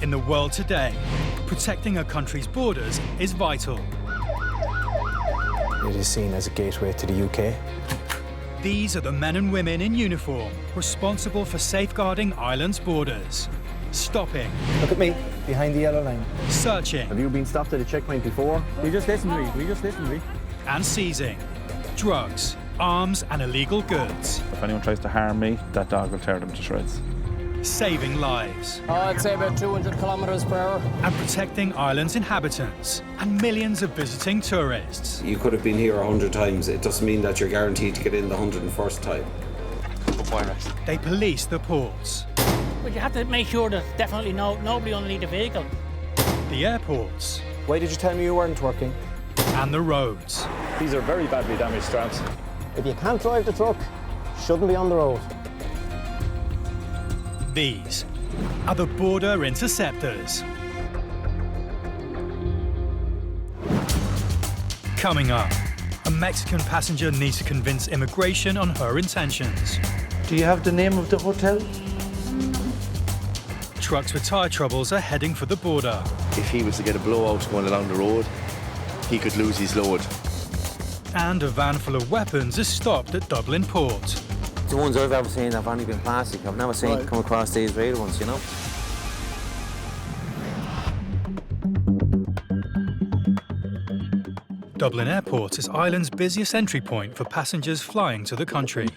In the world today, protecting a country's borders is vital. It is seen as a gateway to the UK. These are the men and women in uniform responsible for safeguarding Ireland's borders. Stopping. Look at me, behind the yellow line. Searching. Have you been stopped at a checkpoint before? We just listened to me. And seizing drugs, arms and illegal goods. If anyone tries to harm me, that dog will tear them to shreds. Saving lives. I'd say about 200 kilometres per hour. And protecting Ireland's inhabitants and millions of visiting tourists. You could have been here 100 times. It doesn't mean that you're guaranteed to get in the 101st time. They police the ports. But you have to make sure there's definitely nobody underneath the vehicle. The airports. Why did you tell me you weren't working? And the roads. These are very badly damaged straps. If you can't drive the truck, shouldn't be on the road. These are the border interceptors. Coming up, a Mexican passenger needs to convince immigration on her intentions. Do you have the name of the hotel? Trucks with tyre troubles are heading for the border. If he was to get a blowout going along the road, he could lose his load. And a van full of weapons is stopped at Dublin Port. The ones I've ever seen have only been plastic. I've never seen come across these real ones, you know. Dublin Airport is Ireland's busiest entry point for passengers flying to the country.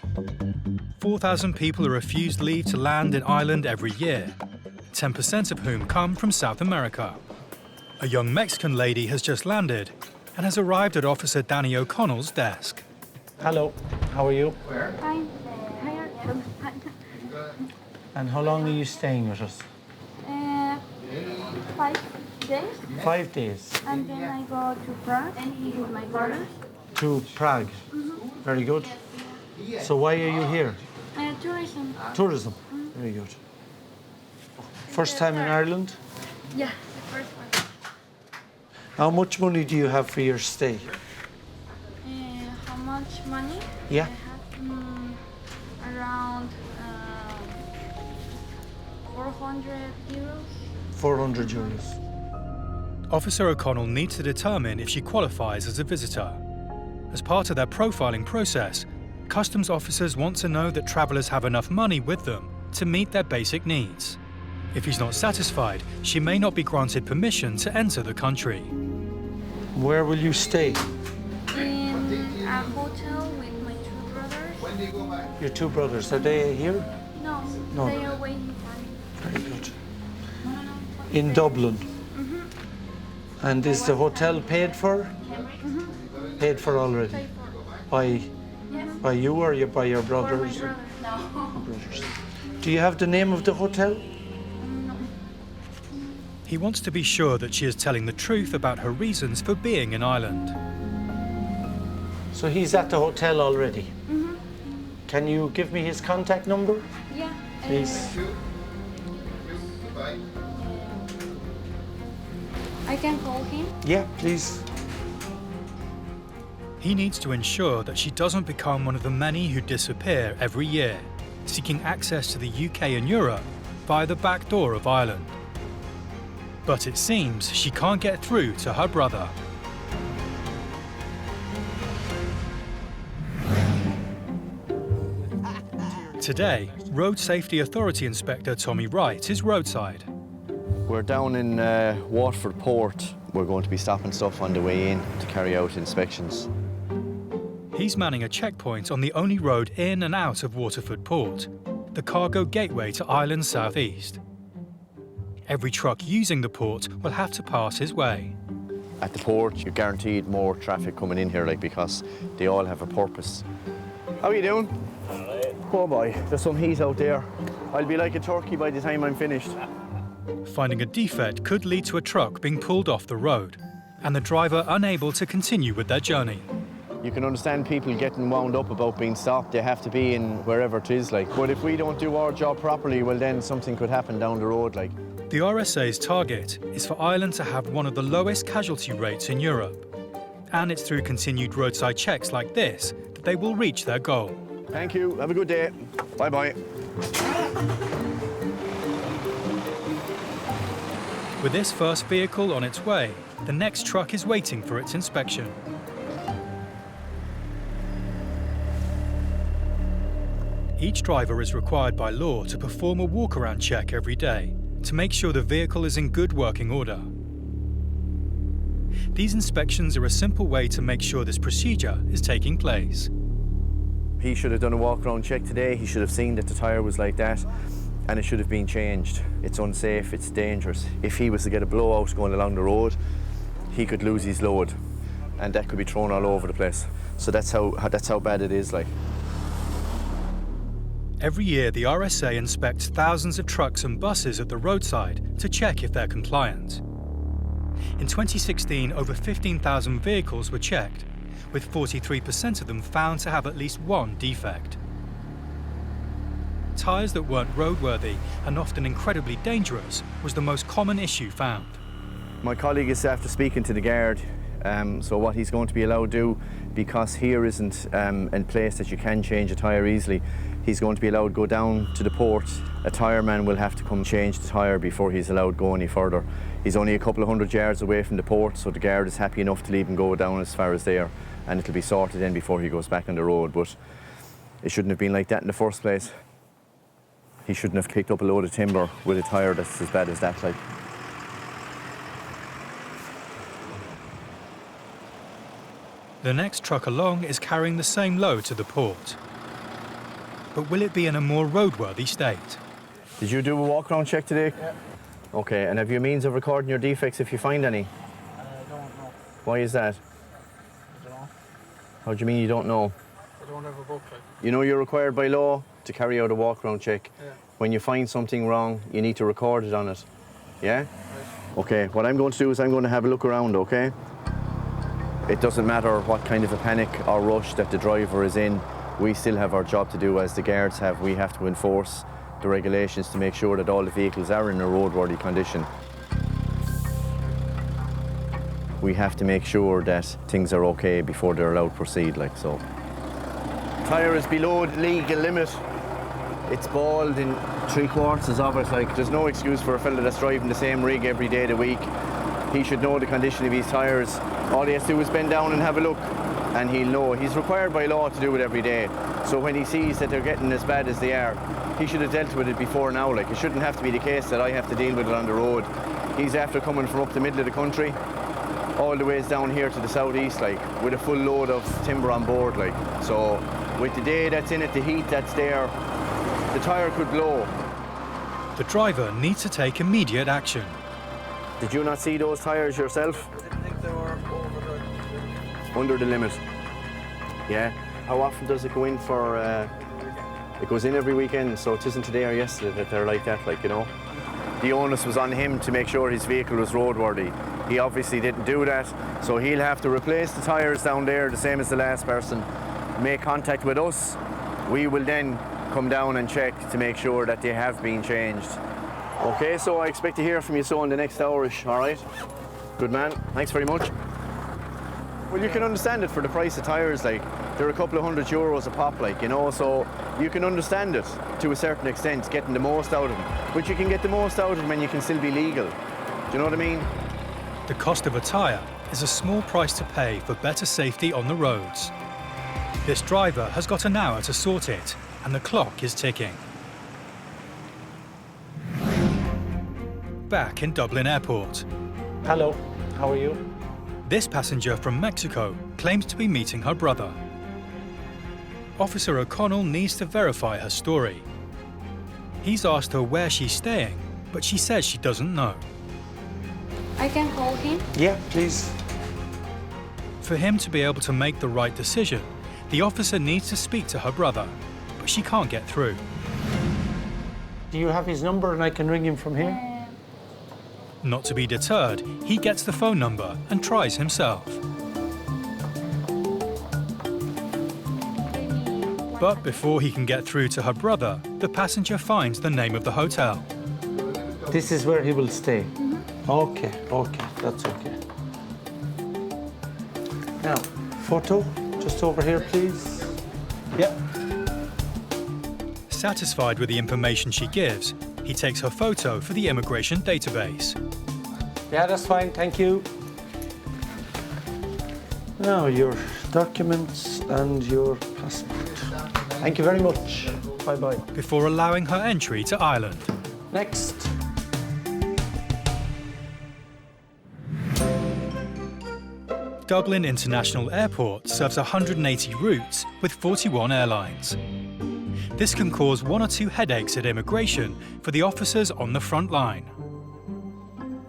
4,000 people are refused leave to land in Ireland every year, 10% of whom come from South America. A young Mexican lady has just landed and has arrived at Officer Danny O'Connell's desk. Hello, how are you? Fine. And how long are you staying with us? 5 days. 5 days. And then I go to Prague with my brothers. To Prague. Very good. So why are you here? Tourism. Tourism. Very good. First time in Ireland? Yeah, the first one. How much money do you have for your stay? How much money? Yeah. I have around 400 euros. 400 euros. Officer O'Connell needs to determine if she qualifies as a visitor. As part of their profiling process, customs officers want to know that travellers have enough money with them to meet their basic needs. If he's not satisfied, she may not be granted permission to enter the country. Where will you stay? In a hotel with my 2 brothers. Your 2 brothers, are they here? No, they are waiting for me. Very good. In Dublin? And is the hotel paid for? Paid for already? By you or by your brothers? For my brothers. Do you have the name of the hotel? He wants to be sure that she is telling the truth about her reasons for being in Ireland. So he's at the hotel already? Can you give me his contact number? Yeah. Please. I can call him. Yeah, please. He needs to ensure that she doesn't become one of the many who disappear every year, seeking access to the UK and Europe via the back door of Ireland. But it seems she can't get through to her brother. Today, Road Safety Authority Inspector Tommy Wright is roadside. We're down in Waterford Port. We're going to be stopping stuff on the way in to carry out inspections. He's manning a checkpoint on the only road in and out of Waterford Port, the cargo gateway to Ireland's southeast. Every truck using the port will have to pass his way. At the port, you're guaranteed more traffic coming in here, because they all have a purpose. How are you doing? Oh boy, there's some heat out there. I'll be like a turkey by the time I'm finished. Finding a defect could lead to a truck being pulled off the road and the driver unable to continue with their journey. You can understand people getting wound up about being stopped. They have to be in wherever it is, But if we don't do our job properly, well then something could happen down the road, The RSA's target is for Ireland to have one of the lowest casualty rates in Europe. And it's through continued roadside checks like this that they will reach their goal. Thank you. Have a good day. Bye-bye. With this first vehicle on its way, the next truck is waiting for its inspection. Each driver is required by law to perform a walk-around check every day to make sure the vehicle is in good working order. These inspections are a simple way to make sure this procedure is taking place. He should have done a walk-around check today. He should have seen that the tyre was like that, and it should have been changed. It's unsafe, it's dangerous. If he was to get a blowout going along the road, he could lose his load, and that could be thrown all over the place. So that's how bad it is, like. Every year, the RSA inspects thousands of trucks and buses at the roadside to check if they're compliant. In 2016, over 15,000 vehicles were checked, with 43% of them found to have at least one defect. Tyres that weren't roadworthy and often incredibly dangerous was the most common issue found. My colleague is after speaking to the guard, so what he's going to be allowed to do, because here isn't a place that you can change a tyre easily, he's going to be allowed to go down to the port. A tyreman will have to come change the tyre before he's allowed to go any further. He's only a couple of 100 yards away from the port, so the guard is happy enough to leave him go down as far as there, and it'll be sorted then before he goes back on the road. But it shouldn't have been like that in the first place. He shouldn't have picked up a load of timber with a tyre that's as bad as that, like. The next truck along is carrying the same load to the port. But will it be in a more roadworthy state? Did you do a walk-around check today? Yeah. Okay, and have you means of recording your defects if you find any? I don't know. Why is that? I don't know. How do you mean you don't know? I don't have a book. Like. You know you're required by law to carry out a walk-around check. Yeah. When you find something wrong, you need to record it on it. Yeah? Right. Okay, what I'm going to do is I'm going to have a look around, okay? It doesn't matter what kind of a panic or rush that the driver is in, we still have our job to do as the guards have. We have to enforce the regulations to make sure that all the vehicles are in a roadworthy condition. We have to make sure that things are okay before they're allowed to proceed, like so. Tyre is below the legal limit. It's bald in 3/4 of it, like there's no excuse for a fella that's driving the same rig every day of the week. He should know the condition of his tyres. All he has to do is bend down and have a look, and he'll know. He's required by law to do it every day. So when he sees that they're getting as bad as they are, he should have dealt with it before now. Like, it shouldn't have to be the case that I have to deal with it on the road. He's after coming from up the middle of the country, all the ways down here to the southeast, like, with a full load of timber on board, like. So with the day that's in it, the heat that's there, the tyre could blow. The driver needs to take immediate action. Did you not see those tyres yourself? I didn't think they were Under the limit. Yeah. How often does it go in for? It goes in every weekend, so it isn't today or yesterday that they're like that, like, you know. The onus was on him to make sure his vehicle was roadworthy. He obviously didn't do that, so he'll have to replace the tyres down there, the same as the last person. Make contact with us. We will then come down and check to make sure that they have been changed. Okay, so I expect to hear from you so in the next hour-ish, all right? Good man, thanks very much. Well, you can understand it for the price of tyres, like, they're a couple of €100 a pop, like, you know, so you can understand it to a certain extent, getting the most out of them. But you can get the most out of them and you can still be legal. Do you know what I mean? The cost of a tyre is a small price to pay for better safety on the roads. This driver has got an hour to sort it, and the clock is ticking. Back in Dublin Airport. Hello, how are you? This passenger from Mexico claims to be meeting her brother. Officer O'Connell needs to verify her story. He's asked her where she's staying, but she says she doesn't know. I can call him? Yeah, please. For him to be able to make the right decision, the officer needs to speak to her brother, but she can't get through. Do you have his number and I can ring him from here? Not to be deterred, he gets the phone number and tries himself. But before he can get through to her brother, the passenger finds the name of the hotel. This is where he will stay? Okay, that's okay. Now, photo, just over here, please. Yep. Satisfied with the information she gives, he takes her photo for the immigration database. Yeah, that's fine, thank you. Now, your documents and your passport. Thank you very much. Bye-bye. Before allowing her entry to Ireland. Next. Dublin International Airport serves 180 routes with 41 airlines. This can cause 1 or 2 headaches at immigration for the officers on the front line.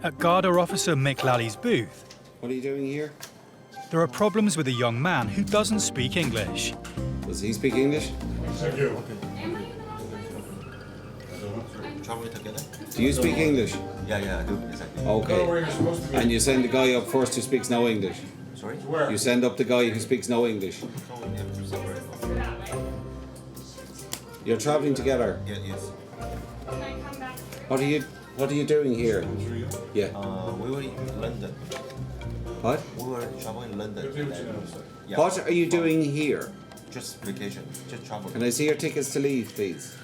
At Garda officer Mick Lally's booth, What are you doing here? there are problems with a young man who doesn't speak English. Does he speak English? Traveling together? Do you speak English? Yeah, I do, exactly. Okay. And you send the guy up first who speaks no English? Sorry? You send up the guy who speaks no English? You're travelling together? Yeah, yes. What are you doing here? Yeah. We were in London. What? We were traveling in London. Yeah. What are you doing here? Just vacation, just travel. Can I see your tickets to leave, please?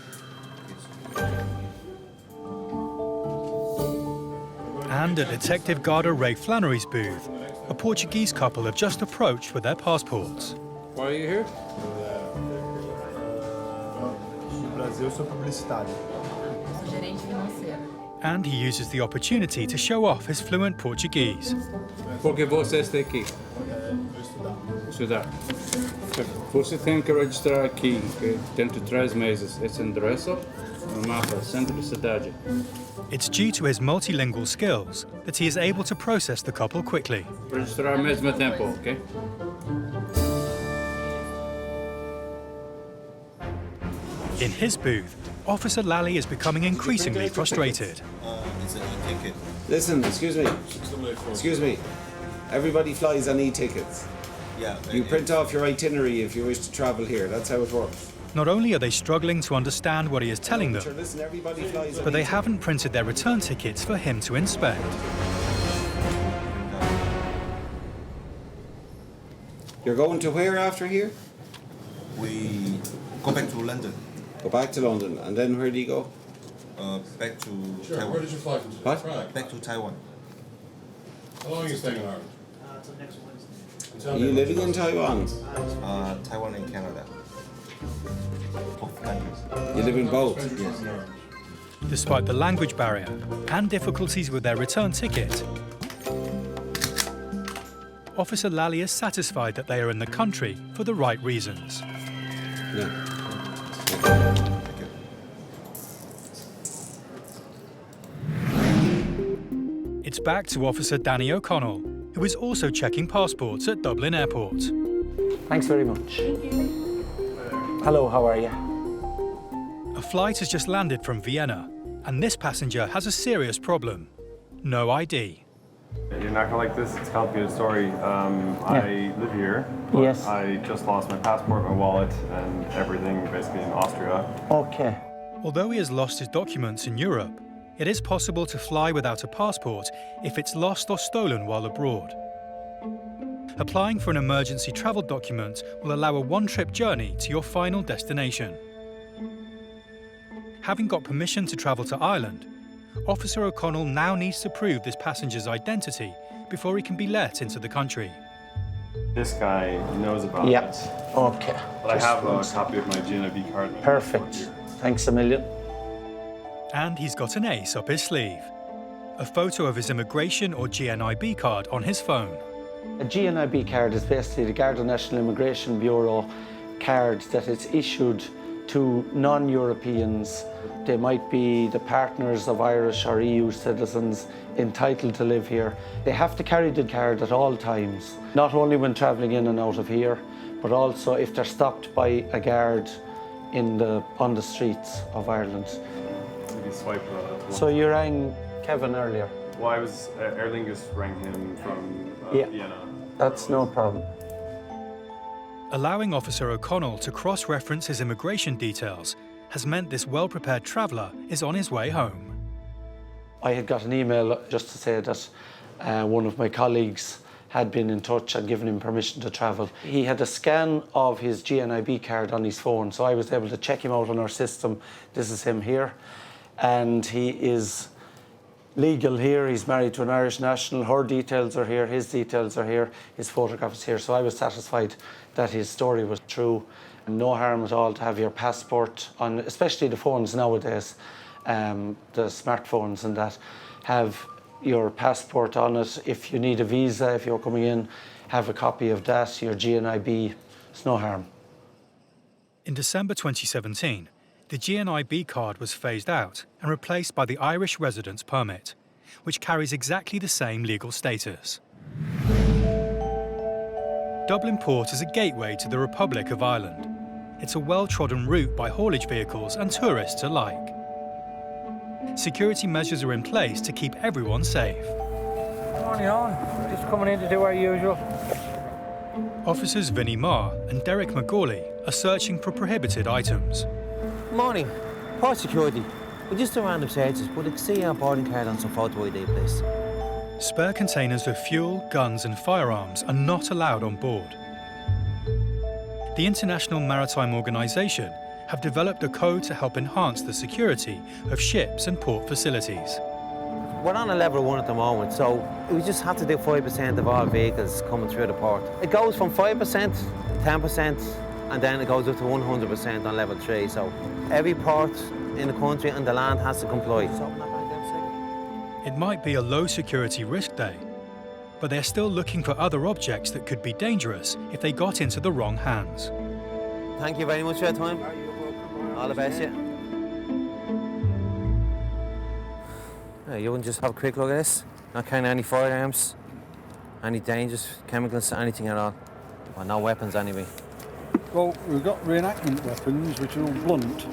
And at Detective Garda Ray Flannery's booth, a Portuguese couple have just approached with their passports. Why are you here? And he uses the opportunity to show off his fluent Portuguese. Porque você está aqui. Estudar. Você tem que registrar aqui dentro de 3 meses. Esse endereço no mapa, centro da cidade. It's due to his multilingual skills that he is able to process the couple quickly. Registrar ao mesmo tempo, ok? É In his booth, Officer Lally is becoming increasingly frustrated. It's an e-ticket. Listen, excuse me. Excuse me. Everybody flies on e-tickets. Yeah. You print off your itinerary if you wish to travel here. That's how it works. Not only are they struggling to understand what he is telling them, Listen, everybody flies on but they e-tickets. haven't printed their return tickets for him to inspect. You're going to where after here? We go back to London. Go back to London. And then where do you go? Back to Taiwan. Where did you fly from? What? Prague. Back to Taiwan. How long are you staying in Ireland? Are you living in Taiwan? Taiwan and Canada. Both countries. You live in both? Yes. Despite the language barrier and difficulties with their return ticket, Officer Lally is satisfied that they are in the country for the right reasons. Yeah. Thank you. It's back to Officer Danny O'Connell, who is also checking passports at Dublin Airport. Thanks very much. Hello, how are you? A flight has just landed from Vienna, and this passenger has a serious problem. No ID. You're not gonna like this. It's a complicated story. I live here, but Yes. I just lost my passport, my wallet, and everything basically in Austria. Okay. Although he has lost his documents in Europe, it is possible to fly without a passport if it's lost or stolen while abroad. Applying for an emergency travel document will allow a one-trip journey to your final destination. Having got permission to travel to Ireland, Officer O'Connell now needs to prove this passenger's identity before he can be let into the country. This guy knows about Yep. it. Okay. But I have a copy of my GNIB card. Perfect. Thanks a million. And he's got an ace up his sleeve. A photo of his immigration or GNIB card on his phone. A GNIB card is basically the Garda National Immigration Bureau card that is issued to non-Europeans. They might be the partners of Irish or EU citizens entitled to live here. They have to carry the card at all times, not only when travelling in and out of here, but also if they're stopped by a guard on the streets of Ireland. Maybe swipe that. So you rang Kevin earlier? Well, I was, Aer Lingus rang him from Vienna. That's no problem. Allowing Officer O'Connell to cross-reference his immigration details has meant this well-prepared traveller is on his way home. I had got an email just to say that one of my colleagues had been in touch and given him permission to travel. He had a scan of his GNIB card on his phone, so I was able to check him out on our system. This is him here. And he is legal here. He's married to an Irish national. Her details are here, his details are here, his photograph is here. So I was satisfied that his story was true. No harm at all to have your passport on, especially the phones nowadays, the smartphones and that, have your passport on it. If you need a visa, if you're coming in, have a copy of that, your GNIB. It's no harm. In December 2017, the GNIB card was phased out and replaced by the Irish Residence Permit, which carries exactly the same legal status. Dublin Port is a gateway to the Republic of Ireland. It's a well-trodden route by haulage vehicles and tourists alike. Security measures are in place to keep everyone safe. Morning on, just coming in to do our usual. Officers Vinnie Marr and Derek McGawley are searching for prohibited items. Morning. Port security. We just do random searches, but I can see our boarding card on some photo ID, please. Spare containers of fuel, guns and firearms are not allowed on board. The International Maritime Organization have developed a code to help enhance the security of ships and port facilities. We're on a level 1 at the moment, so we just have to do 5% of all vehicles coming through the port. It goes from 5%, 10%, and then it goes up to 100% on level 3. So every port in the country and the land has to comply. It might be a low security risk day, but they're still looking for other objects that could be dangerous if they got into the wrong hands. Thank you very much for your time. All the best, yeah. You wouldn't just have a quick look at this? Not carrying any firearms, any dangerous chemicals, anything at all? Well, no weapons anyway. Well, we've got reenactment weapons, which are all blunt.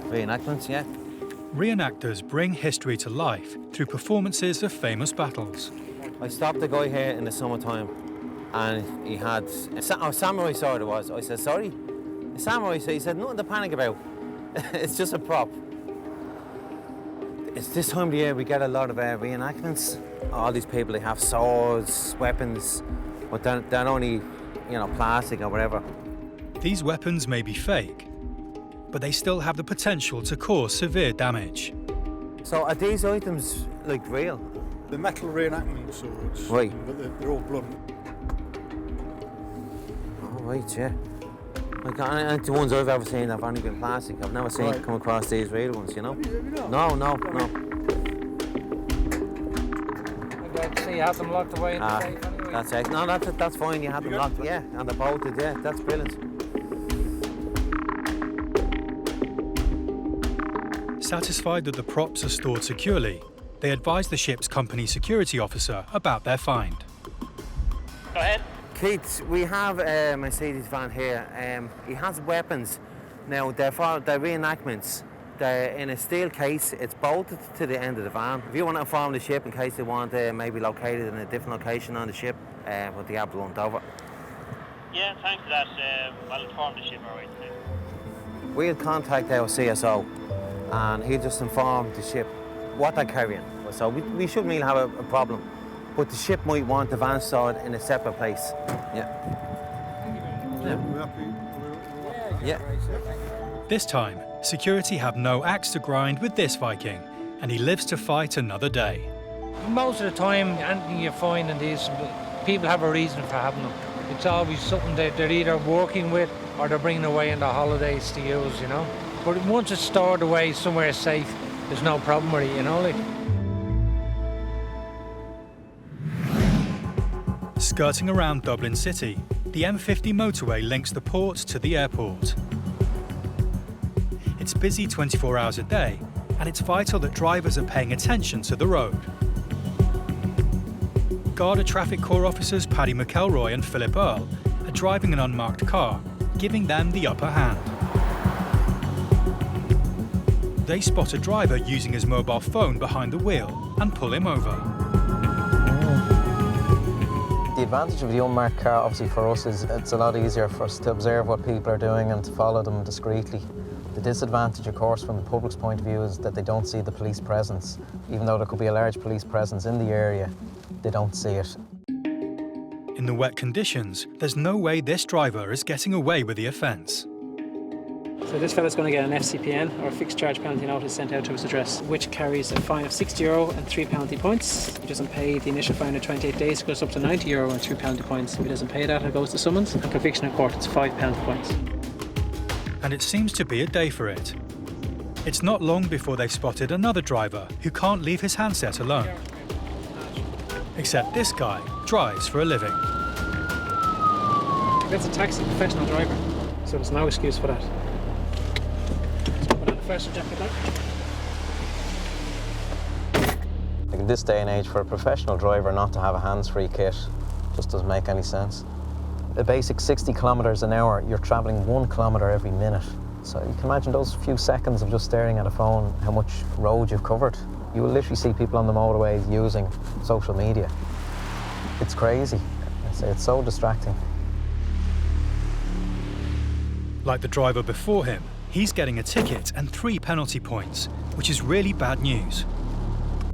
Reenactments, yeah. Reenactors bring history to life through performances of famous battles. I stopped a guy here in the summertime and he had a samurai sword it was. I said, sorry? A samurai sword? He said, nothing to panic about. It's just a prop. It's this time of the year we get a lot of reenactments. All these people, they have swords, weapons, but they're only, you know, plastic or whatever. These weapons may be fake, but they still have the potential to cause severe damage. So are these items, like, real? The metal reenactment swords, right. But they're all blunt. Oh, right, yeah. Like, the ones I've ever seen have only been plastic. I've never seen come across these real ones, you know? No. I'd say you have them locked away in the safe anyway. That's it. No, that's fine. You have them locked. Yeah, and they're bolted. Yeah, that's brilliant. Satisfied that the props are stored securely, they advise the ship's company security officer about their find. Go ahead. Keith, we have a Mercedes van here. He has weapons. Now, they're reenactments. They're in a steel case. It's bolted to the end of the van. If you want to inform the ship in case they want maybe located in a different location on the ship, but they have blunt over. Yeah, thanks for that. I'll inform the ship, all right. We'll contact our CSO and he'll just inform the ship what they're carrying. So we shouldn't really have a problem. But the ship might want the van stored in a separate place. Yeah. This time, security have no axe to grind with this Viking, and he lives to fight another day. Most of the time, anything you find in these, people have a reason for having them. It's always something that they're either working with or they're bringing away on the holidays to use, you know. But once it's stored away somewhere safe, there's no problem with it, you know. Like. Skirting around Dublin City, the M50 motorway links the port to the airport. It's busy 24 hours a day, and it's vital that drivers are paying attention to the road. Garda Traffic Corps officers Paddy McElroy and Philip Earl are driving an unmarked car, giving them the upper hand. They spot a driver using his mobile phone behind the wheel and pull him over. The advantage of the unmarked car, obviously for us, is it's a lot easier for us to observe what people are doing and to follow them discreetly. The disadvantage, of course, from the public's point of view is that they don't see the police presence. Even though there could be a large police presence in the area, they don't see it. In the wet conditions, there's no way this driver is getting away with the offence. So this fella's going to get an FCPN, or a fixed charge penalty notice, sent out to his address, which carries a fine of €60 and 3 penalty points. If he doesn't pay the initial fine of 28 days, it goes up to €90 and 2 penalty points. If he doesn't pay that, it goes to summons. And conviction in court, it's 5 penalty points. And it seems to be a day for it. It's not long before they've spotted another driver who can't leave his handset alone. Except this guy drives for a living. That's a taxi professional driver, so there's no excuse for that. Put on the fresher jacket now. Like in this day and age, for a professional driver not to have a hands-free kit just doesn't make any sense. A basic 60 kilometres an hour, you're travelling 1 kilometre every minute. So you can imagine those few seconds of just staring at a phone, how much road you've covered. You will literally see people on the motorways using social media. It's crazy. It's so distracting. Like the driver before him, he's getting a ticket and 3 penalty points, which is really bad news.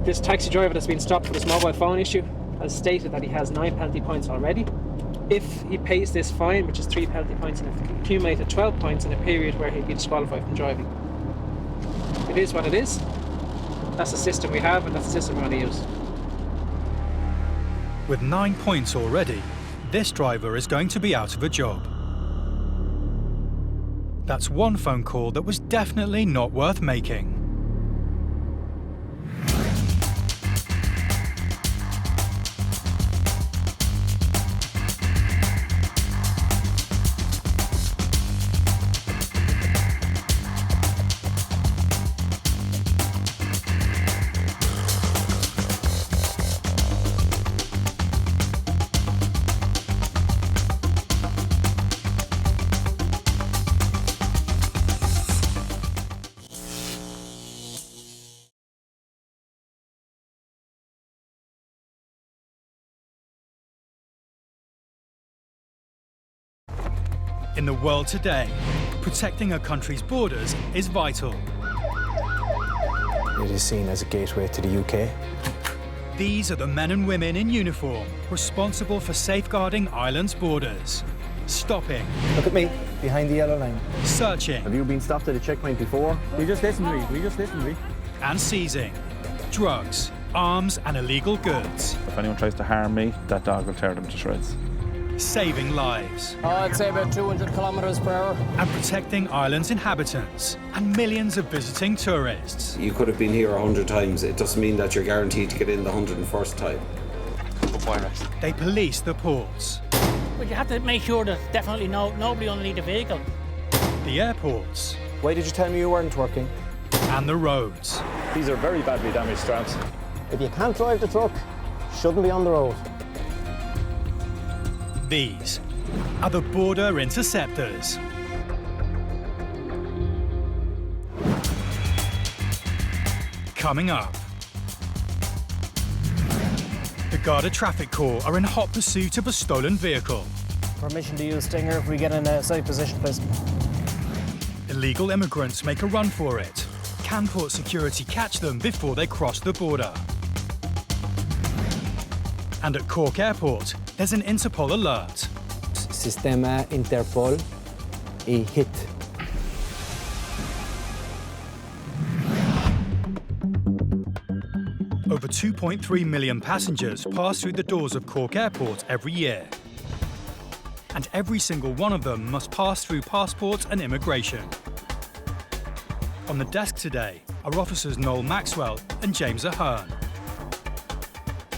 This taxi driver that's been stopped for this mobile phone issue has stated that he has 9 penalty points already. If he pays this fine, which is 3 penalty points, and if accumulated 12 points in a period where he'd be disqualified from driving. It is what it is. That's the system we have, and that's the system we're going to use. With 9 points already, this driver is going to be out of a job. That's one phone call that was definitely not worth making. In the world today, protecting a country's borders is vital. It is seen as a gateway to the UK. These are the men and women in uniform responsible for safeguarding Ireland's borders. Stopping. Look at me, behind the yellow line. Searching. Have you been stopped at a checkpoint before? We just listened to me. And seizing drugs, arms and illegal goods. If anyone tries to harm me, that dog will tear them to shreds. Saving lives. I'd say about 200 kilometres per hour. And protecting Ireland's inhabitants and millions of visiting tourists. You could have been here 100 times. It doesn't mean that you're guaranteed to get in the 101st time. They police the ports. But you have to make sure there's definitely nobody underneath the vehicle. The airports. Why did you tell me you weren't working? And the roads. These are very badly damaged trams. If you can't drive the truck, shouldn't be on the road. These are the border interceptors. Coming up. The Garda Traffic Corps are in hot pursuit of a stolen vehicle. Permission to use Stinger if we get in a safe position, please. Illegal immigrants make a run for it. Can port security catch them before they cross the border? And at Cork Airport, there's an Interpol alert. Sistema Interpol e hit. Over 2.3 million passengers pass through the doors of Cork Airport every year. And every single one of them must pass through passport and immigration. On the desk today are officers Noel Maxwell and James Ahern.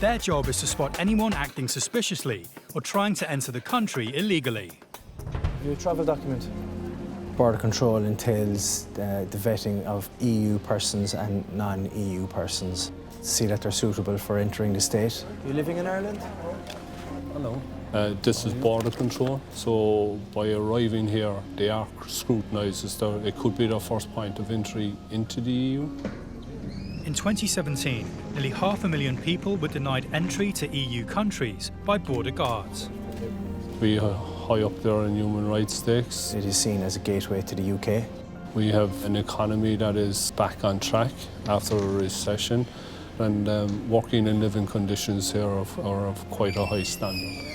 Their job is to spot anyone acting suspiciously or trying to enter the country illegally. Your travel document. Border control entails the vetting of EU persons and non-EU persons to see that they're suitable for entering the state. Are you living in Ireland? Hello. This is border control, so by arriving here, they are scrutinised as though it could be their first point of entry into the EU. In 2017, nearly 500,000 people were denied entry to EU countries by border guards. We are high up there in human rights stakes. It is seen as a gateway to the UK. We have an economy that is back on track after a recession, and working and living conditions here are of quite a high standard.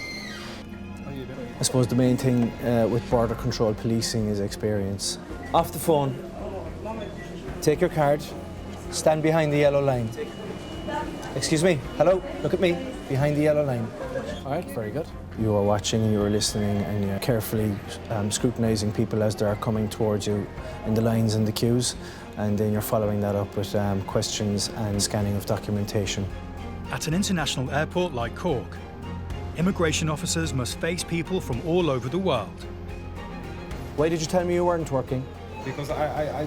I suppose the main thing with border control policing is experience. Off the phone. Take your card. Stand behind the yellow line. Excuse me. Hello. Look at me. Behind the yellow line. All right. Very good. You are watching and you are listening and you're carefully scrutinising people as they are coming towards you in the lines and the queues, and then you're following that up with questions and scanning of documentation. At an international airport like Cork, immigration officers must face people from all over the world. Why did you tell me you weren't working? Because I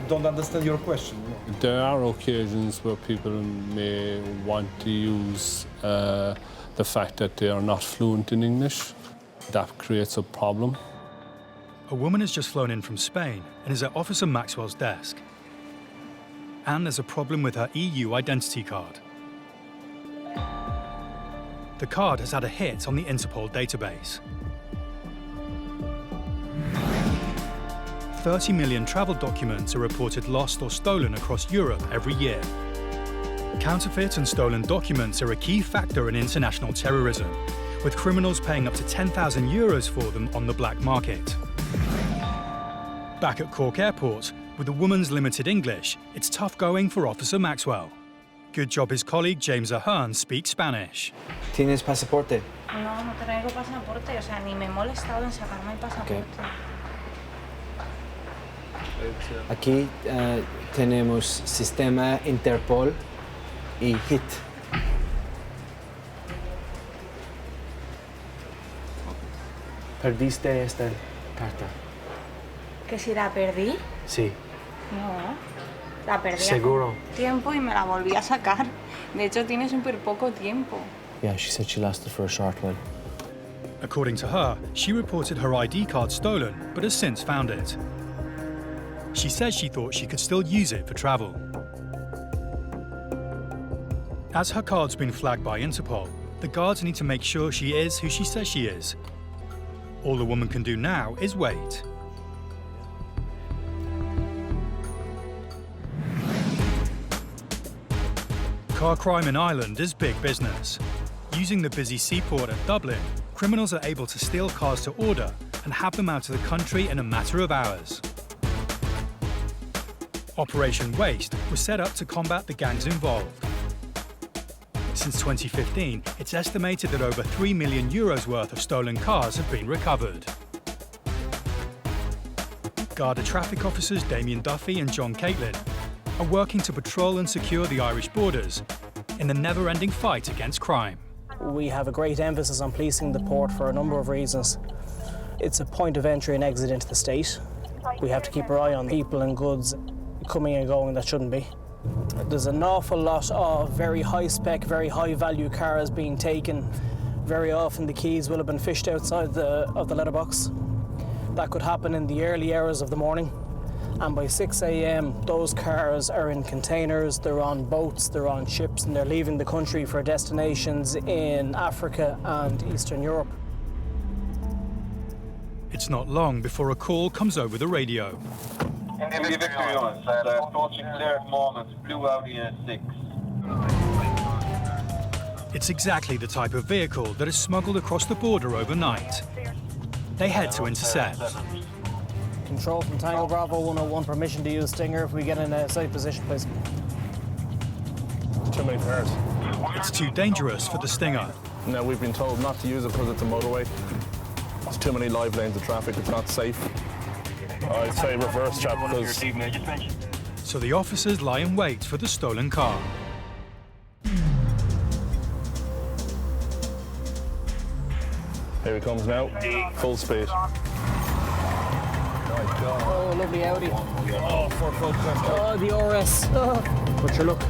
don't understand your question. There are occasions where people may want to use the fact that they are not fluent in English. That creates a problem. A woman has just flown in from Spain and is at Officer Maxwell's desk. And there's a problem with her EU identity card. The card has had a hit on the Interpol database. 30 million travel documents are reported lost or stolen across Europe every year. Counterfeit and stolen documents are a key factor in international terrorism, with criminals paying up to €10,000 for them on the black market. Back at Cork Airport, with a woman's limited English, it's tough going for Officer Maxwell. Good job his colleague James Ahern speaks Spanish. ¿Tienes pasaporte? No, no traigo pasaporte, o sea, ni me he molestado en sacarme el pasaporte. Aquí tenemos sistema Interpol y HIT. ¿Perdiste esta carta? ¿Que si la perdí? Sí. No, la perdí ¿Seguro? hace tiempo y me la volví a sacar. De hecho, tiene súper poco tiempo. Yeah, she said she lost it for a short while. According to her, she reported her ID card stolen, but has since found it. She says she thought she could still use it for travel. As her card's been flagged by Interpol, the guards need to make sure she is who she says she is. All the woman can do now is wait. Car crime in Ireland is big business. Using the busy seaport at Dublin, criminals are able to steal cars to order and have them out of the country in a matter of hours. Operation Waste was set up to combat the gangs involved. Since 2015, it's estimated that over €3 million worth of stolen cars have been recovered. Garda traffic officers Damien Duffy and John Caitlin are working to patrol and secure the Irish borders in the never-ending fight against crime. We have a great emphasis on policing the port for a number of reasons. It's a point of entry and exit into the state. We have to keep our eye on people and goods coming and going that shouldn't be. There's an awful lot of very high-spec, very high-value cars being taken. Very often the keys will have been fished outside of the letterbox. That could happen in the early hours of the morning. And by 6 a.m, those cars are in containers, they're on boats, they're on ships, and they're leaving the country for destinations in Africa and Eastern Europe. It's not long before a call comes over the radio. In the victory units, approaching clear at the moment, blue Audi A6. It's exactly the type of vehicle that is smuggled across the border overnight. They head to intercept. Control from Tango Bravo 101, permission to use Stinger if we get in a safe position, please. Too many cars. It's too dangerous for the Stinger. No, we've been told not to use it because it's a motorway. There's too many live lanes of traffic, it's not safe. I'd say reverse, chap, because... So the officers lie in wait for the stolen car. Here he comes now, full speed. Oh, lovely Audi. Oh, Ford Focus. Oh, the RS. Oh. What's your look?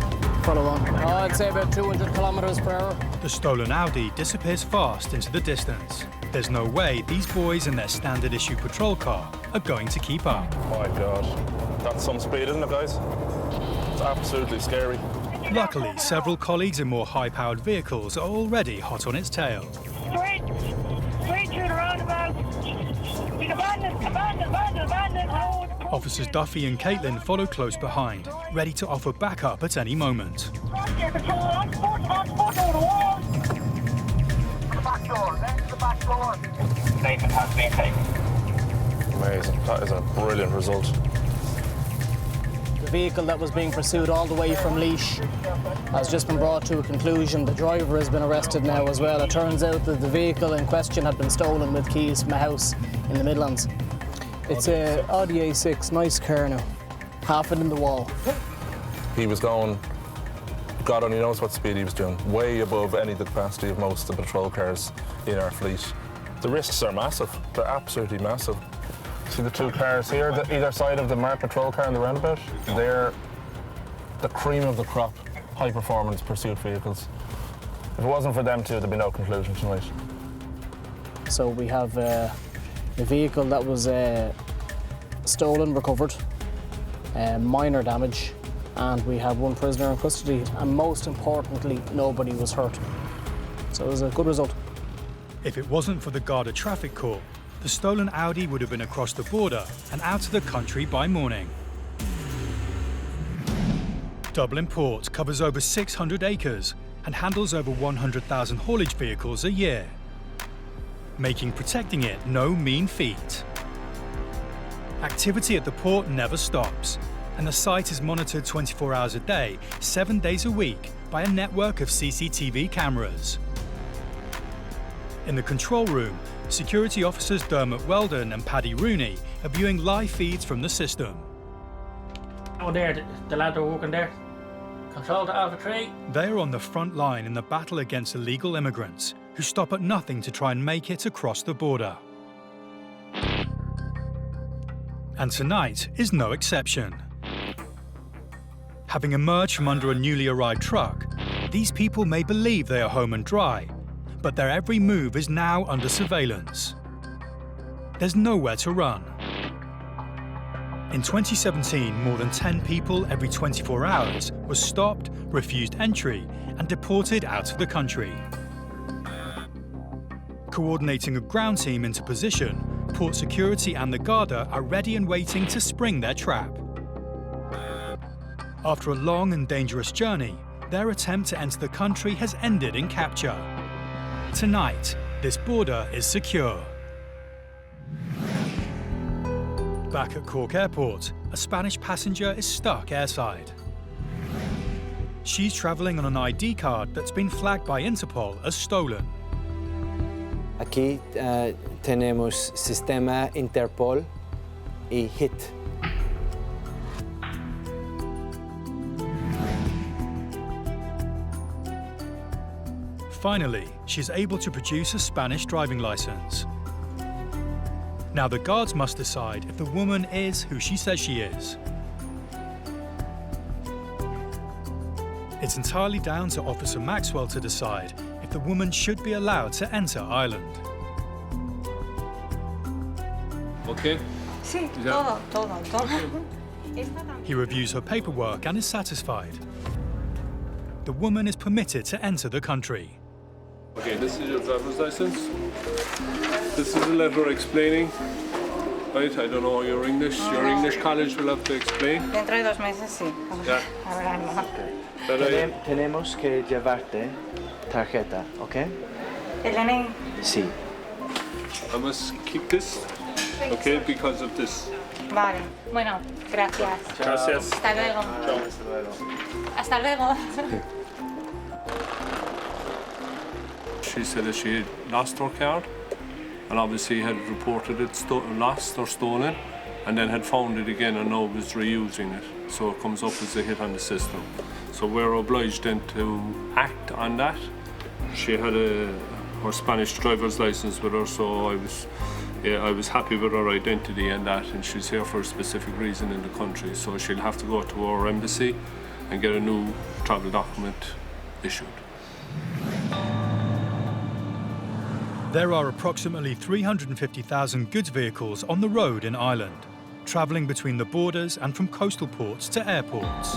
Follow on. Oh, I'd say about 200 kilometers per hour. The stolen Audi disappears fast into the distance. There's no way these boys in their standard issue patrol car are going to keep up. My God. That's some speed, isn't it, guys? It's absolutely scary. Luckily, several colleagues in more high-powered vehicles are already hot on its tail. Straight through the roundabout. Abandon road. Officers Duffy and Caitlin follow close behind, ready to offer backup at any moment. Statement has been taken. amazing. That is a brilliant result. The vehicle that was being pursued all the way from Laois has just been brought to a conclusion. The driver has been arrested now as well. It turns out that the vehicle in question had been stolen with keys from a house in the Midlands. It's a Audi A6, nice car now. Half it in the wall. He was going, God only knows what speed he was doing, way above any of the capacity of most of the patrol cars in our fleet. The risks are massive. They're absolutely massive. See the two cars here, either side of the marked patrol car in the roundabout? They're the cream of the crop, high-performance pursuit vehicles. If it wasn't for them two, there'd be no conclusion tonight. So we have the vehicle that was stolen, recovered, minor damage, and we have one prisoner in custody, and most importantly, nobody was hurt. So it was a good result. If it wasn't for the Garda Traffic Corps, the stolen Audi would have been across the border and out of the country by morning. Dublin Port covers over 600 acres and handles over 100,000 haulage vehicles a year, making protecting it no mean feat. Activity at the port never stops, and the site is monitored 24 hours a day, 7 days a week by a network of CCTV cameras. In the control room, security officers Dermot Weldon and Paddy Rooney are viewing live feeds from the system. Oh, there, the lad are working there. Control to Alpha 3. They are on the front line in the battle against illegal immigrants who stop at nothing to try and make it across the border. And tonight is no exception. Having emerged from under a newly arrived truck, these people may believe they are home and dry, but their every move is now under surveillance. There's nowhere to run. In 2017, more than 10 people every 24 hours were stopped, refused entry, and deported out of the country. Coordinating a ground team into position, Port Security and the Garda are ready and waiting to spring their trap. After a long and dangerous journey, their attempt to enter the country has ended in capture. Tonight, this border is secure. Back at Cork Airport, a Spanish passenger is stuck airside. She's travelling on an ID card that's been flagged by Interpol as stolen. Aquí tenemos sistema Interpol y HIT. Finally, she's able to produce a Spanish driving license. Now the guards must decide if the woman is who she says she is. It's entirely down to Officer Maxwell to decide if the woman should be allowed to enter Ireland. Okay? Sí, Yeah. todo. He reviews her paperwork and is satisfied. The woman is permitted to enter the country. Okay, this is your driver's license. This is a letter explaining. Right, I don't know your English. Your English college will have to explain. Dentro de 2 meses, sí. Yeah. Tenemos que llevarte tarjeta, ¿ok? El DNI. Sí. I must keep this, okay, because of this. Vale. Bueno, gracias. Gracias. Hasta luego. Hasta luego. She said that she had lost her card and obviously had reported it lost or stolen and then had found it again and now was reusing it. So it comes up as a hit on the system. So we're obliged then to act on that. She had her Spanish driver's license with her, so I was happy with her identity and that, and she's here for a specific reason in the country. So she'll have to go to our embassy and get a new travel document issued. There are approximately 350,000 goods vehicles on the road in Ireland, travelling between the borders and from coastal ports to airports.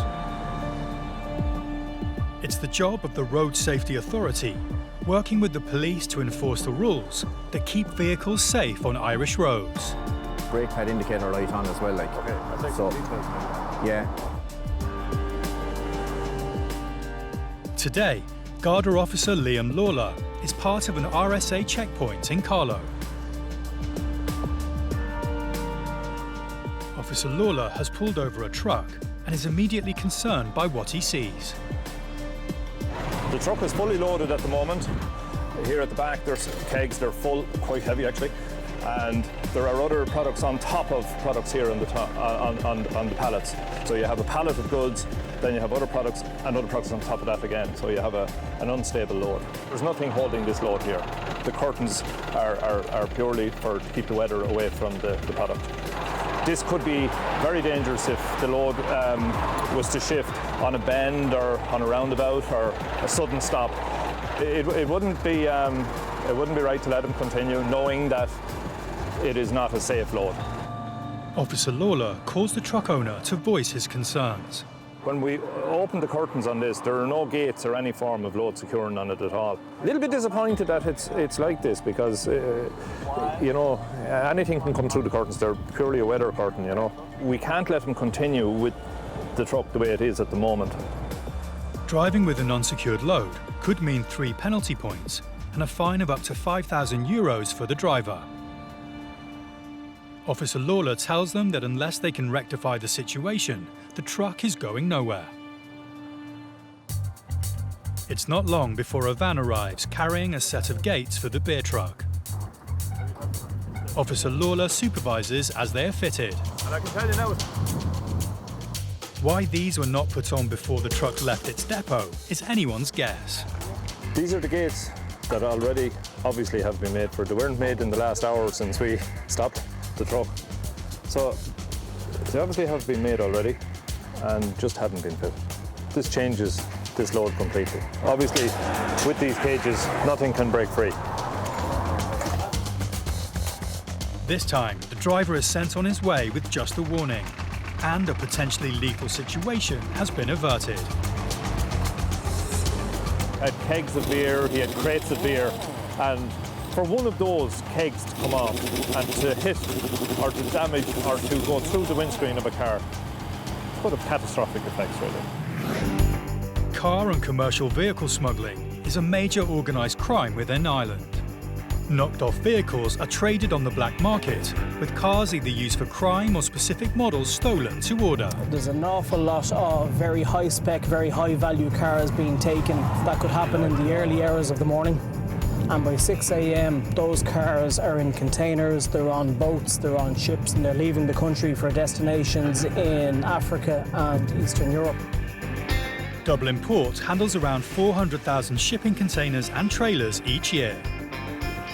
It's the job of the Road Safety Authority, working with the police to enforce the rules that keep vehicles safe on Irish roads. Brake pad indicator light on as well, like. Okay, I think so. Yeah. Today, Garda officer Liam Lawler is part of an RSA checkpoint in Carlow. Officer Lawler has pulled over a truck and is immediately concerned by what he sees. The truck is fully loaded at the moment. Here at the back there's kegs, they're full, quite heavy actually, and there are other products on top of products here on the top, on the pallets. So you have a pallet of goods, then you have other products and other products on top of that again. So you have an unstable load. There's nothing holding this load here. The curtains are purely to keep the weather away from the product. This could be very dangerous if the load was to shift on a bend or on a roundabout or a sudden stop. It wouldn't be right to let him continue knowing that it is not a safe load. Officer Lawler calls the truck owner to voice his concerns. When we open the curtains on this, there are no gates or any form of load securing on it at all. A little bit disappointed that it's like this because, you know, anything can come through the curtains. They're purely a weather curtain, you know. We can't let them continue with the truck the way it is at the moment. Driving with an unsecured load could mean 3 penalty points and a fine of up to €5,000 for the driver. Officer Lawler tells them that unless they can rectify the situation, the truck is going nowhere. It's not long before a van arrives carrying a set of gates for the beer truck. Officer Lawler supervises as they are fitted. And I can tell you now. Why these were not put on before the truck left its depot is anyone's guess. These are the gates that already obviously have been made for. They weren't made in the last hour since we stopped the truck. So they obviously have been made already and just hadn't been fitted. This changes this load completely. Obviously, with these cages, nothing can break free. This time, the driver is sent on his way with just a warning, and a potentially lethal situation has been averted. Had kegs of beer, he had crates of beer, and for one of those kegs to come off and to hit or to damage or to go through the windscreen of a car could have catastrophic effects, really. Car and commercial vehicle smuggling is a major organised crime within Ireland. Knocked-off vehicles are traded on the black market, with cars either used for crime or specific models stolen to order. There's an awful lot of very high-spec, very high-value cars being taken. That could happen in the early hours of the morning. And by 6 a.m, those cars are in containers, they're on boats, they're on ships, and they're leaving the country for destinations in Africa and Eastern Europe. Dublin Port handles around 400,000 shipping containers and trailers each year.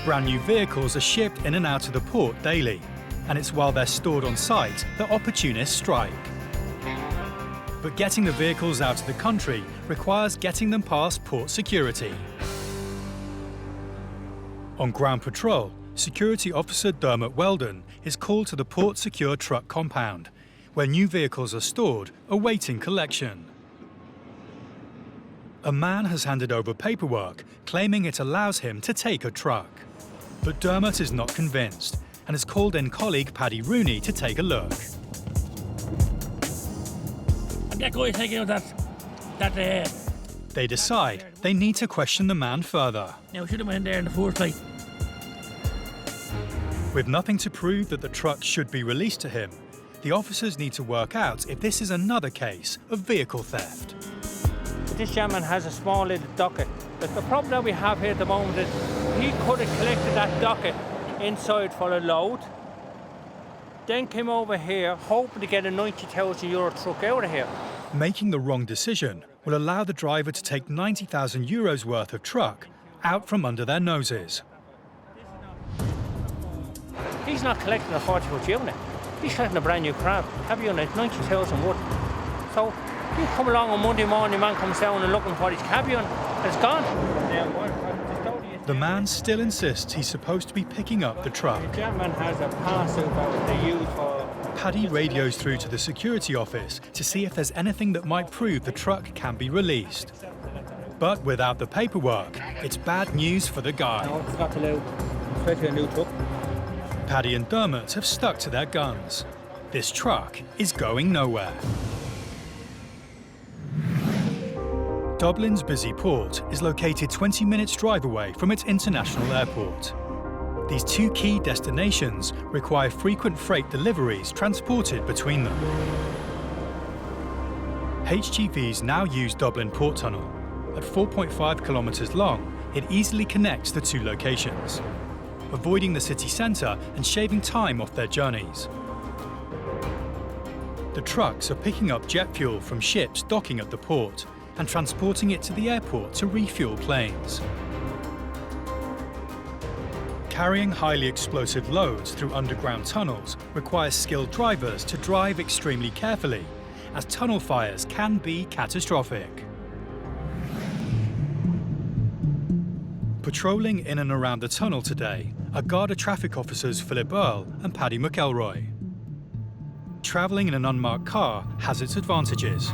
Brand new vehicles are shipped in and out of the port daily, and it's while they're stored on site that opportunists strike. But getting the vehicles out of the country requires getting them past port security. On ground patrol, Security Officer Dermot Weldon is called to the port secure truck compound, where new vehicles are stored, awaiting collection. A man has handed over paperwork, claiming it allows him to take a truck. But Dermot is not convinced, and has called in colleague Paddy Rooney to take a look. That guy taking out that They decide they need to question the man further. Now, we should have went there in the first place. With nothing to prove that the truck should be released to him, the officers need to work out if this is another case of vehicle theft. This gentleman has a small little docket. But the problem that we have here at the moment is he could have collected that docket inside for a load, then came over here hoping to get a €90,000 truck out of here. Making the wrong decision will allow the driver to take €90,000 worth of truck out from under their noses. He's not collecting a 40-foot unit. He's collecting a brand new crab unit, 90,000 worth. So you come along on Monday morning, man comes down and looking for his cab unit, it's gone. The man still insists he's supposed to be picking up the truck. The gentleman has a parcel that they use for... Paddy radios through to the security office to see if there's anything that might prove the truck can be released. But without the paperwork, it's bad news for the guy. No, it's got to load, especially a new truck. Paddy and Dermot have stuck to their guns. This truck is going nowhere. Dublin's busy port is located 20 minutes drive away from its international airport. These two key destinations require frequent freight deliveries transported between them. HGVs now use Dublin Port Tunnel. At 4.5 kilometres long, it easily connects the two locations, avoiding the city centre and shaving time off their journeys. The trucks are picking up jet fuel from ships docking at the port and transporting it to the airport to refuel planes. Carrying highly explosive loads through underground tunnels requires skilled drivers to drive extremely carefully, as tunnel fires can be catastrophic. Patrolling in and around the tunnel today are Garda traffic officers Philip Earle and Paddy McElroy. Travelling in an unmarked car has its advantages.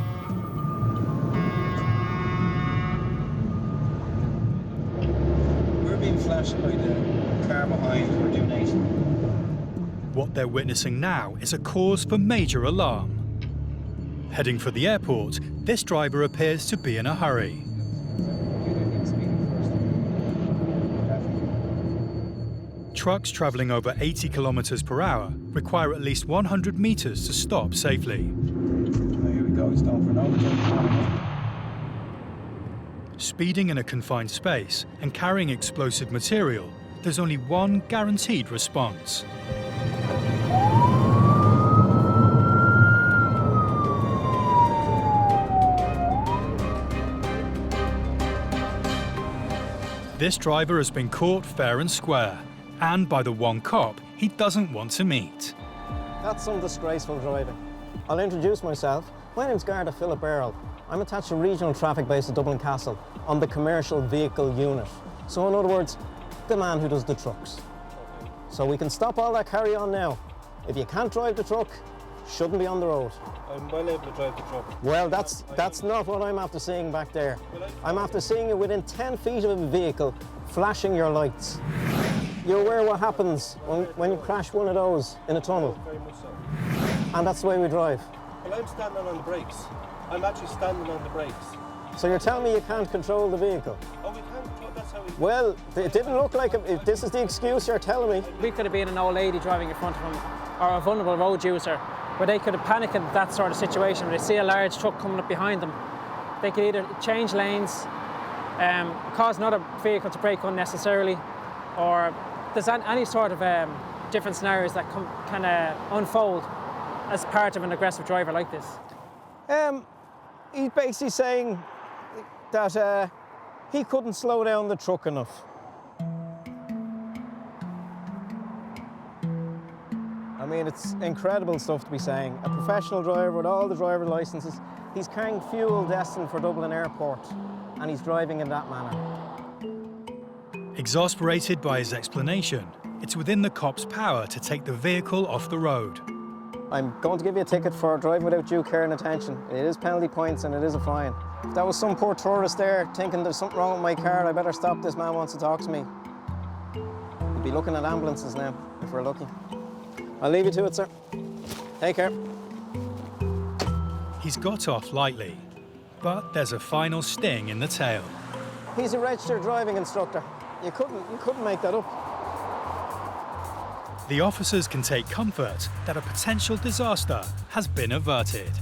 We're being flashed by the car behind for doing 8. What they're witnessing now is a cause for major alarm. Heading for the airport, this driver appears to be in a hurry. Trucks travelling over 80 kilometres per hour require at least 100 metres to stop safely. Here we go, it's going for an overtake. Speeding in a confined space and carrying explosive material, there's only one guaranteed response. This driver has been caught fair and square, and by the one cop he doesn't want to meet. That's some disgraceful driving. I'll introduce myself. My name's Garda Philip Earle. I'm attached to regional traffic base at Dublin Castle on the commercial vehicle unit. So in other words, the man who does the trucks. So we can stop all that carry on now. If you can't drive the truck, shouldn't be on the road. I'm well able to drive the truck. Well, that's not what I'm after seeing back there. I'm after seeing you within 10 feet of a vehicle, flashing your lights. You're aware what happens when you crash one of those in a tunnel? Very much so. And that's the way we drive. Well, I'm standing on the brakes. I'm actually standing on the brakes. So you're telling me you can't control the vehicle? Oh, we can control, that's how we... Well, it didn't look like it. If this is the excuse you're telling me. We could have been an old lady driving in front of him, or a vulnerable road user, where they could have panicked in that sort of situation, where they see a large truck coming up behind them. They could either change lanes, cause another vehicle to brake unnecessarily, or there's any sort of different scenarios that can unfold as part of an aggressive driver like this. He's basically saying that he couldn't slow down the truck enough. I mean, it's incredible stuff to be saying. A professional driver with all the driver licenses, he's carrying fuel destined for Dublin Airport, and he's driving in that manner. Exasperated by his explanation, it's within the cop's power to take the vehicle off the road. I'm going to give you a ticket for driving without due care and attention. It is penalty points and it is a fine. If that was some poor tourist there thinking there's something wrong with my car, I better stop, this man wants to talk to me. We'll be looking at ambulances now, if we're lucky. I'll leave you to it, sir. Take care. He's got off lightly, but there's a final sting in the tail. He's a registered driving instructor. You couldn't make that up. The officers can take comfort that a potential disaster has been averted.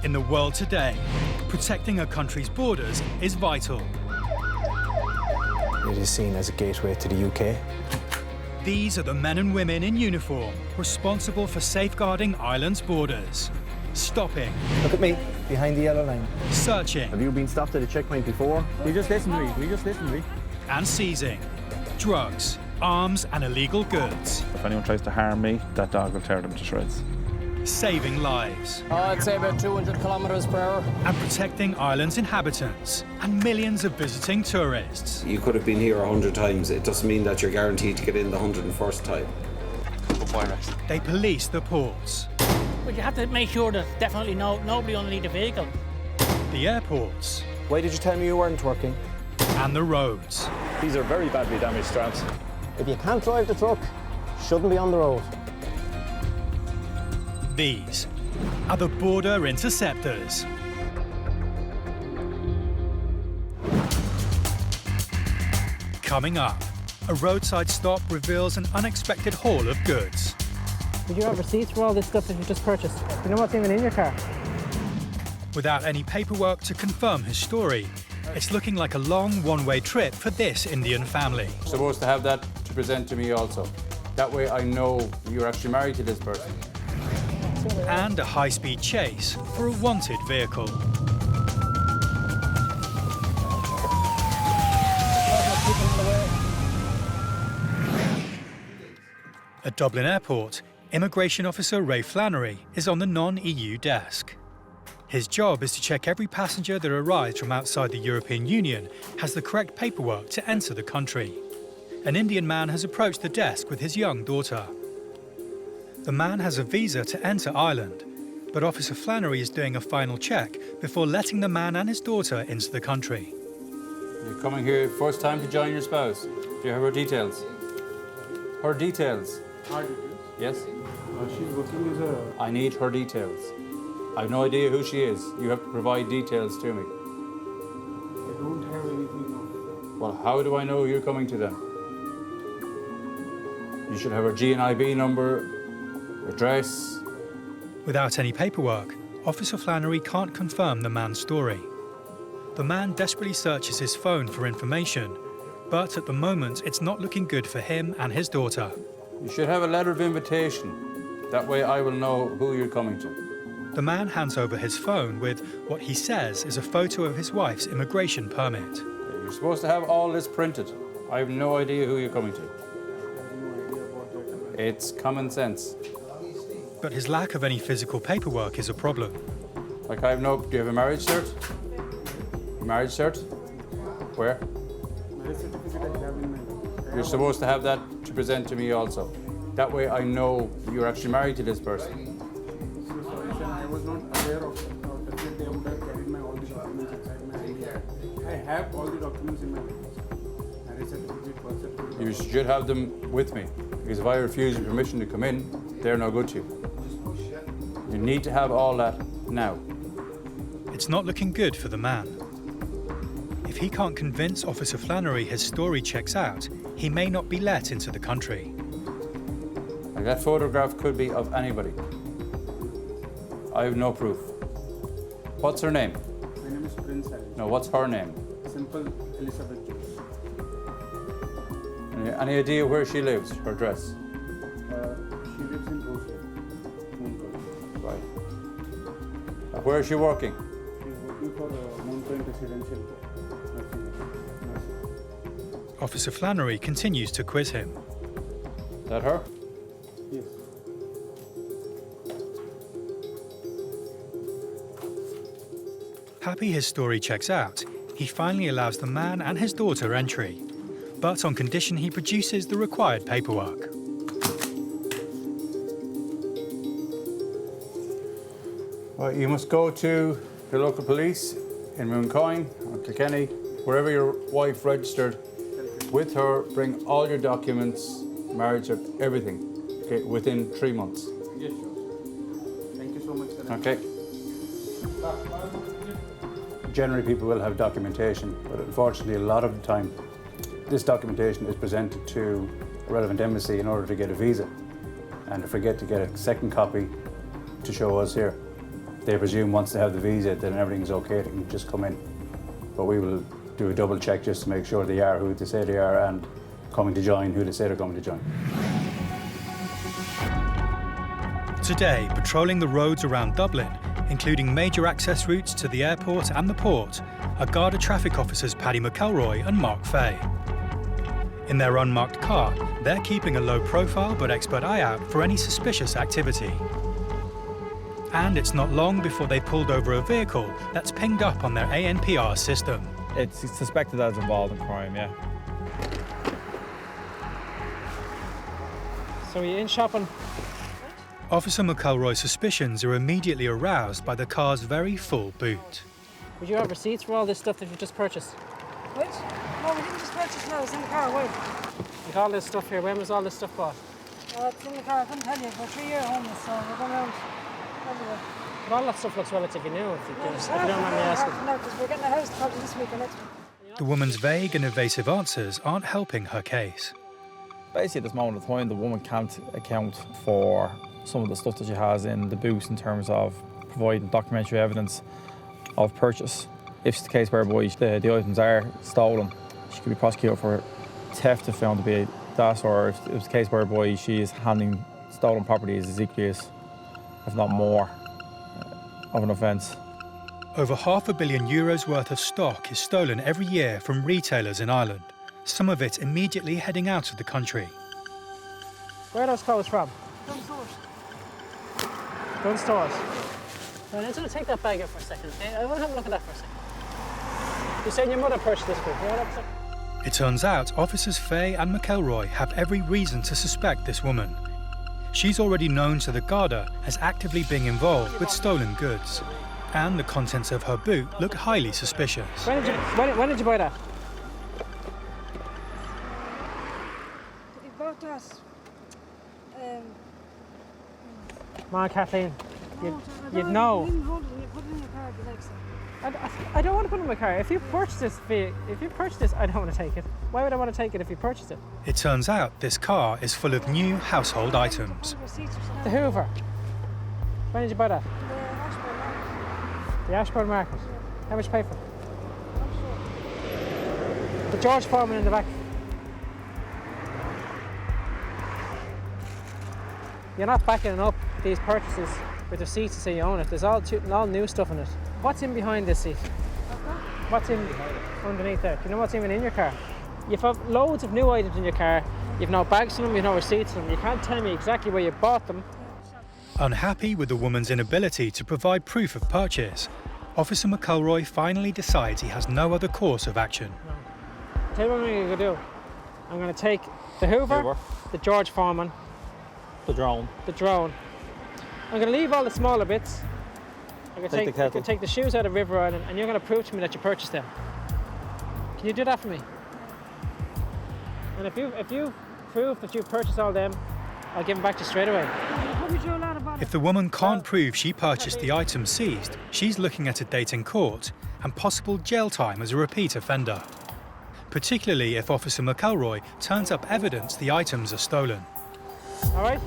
In the world today, protecting a country's borders is vital. It is seen as a gateway to the UK. These are the men and women in uniform responsible for safeguarding Ireland's borders. Stopping. Look at me, behind the yellow line. Searching. Have you been stopped at a checkpoint before? You just listen to me. And seizing drugs, arms and illegal goods. If anyone tries to harm me, that dog will tear them to shreds. saving lives. I'd say about 200 kilometres per hour. And protecting Ireland's inhabitants and millions of visiting tourists. You could have been here 100 times. It doesn't mean that you're guaranteed to get in the 101st time. They police the ports. But you have to make sure that definitely nobody underneath the vehicle. The airports. Why did you tell me you weren't working? And the roads. These are very badly damaged trams. If you can't drive the truck, shouldn't be on the road. These are the border interceptors. Coming up, a roadside stop reveals an unexpected haul of goods. Did you have receipts for all this stuff that you just purchased? Do you know what's even in your car? Without any paperwork to confirm his story, it's looking like a long one-way trip for this Indian family. You're supposed to have that to present to me also. That way I know you're actually married to this person. And a high-speed chase for a wanted vehicle. At Dublin Airport, Immigration Officer Ray Flannery is on the non-EU desk. His job is to check every passenger that arrives from outside the European Union has the correct paperwork to enter the country. An Indian man has approached the desk with his young daughter. The man has a visa to enter Ireland, but Officer Flannery is doing a final check before letting the man and his daughter into the country. You're coming here first time to join your spouse. Do you have her details? Her details? Her details? Yes? She's working as a... I need her details. I have no idea who she is. You have to provide details to me. I don't have anything now. Well, how do I know you're coming to them? You should have her GNIB number, address. Without any paperwork, Officer Flannery can't confirm the man's story. The man desperately searches his phone for information, but at the moment it's not looking good for him and his daughter. You should have a letter of invitation. That way I will know who you're coming to. The man hands over his phone with what he says is a photo of his wife's immigration permit. You're supposed to have all this printed. I have no idea who you're coming to. It's common sense. But his lack of any physical paperwork is a problem. Like I have no... Do you have a marriage cert? A marriage cert? Where? Marriage certificate I have in my... You're supposed to have that to present to me also. That way I know you're actually married to this person. I was not aware of that they would have carried my all the documents inside my ID. I have all the documents in my marriage certificate, birth certificate. You should have them with me, because if I refuse you permission to come in, they're no good to you. You need to have all that now. It's not looking good for the man. If he can't convince Officer Flannery his story checks out, he may not be let into the country. Like that photograph could be of anybody. I have no proof. What's her name? My name is Prince Ali. No, what's her name? Simple Elizabeth Jones. Any idea where she lives, her address? She lives in Rosehill. Right. Where is she working? She's working for Mountain Residential. Officer Flannery continues to quiz him. Is that her? Yes. Happy his story checks out, he finally allows the man and his daughter entry, but on condition he produces the required paperwork. Well, you must go to the local police in Mooncoin or Kilkenny, wherever your wife registered. With her, bring all your documents, marriage, everything, okay, within 3 months. Yes, sure. Thank you so much, sir. Okay. Generally, people will have documentation, but unfortunately, a lot of the time, this documentation is presented to a relevant embassy in order to get a visa. And they forget to get a second copy to show us here. They presume once they have the visa, then everything's okay, they can just come in. But we will do a double check just to make sure they are who they say they are and coming to join who they say they're coming to join. Today, patrolling the roads around Dublin, including major access routes to the airport and the port, are Garda traffic officers Paddy McElroy and Mark Fay. In their unmarked car, they're keeping a low profile but expert eye out for any suspicious activity. And it's not long before they pulled over a vehicle that's pinged up on their ANPR system. It's suspected that it's involved in crime, yeah. So you're in shopping? Officer McElroy's suspicions are immediately aroused by the car's very full boot. Would you have receipts for all this stuff that you just purchased? What? No, we didn't just purchase now, it's in the car, wait. Like all this stuff here, when was all this stuff bought? It's in the car, I couldn't tell you. We're 3 years homeless, so we're going around everywhere. But all that stuff looks relatively new, if you don't mind me asking. No, because we're getting a house probably this week or next week. The woman's vague and evasive answers aren't helping her case. Basically, at this moment of time, the woman can't account for some of the stuff that she has in the boot in terms of providing documentary evidence of purchase. If it's the case whereby the items are stolen, she could be prosecuted for theft if found to be that, or if it's the case whereby she is handling stolen property as equally as, if not more, of an offence. Over €500 million worth of stock is stolen every year from retailers in Ireland, some of it immediately heading out of the country. Where are those clothes from? Gun stores. Gun stores. Right, I'm going to take that bag out for a second. I want to have a look at that for a second. You're saying your mother purchased this book. It turns out officers Fay and McElroy have every reason to suspect this woman. She's already known to the Garda as actively being involved with stolen goods, and the contents of her boot look highly suspicious. When did you buy that? He bought that. Come on, Kathleen. You'd know. You hold it and you put it in your car if you like so. I don't want to put it in my car. If you purchase this, I don't want to take it. Why would I want to take it if you purchased it? It turns out this car is full of new household items. The Hoover. When did you buy that? The Ashbourne Market. How much you pay for it? The George Foreman in the back. You're not backing up these purchases with receipts to say you own it. There's all new stuff in it. What's in behind this seat? What's in underneath there? Do you know what's even in your car? You've got loads of new items in your car. You've no bags in them, you've no receipts in them. You can't tell me exactly where you bought them. Unhappy with the woman's inability to provide proof of purchase, Officer McElroy finally decides he has no other course of action. Tell you what I'm going to do. I'm going to take the Hoover, the George Foreman, the drone. I'm going to leave all the smaller bits. I can take the shoes out of River Island, and you're going to prove to me that you purchased them. Can you do that for me? And if you prove that you purchased all them, I'll give them back to you straight away. If the woman can't prove she purchased the items seized, she's looking at a date in court and possible jail time as a repeat offender. Particularly if Officer McElroy turns up evidence the items are stolen. All right.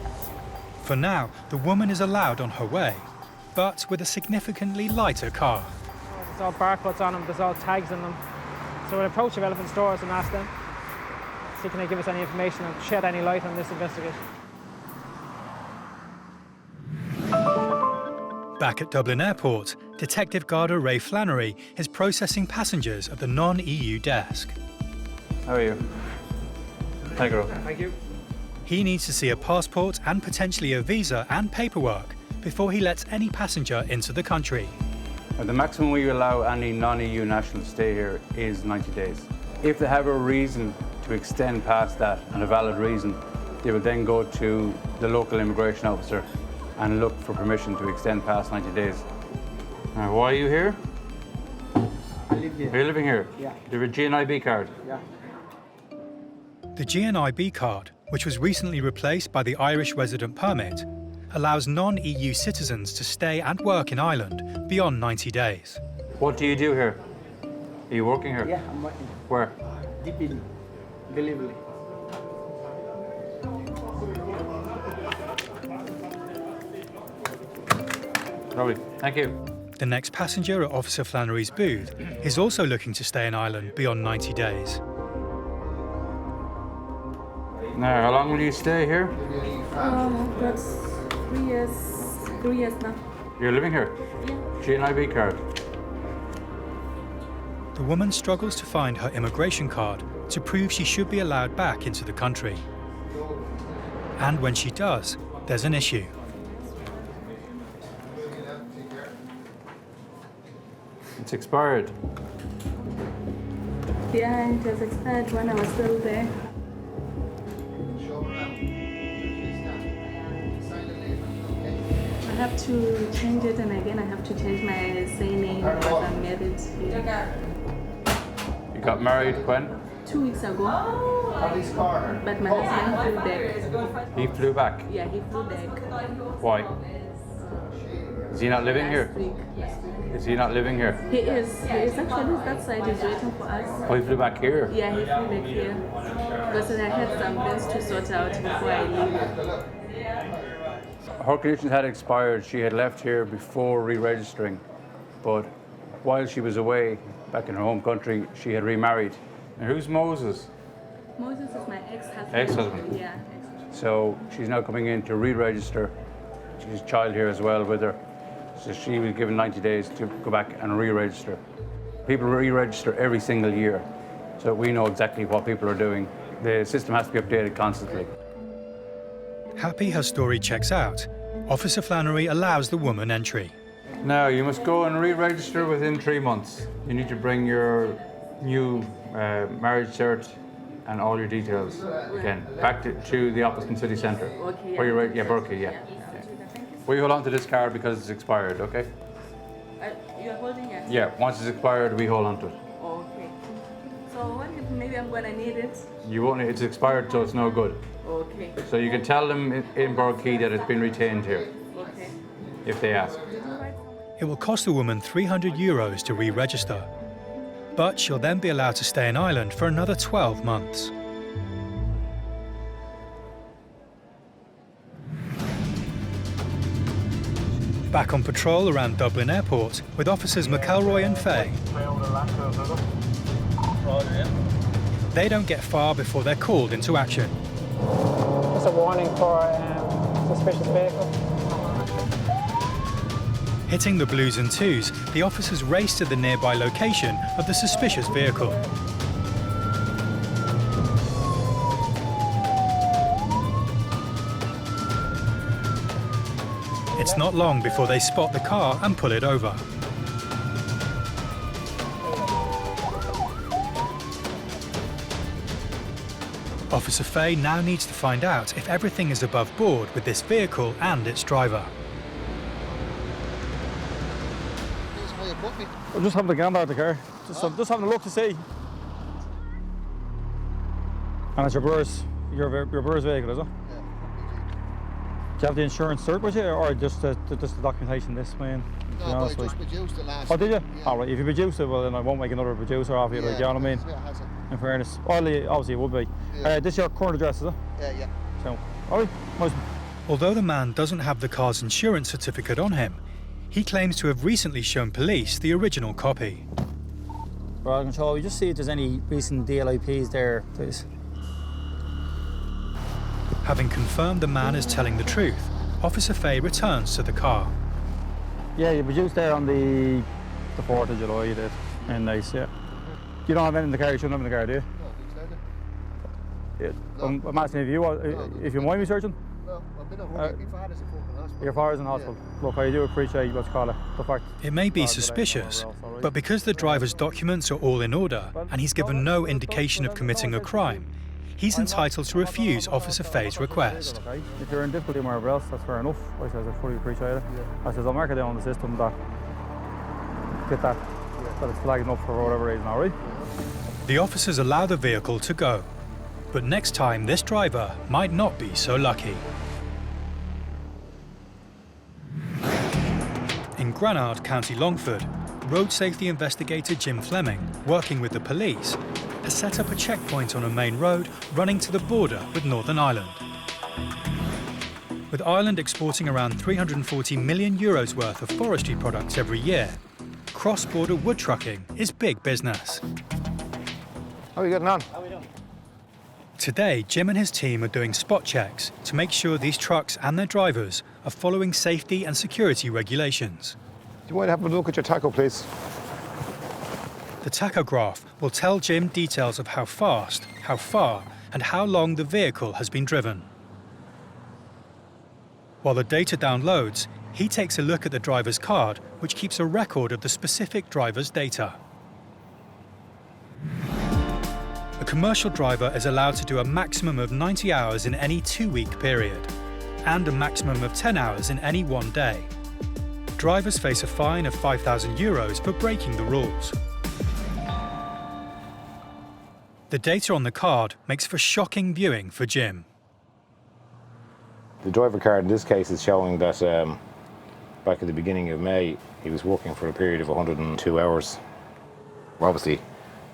For now, the woman is allowed on her way, but with a significantly lighter car. There's all barcodes on them, there's all tags on them. So we'll approach the relevant stores and ask them, see can they give us any information and shed any light on this investigation. Back at Dublin Airport, Detective Garda Ray Flannery is processing passengers at the non-EU desk. How are you? Hi, girl. Thank you. He needs to see a passport and potentially a visa and paperwork before he lets any passenger into the country. The maximum we allow any non-EU national to stay here is 90 days. If they have a reason to extend past that, and a valid reason, they will then go to the local immigration officer and look for permission to extend past 90 days. Now, why are you here? I live here. Are you living here? Yeah. Do you have a GNIB card? Yeah. The GNIB card, which was recently replaced by the Irish resident permit, allows non-EU citizens to stay and work in Ireland beyond 90 days. What do you do here? Are you working here? Yeah, I'm working. Where? DPD, delivery. Lovely, thank you. The next passenger at Officer Flannery's booth is also looking to stay in Ireland beyond 90 days. Now, how long will you stay here? That's 3 years. 3 years now. You're living here? Yeah. GNIB card. The woman struggles to find her immigration card to prove she should be allowed back into the country. And when she does, there's an issue. It's expired. Yeah, it was expired when I was still there. I have to change it, and again I have to change my surname because I'm married here. You got married when? 2 weeks ago. But my husband flew back. He flew back? Yeah, he flew back. Why? Is he not living here? Is he not living here? He is. He is actually that side. He's waiting for us. Oh, he flew back here? Yeah, he flew back here. Because I had some things to sort out before I leave. Her conditions had expired. She had left here before re-registering, but while she was away back in her home country, she had remarried. And who's Moses? Moses is my ex-husband. Ex-husband? Yeah. So she's now coming in to re-register. She's a child here as well with her. So she was given 90 days to go back and re-register. People re-register every single year, so we know exactly what people are doing. The system has to be updated constantly. Happy her story checks out, Officer Flannery allows the woman entry. Now, you must go and re-register within 3 months. You need to bring your new marriage cert and all your details again back to the office in City Centre. Okay. Where you're, yeah, Berkeley, yeah. We hold on to this card because it's expired, okay? You're holding it? Yeah, once it's expired, we hold on to it. Okay. So what if maybe I'm gonna need it? You won't, it's expired, so it's no good. Okay. So you can tell them in Berkeley that it's been retained here, Okay. if they ask. It will cost the woman €300 to re-register, but she'll then be allowed to stay in Ireland for another 12 months. Back on patrol around Dublin Airport with officers McElroy and Fay. They don't get far before they're called into action. Just a warning for suspicious vehicle. Hitting the blues and twos, the officers race to the nearby location of the suspicious vehicle. It's not long before they spot the car and pull it over. Officer Fay now needs to find out if everything is above board with this vehicle and its driver. I'm just having a gander at the car. Just having a look to see. And it's your brother's vehicle, is it? Yeah. Do you have the insurance cert with you, or just the documentation this man? No, I just produced it last. Oh, did you? Yeah. All right. If you produce it, well then I won't make another producer off you. Yeah, like, you know what I mean? In fairness, obviously it would be. Yeah. This is your current address, is it? Yeah. So, all right. Nice. Although the man doesn't have the car's insurance certificate on him, he claims to have recently shown police the original copy. Right, control. We just see if there's any recent DLIPs there, please. Having confirmed the man is telling the truth, Officer Fay returns to the car. Yeah, you produced there on the 4th of July, you did. And nice, yeah. You don't have anything in the car, you shouldn't have in the car, do you? No, yeah. I'm asking if you mind me searching? No, I've been at home. My father's in fucking hospital. Your father's in hospital. Yeah. Look, I do appreciate what's called the fact. It may be suspicious, but because the driver's documents are all in order and he's given no indication of committing a crime, he's entitled to refuse Officer Fay's request. If you're in difficulty wherever else, that's fair enough. I says I fully appreciate it. Yeah. I says I'll mark it down on the system that that it's flagging up for whatever reason, all right? The officers allow the vehicle to go, but next time this driver might not be so lucky. In Granard, County Longford, road safety investigator Jim Fleming, working with the police, has set up a checkpoint on a main road running to the border with Northern Ireland. With Ireland exporting around €340 million worth of forestry products every year, cross-border wood trucking is big business. How are you getting on? Today, Jim and his team are doing spot checks to make sure these trucks and their drivers are following safety and security regulations. Do you mind having a look at your tacho, please? The tachograph will tell Jim details of how fast, how far, and how long the vehicle has been driven. While the data downloads, He takes a look at the driver's card, which keeps a record of the specific driver's data. A commercial driver is allowed to do a maximum of 90 hours in any 2-week period, and a maximum of 10 hours in any 1 day. Drivers face a fine of €5,000 for breaking the rules. The data on the card makes for shocking viewing for Jim. The driver card in this case is showing that back at the beginning of May, he was working for a period of 102 hours. Well, obviously,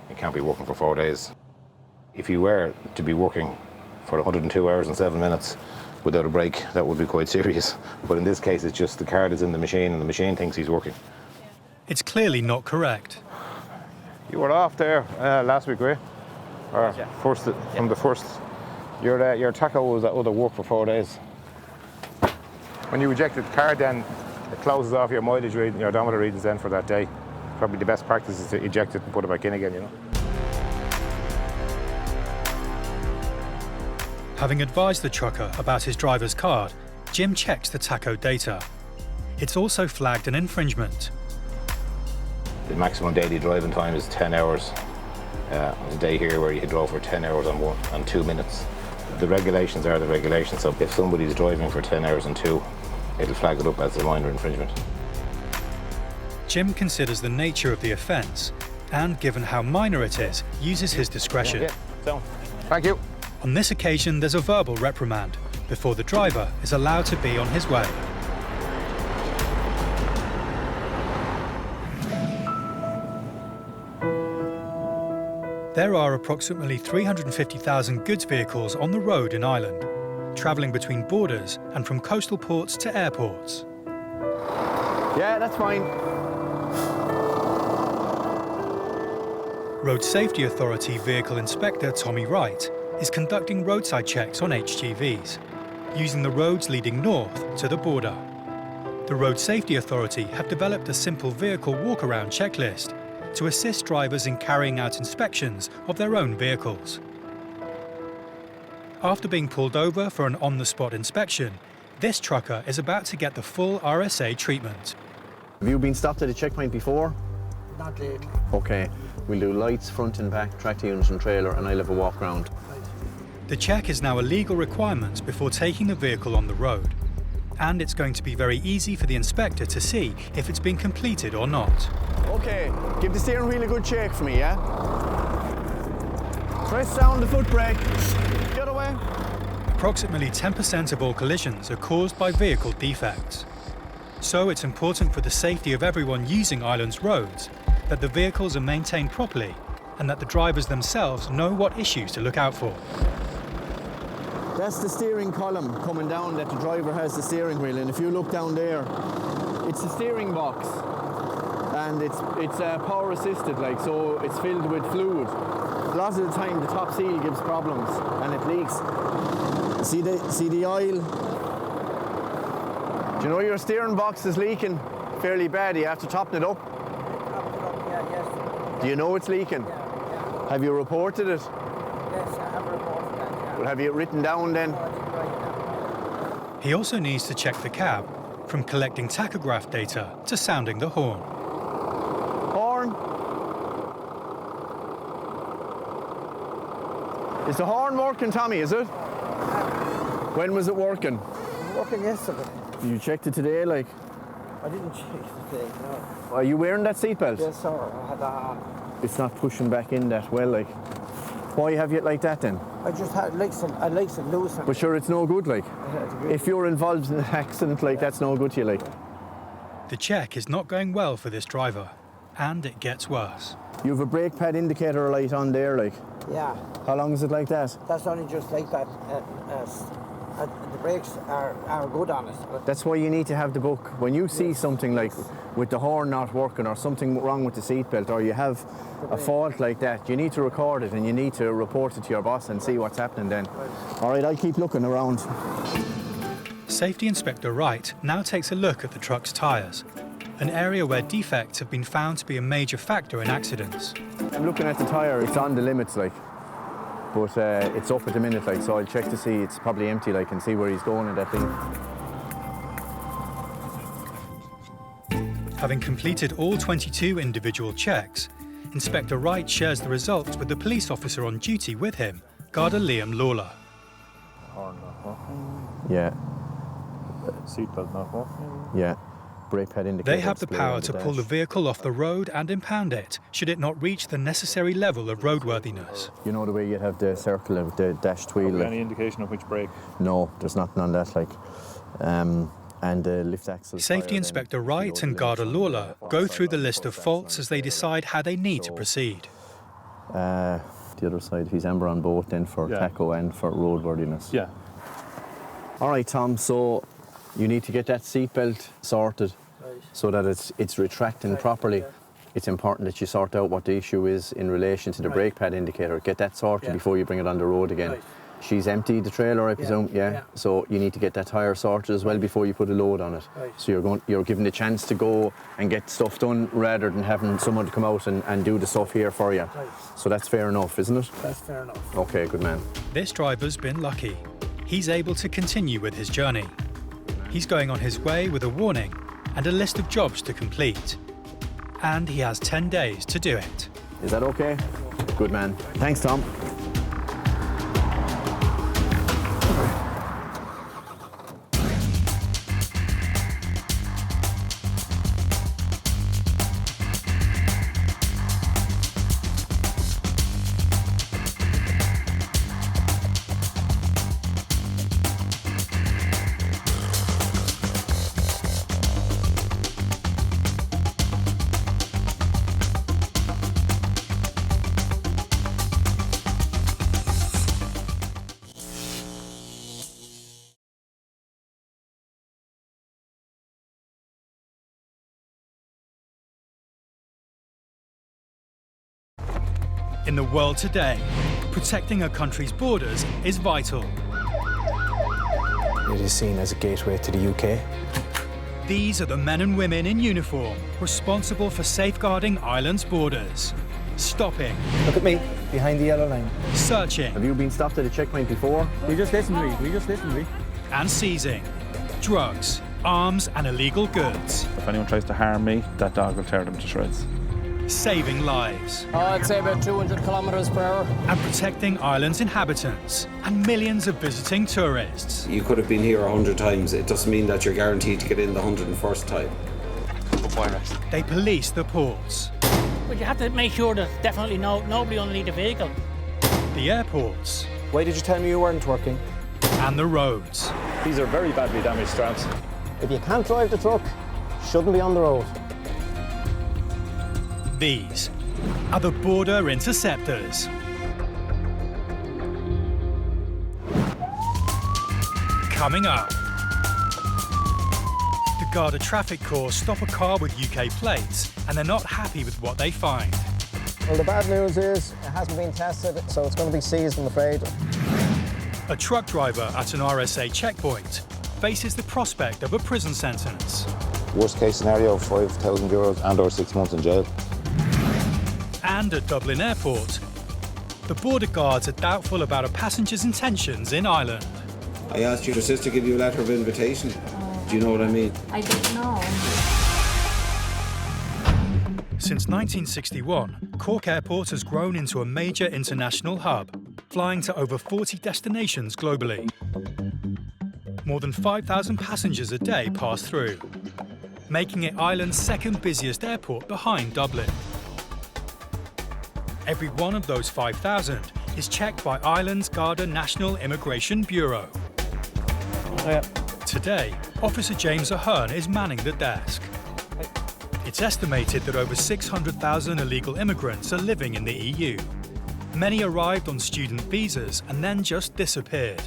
you can't be working for 4 days. If you were to be working for 102 hours and 7 minutes without a break, that would be quite serious. But in this case, it's just the card is in the machine and the machine thinks he's working. It's clearly not correct. You were off there last week, right? Or first, from the first. Your taco was at other work for 4 days. When you eject the card, then it closes off your mileage reading, your odometer readings then for that day. Probably the best practice is to eject it and put it back in again, you know. Having advised the trucker about his driver's card, Jim checks the taco data. It's also flagged an infringement. The maximum daily driving time is 10 hours. On a day here where you drove for 10 hours and 2 minutes. The regulations are the regulations, so if somebody's driving for 10 hours and 2, it'll flag it up as a minor infringement. Jim considers the nature of the offence and, given how minor it is, uses his discretion. Thank you. On this occasion, there's a verbal reprimand before the driver is allowed to be on his way. There are approximately 350,000 goods vehicles on the road in Ireland, travelling between borders and from coastal ports to airports. Yeah, that's fine. Road Safety Authority Vehicle Inspector Tommy Wright is conducting roadside checks on HGVs, using the roads leading north to the border. The Road Safety Authority have developed a simple vehicle walk-around checklist to assist drivers in carrying out inspections of their own vehicles. After being pulled over for an on-the-spot inspection, this trucker is about to get the full RSA treatment. Have you been stopped at a checkpoint before? Not lately. Okay, we'll do lights, front and back, tractor unit and trailer, and I'll have a walk round. The check is now a legal requirement before taking the vehicle on the road, and it's going to be very easy for the inspector to see if it's been completed or not. Okay, give the steering wheel a good shake for me, yeah? Press down the foot brake. The other way. Approximately 10% of all collisions are caused by vehicle defects. So it's important for the safety of everyone using Ireland's roads that the vehicles are maintained properly and that the drivers themselves know what issues to look out for. That's the steering column coming down that the driver has the steering wheel, and if you look down there, it's the steering box, and it's power assisted, like, so it's filled with fluid. A lot of the time the top seal gives problems and it leaks. See the oil? Do you know your steering box is leaking fairly bad? You have to toppen it up. Do you know it's leaking? Have you reported it? Yes, I have reported that. Well, have you it written down then? He also needs to check the cab, from collecting tachograph data to sounding the horn. Horn? Is the horn working, Tommy, is it? When was it working? It was working yesterday. You checked it today, like? I didn't check it today, no. Are you wearing that seatbelt? Yes, sir. I had that on. It's not pushing back in that well, like. Why have you it like that then? I just had I'd like some loose. But sure, it's no good, like. If you're involved in an accident, like, that's no good to you, like. The check is not going well for this driver, and it gets worse. You have a brake pad indicator light on there, like. Yeah. How long is it like that? That's only just like that. The brakes are good on it. But that's why you need to have the book. When you see something like with the horn not working or something wrong with the seatbelt or you have a fault like that, you need to record it and you need to report it to your boss and see what's happening then. All right, I'll keep looking around. Safety Inspector Wright now takes a look at the truck's tyres, an area where defects have been found to be a major factor in accidents. I'm looking at the tyre, it's on the limits, like. But it's up at the minute, like, so I'll check to see it's probably empty, like, and see where he's going in that thing. Having completed all 22 individual checks, Inspector Wright shares the results with the police officer on duty with him, Garda Liam Lawler. Yeah. Seatbelt not working. Yeah. Brake pad indicator. They have the power to pull the vehicle off the road and impound it, should it not reach the necessary level of roadworthiness. You know the way you'd have the circle of the dashed wheel? Like, any indication of which brake? No, there's nothing on that, like. And the lift axle. Safety Inspector Wright and Garda Lawler go through the list of faults as they decide how they need to proceed. The other side, he's amber on both then for tacho and for roadworthiness. Yeah. All right, Tom, so you need to get that seatbelt sorted so that it's retracting properly. It's important that you sort out what the issue is in relation to the brake pad indicator. Get that sorted before you bring it on the road again. She's emptied the trailer, I presume, yeah? So you need to get that tyre sorted as well before you put a load on it. So you're given the chance to go and get stuff done rather than having someone to come out and do the stuff here for you. So that's fair enough, isn't it? That's fair enough. Okay, good man. This driver's been lucky. He's able to continue with his journey. He's going on his way with a warning and a list of jobs to complete. And he has 10 days to do it. Is that okay? Good man. Thanks, Tom. In the world today, protecting a country's borders is vital. It is seen as a gateway to the UK. These are the men and women in uniform responsible for safeguarding Ireland's borders. Stopping. Look at me, behind the yellow line. Searching. Have you been stopped at a checkpoint before? You just listen to me. And seizing drugs, arms and illegal goods. If anyone tries to harm me, that dog will tear them to shreds. Saving lives. I'd say about 200 kilometres per hour. And protecting Ireland's inhabitants and millions of visiting tourists. You could have been here 100 times. It doesn't mean that you're guaranteed to get in the 101st time. They police the ports. But you have to make sure there's definitely nobody underneath the vehicle. The airports. Why did you tell me you weren't working? And the roads. These are very badly damaged straps. If you can't drive the truck, shouldn't be on the road. These are the border interceptors. Coming up, the Garda Traffic Corps stop a car with UK plates and they're not happy with what they find. Well, the bad news is it hasn't been tested, so it's going to be seized, I'm afraid. A truck driver at an RSA checkpoint faces the prospect of a prison sentence. Worst case scenario, €5,000 and or 6 months in jail. And at Dublin Airport, the border guards are doubtful about a passenger's intentions in Ireland. I asked your sister to give you a letter of invitation. Do you know what I mean? I don't know. Since 1961, Cork Airport has grown into a major international hub, flying to over 40 destinations globally. More than 5,000 passengers a day pass through, making it Ireland's second busiest airport behind Dublin. Every one of those 5,000 is checked by Ireland's Garda National Immigration Bureau. Today, Officer James Ahern is manning the desk. It's estimated that over 600,000 illegal immigrants are living in the EU. Many arrived on student visas and then just disappeared.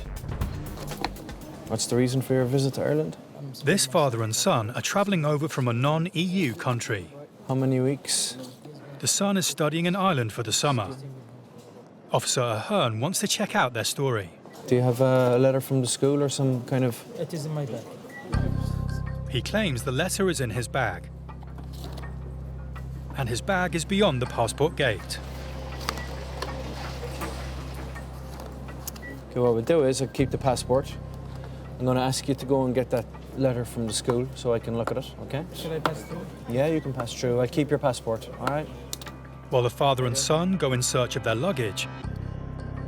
What's the reason for your visit to Ireland? This father and son are travelling over from a non-EU country. How many weeks? The son is studying in Ireland for the summer. Officer Ahern wants to check out their story. Do you have a letter from the school or some kind of... It is in my bag. He claims the letter is in his bag. And his bag is beyond the passport gate. Okay, what we'll do is I'll keep the passport. I'm going to ask you to go and get that letter from the school so I can look at it, okay? Should I pass through? Yeah, you can pass through. I'll keep your passport, all right? While the father and son go in search of their luggage,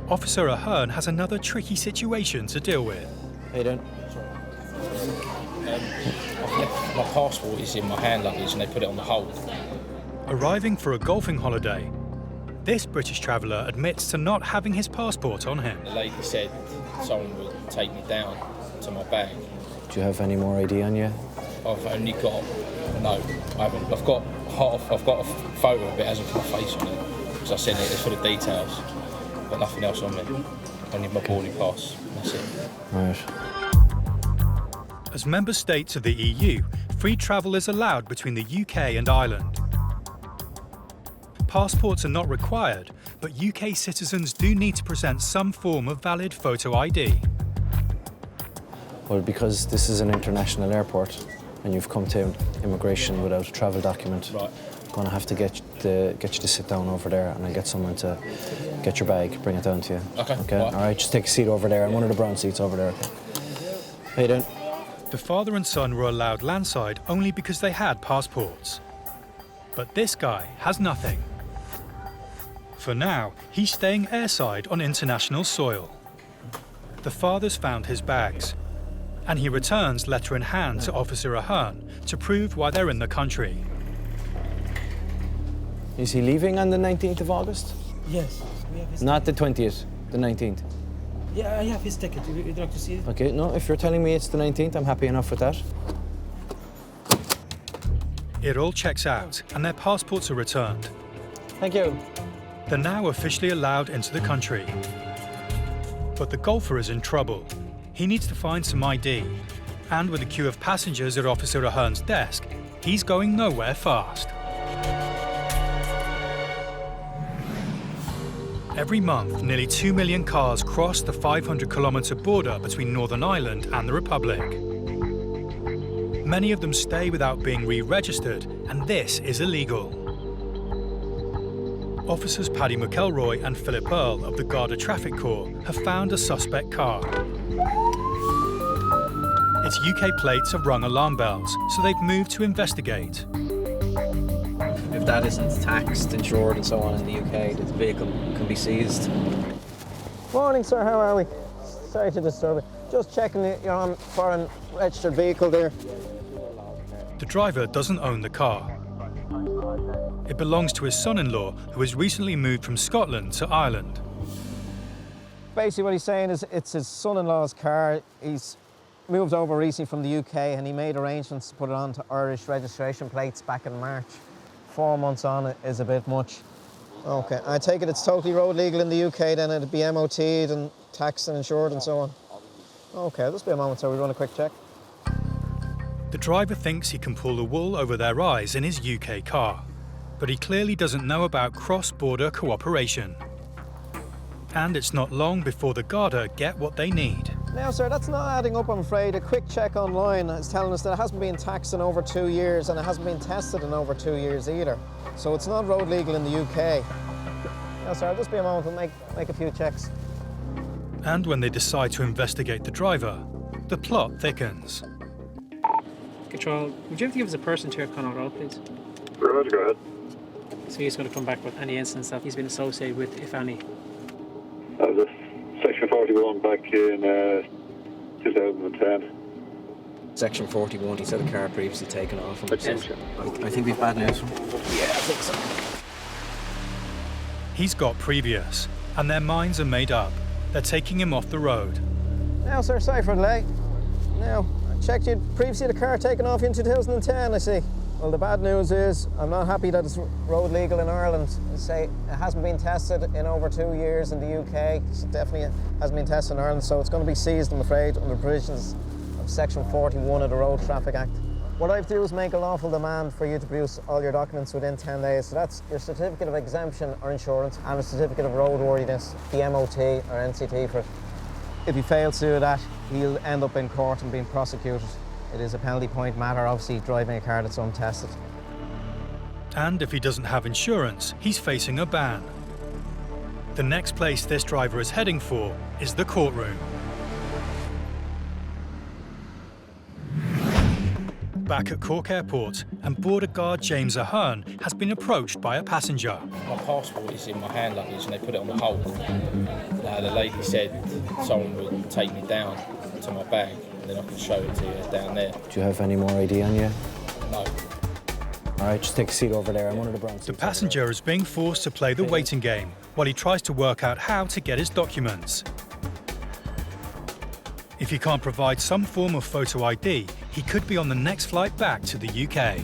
Officer Ahern has another tricky situation to deal with. How you doing? My passport is in my hand luggage and they put it on the hold. Arriving for a golfing holiday, this British traveller admits to not having his passport on him. The lady said someone would take me down to my bag. Do you have any more ID on you? I've only got, no, I haven't. I've got a photo of it, hasn't got my face on it, because I sent it for the details. Got nothing else on me. Only my boarding pass. That's it. Right. As member states of the EU, free travel is allowed between the UK and Ireland. Passports are not required, but UK citizens do need to present some form of valid photo ID. Well, because this is an international airport and you've come to immigration without a travel document, right. I'm going to have to get you to sit down over there and I'll get someone to get your bag, bring it down to you. Okay. Okay? Right. All right, just take a seat over there and one of the brown seats over there. How you doing? The father and son were allowed landside only because they had passports. But this guy has nothing. For now, he's staying airside on international soil. The father's found his bags, and he returns letter in hand to Officer Ahern to prove why they're in the country. Is he leaving on the 19th of August? Yes, we have his Not the 20th, the 19th. Yeah, I have his ticket. Would you like to see it? Okay, no, if you're telling me it's the 19th, I'm happy enough with that. It all checks out, and their passports are returned. Thank you. They're now officially allowed into the country. But the golfer is in trouble. He needs to find some ID. And with a queue of passengers at Officer Ahern's desk, he's going nowhere fast. Every month, nearly 2 million cars cross the 500-kilometre border between Northern Ireland and the Republic. Many of them stay without being re-registered, and this is illegal. Officers Paddy McElroy and Philip Earl of the Garda Traffic Corps have found a suspect car. Its UK plates have rung alarm bells, so they've moved to investigate. If that isn't taxed, insured and so on in the UK, the vehicle can be seized. Morning, sir, how are we? Sorry to disturb you. Just checking that you're on foreign registered vehicle there. The driver doesn't own the car. It belongs to his son-in-law, who has recently moved from Scotland to Ireland. Basically what he's saying is it's his son-in-law's car. He's moved over recently from the UK and he made arrangements to put it onto Irish registration plates back in March. 4 months on it is a bit much. Okay, I take it it's totally road legal in the UK, then it'd be MOT'd and taxed and insured and so on. Okay, just be a moment, sir, we run a quick check. The driver thinks he can pull the wool over their eyes in his UK car, but he clearly doesn't know about cross-border cooperation. And it's not long before the Garda get what they need. Now, sir, that's not adding up, I'm afraid. A quick check online is telling us that it hasn't been taxed in over 2 years and it hasn't been tested in over 2 years either. So it's not road legal in the UK. Now, sir, just be a moment, we'll make a few checks. And when they decide to investigate the driver, the plot thickens. Control, would you have to give us a person to your Connaught Road, please? Roger, go ahead. So he's going to come back with any incidents that he's been associated with, if any. Section 41 back in 2010. Section 41, he said a car previously taken off him. Attention. I think we've bad news from him. Yeah, I think so. He's got previous, and their minds are made up. They're taking him off the road. Now, sir, sorry for the delay. Now, I checked you'd previously had a car taken off you in 2010, I see. Well, the bad news is I'm not happy that it's road legal in Ireland. I say it hasn't been tested in over 2 years in the UK. It definitely hasn't been tested in Ireland, so it's going to be seized, I'm afraid, under provisions of Section 41 of the Road Traffic Act. What I have to do is make a lawful demand for you to produce all your documents within 10 days. So that's your certificate of exemption or insurance and a certificate of roadworthiness, the MOT or NCT for it. If he fails to do that, he'll end up in court and being prosecuted. It is a penalty point matter, obviously, driving a car that's untested. And if he doesn't have insurance, he's facing a ban. The next place this driver is heading for is the courtroom. Back at Cork Airport, and border guard James Ahern has been approached by a passenger. My passport is in my hand luggage and they put it on the hold. The lady said someone would take me down to my bag and then I can show it to you down there. Do you have any more ID on you? No. All right, just take a seat over there. I'm one of the brown seats. The passenger is being forced to play the waiting game while he tries to work out how to get his documents. If he can't provide some form of photo ID, he could be on the next flight back to the UK.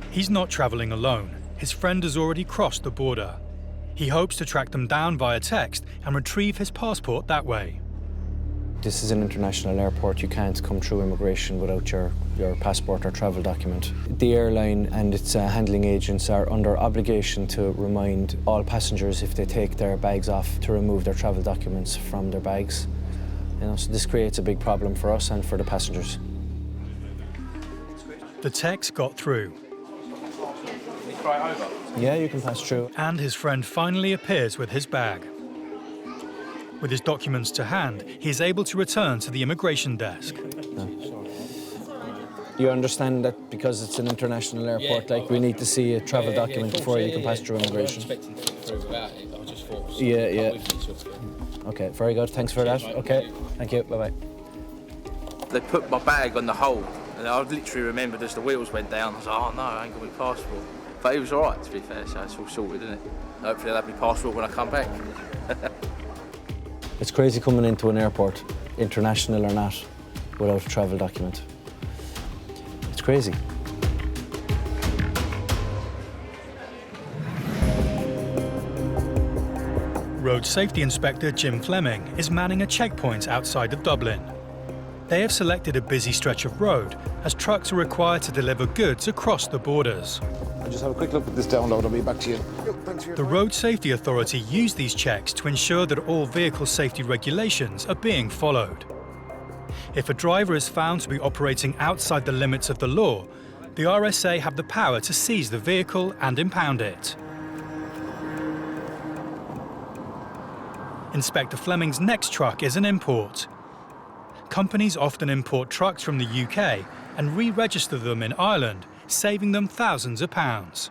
He's not travelling alone. His friend has already crossed the border. He hopes to track them down via text and retrieve his passport that way. This is an international airport. You can't come through immigration without your passport or travel document. The airline and its handling agents are under obligation to remind all passengers if they take their bags off to remove their travel documents from their bags. So this creates a big problem for us and for the passengers. The text got through. Yeah, you can pass through. And his friend finally appears with his bag. With his documents to hand, he is able to return to the immigration desk. You understand that because it's an international airport, we need to see a travel document before you can pass through immigration? I wasn't expecting to get through without it. I just thought... Yeah. Okay, very good. Thanks for that. Okay, thank you. Bye-bye. They put my bag on the hold, and I literally remembered as the wheels went down, I was like, oh no, I ain't got my passport. But it was all right, to be fair, so it's all sorted, isn't it? Hopefully I'll have my passport when I come back. It's crazy coming into an airport, international or not, without a travel document. It's crazy. Road Safety Inspector Jim Fleming is manning a checkpoint outside of Dublin. They have selected a busy stretch of road as trucks are required to deliver goods across the borders. I'll just have a quick look at this download. I'll be back to you. Thanks for your The time. Road Safety Authority use these checks to ensure that all vehicle safety regulations are being followed. If a driver is found to be operating outside the limits of the law, the RSA have the power to seize the vehicle and impound it. Inspector Fleming's next truck is an import. Companies often import trucks from the UK and re-register them in Ireland, saving them thousands of pounds.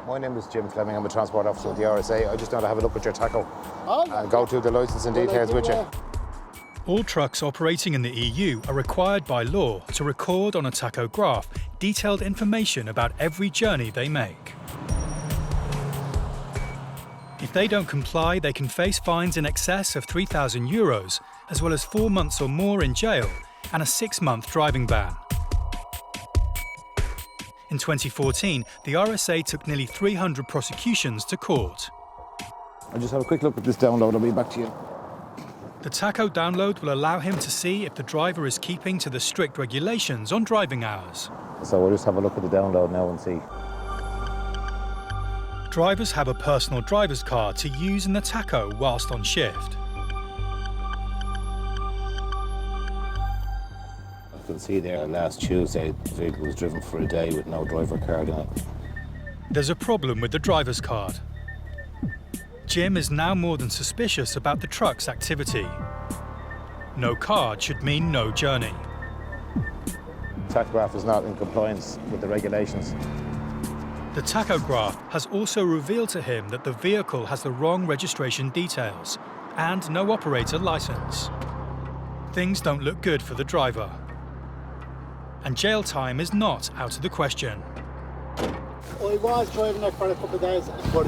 My name is Jim Fleming. I'm a transport officer at the RSA. I just want to have a look at your tacho and go through the licensing details with you. All trucks operating in the EU are required by law to record on a tachograph detailed information about every journey they make. If they don't comply, they can face fines in excess of €3,000, as well as 4 months or more in jail and a 6-month driving ban. In 2014, the RSA took nearly 300 prosecutions to court. I'll just have a quick look at this download. I'll be back to you. The tacho download will allow him to see if the driver is keeping to the strict regulations on driving hours. So we'll just have a look at the download now and see. Drivers have a personal driver's card to use in the tacho whilst on shift. You can see there last Tuesday the vehicle was driven for a day with no driver card in it. There's a problem with the driver's card. Jim is now more than suspicious about the truck's activity. No card should mean no journey. Tachograph is not in compliance with the regulations. The tachograph has also revealed to him that the vehicle has the wrong registration details and no operator license. Things don't look good for the driver. And jail time is not out of the question. I was driving it for a couple of days, but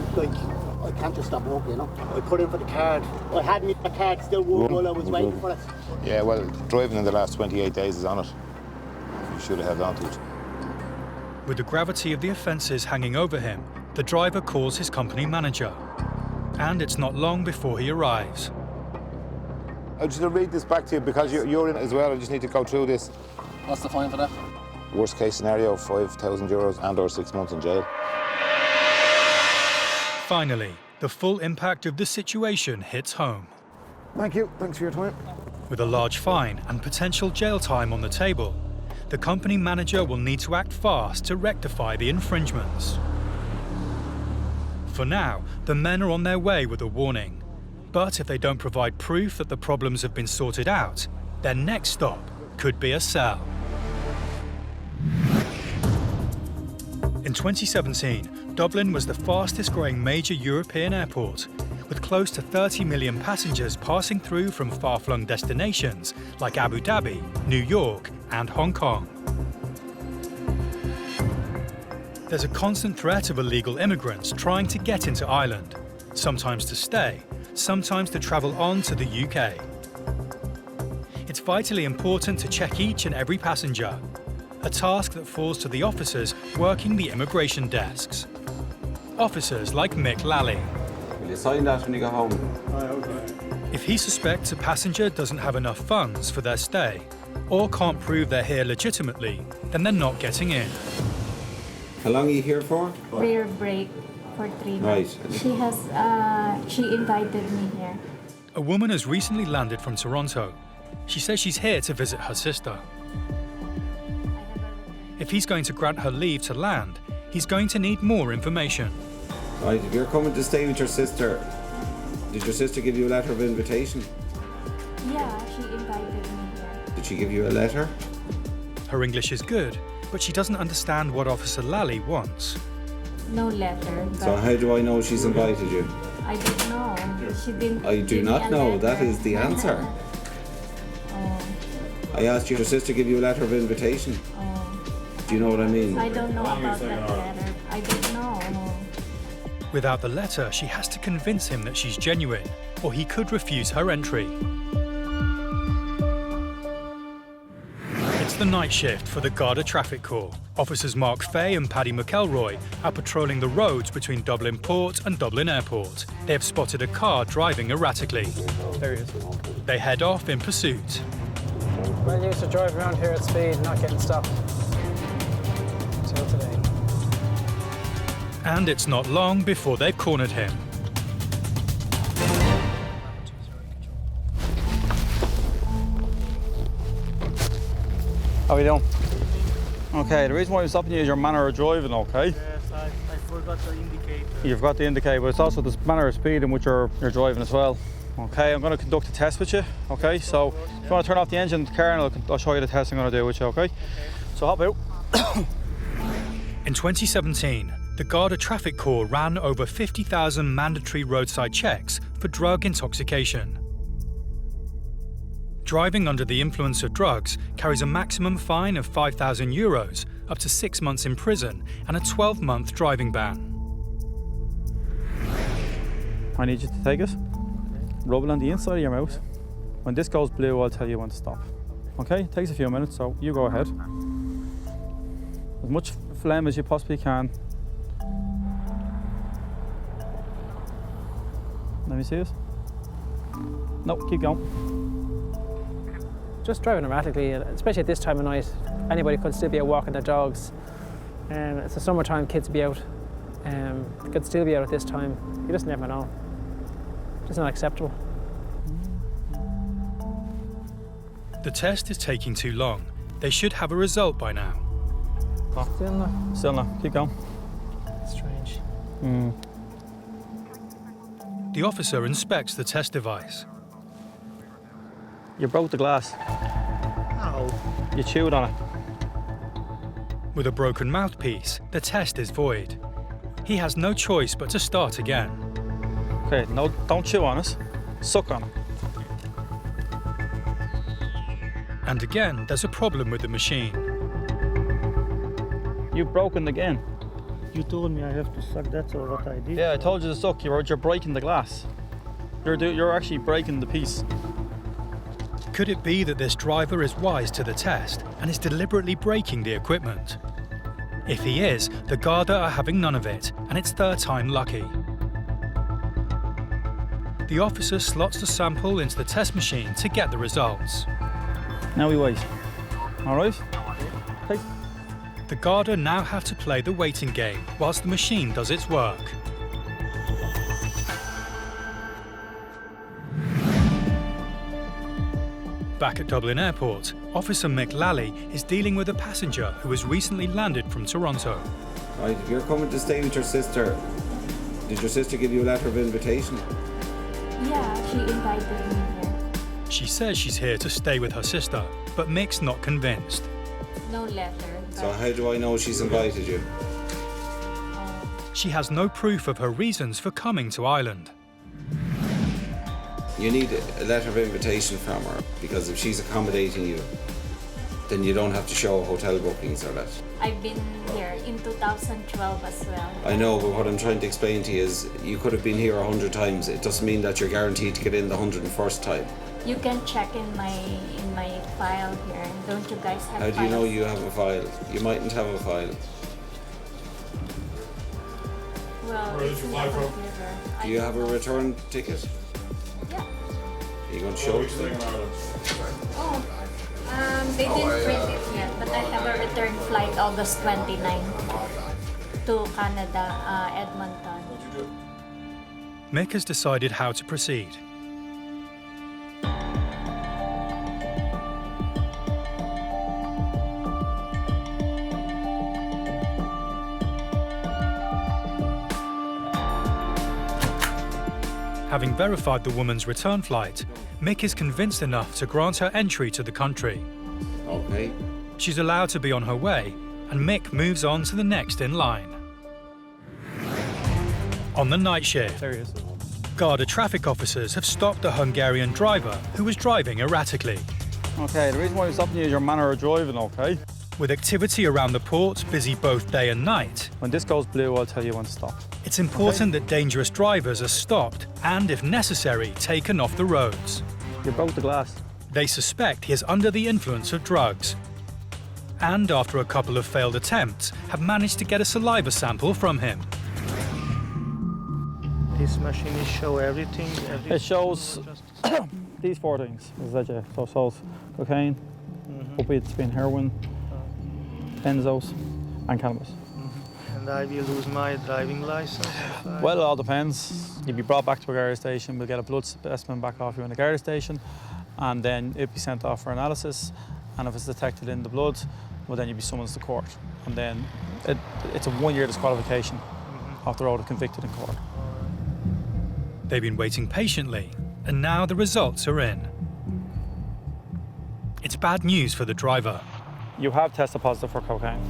I can't just stop walking, you know. I put in for the card. I had my card still working while I was waiting for it. Yeah, well, driving in the last 28 days is on it. You should have held on to it. With the gravity of the offences hanging over him, the driver calls his company manager. And it's not long before he arrives. I just read this back to you because you're in it as well. I just need to go through this. What's the fine for that? Worst case scenario, €5,000 and or 6 months in jail. Finally, the full impact of the situation hits home. Thank you. Thanks for your time. With a large fine and potential jail time on the table, the company manager will need to act fast to rectify the infringements. For now, the men are on their way with a warning. But if they don't provide proof that the problems have been sorted out, their next stop could be a cell. In 2017, Dublin was the fastest growing major European airport, with close to 30 million passengers passing through from far-flung destinations like Abu Dhabi, New York and Hong Kong. There's a constant threat of illegal immigrants trying to get into Ireland, sometimes to stay, sometimes to travel on to the UK. It's vitally important to check each and every passenger, a task that falls to the officers working the immigration desks. Officers like Mick Lally. Will you sign that when you go home? If he suspects a passenger doesn't have enough funds for their stay, or can't prove they're here legitimately, then they're not getting in. How long are you here for? Prayer break for 3 months. Right. She invited me here. A woman has recently landed from Toronto. She says she's here to visit her sister. If he's going to grant her leave to land, he's going to need more information. Right, if you're coming to stay with your sister, did your sister give you a letter of invitation? Yeah, she invited me here. Did she give you a letter? Her English is good, but she doesn't understand what Officer Lally wants. No letter. So how do I know she's invited you? I don't know. She didn't. I do not know. That is the answer. I asked your sister give you a letter of invitation. Do you know what I mean? I don't know about that letter. I don't know. Without the letter, she has to convince him that she's genuine, or he could refuse her entry. It's the night shift for the Garda Traffic Corps. Officers Mark Fay and Paddy McElroy are patrolling the roads between Dublin Port and Dublin Airport. They have spotted a car driving erratically. There he is. They head off in pursuit. Well used to drive around here at speed, not getting stopped. Till today. And it's not long before they've cornered him. How are you doing? Okay, the reason why I'm stopping you is your manner of driving, okay? Yes, I forgot to indicate. You've got to indicate, but it's also the manner of speed in which you're driving as well. Okay, I'm going to conduct a test with you, okay? So if you want to turn off the engine of the car, and I'll show you the test I'm going to do with you, okay? So hop out. In 2017, the Garda Traffic Corps ran over 50,000 mandatory roadside checks for drug intoxication. Driving under the influence of drugs carries a maximum fine of €5,000, up to 6 months in prison, and a 12-month driving ban. I need you to take it, rub it on the inside of your mouth. When this goes blue, I'll tell you when to stop. Okay, it takes a few minutes, so you go ahead. As much phlegm as you possibly can. Let me see it. No, keep going. Just driving erratically, especially at this time of night. Anybody could still be out walking their dogs. It's the summertime, kids be out. They could still be out at this time. You just never know. It's not acceptable. The test is taking too long. They should have a result by now. Still no. Keep going. Strange. The officer inspects the test device. You broke the glass. Ow. You chewed on it. With a broken mouthpiece, the test is void. He has no choice but to start again. Okay, no, don't chew on it. Suck on it. And again, there's a problem with the machine. You've broken again. You told me I have to suck, that's all what I did. Yeah, I told you to suck. You're breaking the glass. You're actually breaking the piece. Could it be that this driver is wise to the test and is deliberately breaking the equipment? If he is, the Garda are having none of it, and it's third time lucky. The officer slots the sample into the test machine to get the results. Now we wait. All right? Hey. The Garda now have to play the waiting game whilst the machine does its work. Back at Dublin Airport, Officer Mick Lally is dealing with a passenger who has recently landed from Toronto. Right, if you're coming to stay with your sister, did your sister give you a letter of invitation? Yeah, she invited me here. She says she's here to stay with her sister, but Mick's not convinced. No letter. So how do I know she's invited you? She has no proof of her reasons for coming to Ireland. You need a letter of invitation from her, because if she's accommodating you, then you don't have to show hotel bookings or that. I've been here in 2012 as well. I know, but what I'm trying to explain to you is you could have been here 100 times. It doesn't mean that you're guaranteed to get in the 101st time. You can check in my file here. Don't you guys have How do you know you have a file? You mightn't have a file. Well, it's in the computer. Do you have a return ticket? Yeah. Are you going to show it to me? Oh, they didn't print it yet, but I have a return flight August 29 to Canada, Edmonton. Mick has decided how to proceed. Having verified the woman's return flight, Mick is convinced enough to grant her entry to the country. Okay. She's allowed to be on her way, and Mick moves on to the next in line. On the night shift, There he is. Garda traffic officers have stopped the Hungarian driver who was driving erratically. Okay, the reason why we're stopping you is your manner of driving, okay? With activity around the port busy both day and night, When this goes blue, I'll tell you when to stop. it's important that dangerous drivers are stopped and, if necessary, taken off the roads. You broke the glass. They suspect he is under the influence of drugs, and after a couple of failed attempts, have managed to get a saliva sample from him. This machine show everything. It shows these four things. So it shows cocaine, opiates being heroin, benzos, and cannabis. And I will lose my driving license. Well, it all depends. You'll be brought back to a Garda station, we'll get a blood specimen back off you in the Garda station, and then it'll be sent off for analysis. And if it's detected in the blood, well, then you'll be summoned to court. And then it's a 1-year disqualification after all convicted in court. They've been waiting patiently, and now the results are in. It's bad news for the driver. You have tested positive for cocaine.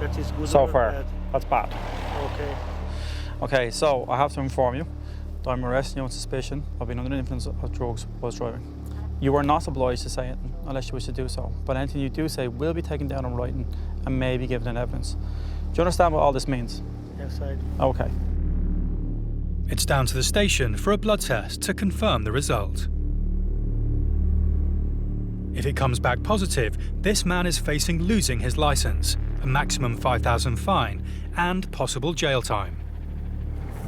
That is good So or far, bad? that's bad. Okay. Okay, so I have to inform you that I'm arresting you on suspicion of being under the influence of drugs whilst driving. You are not obliged to say anything unless you wish to do so, but anything you do say will be taken down in writing and may be given in evidence. Do you understand what all this means? Yes, I do. Okay. It's down to the station for a blood test to confirm the result. If it comes back positive, this man is facing losing his license, a maximum £5,000 fine, and possible jail time.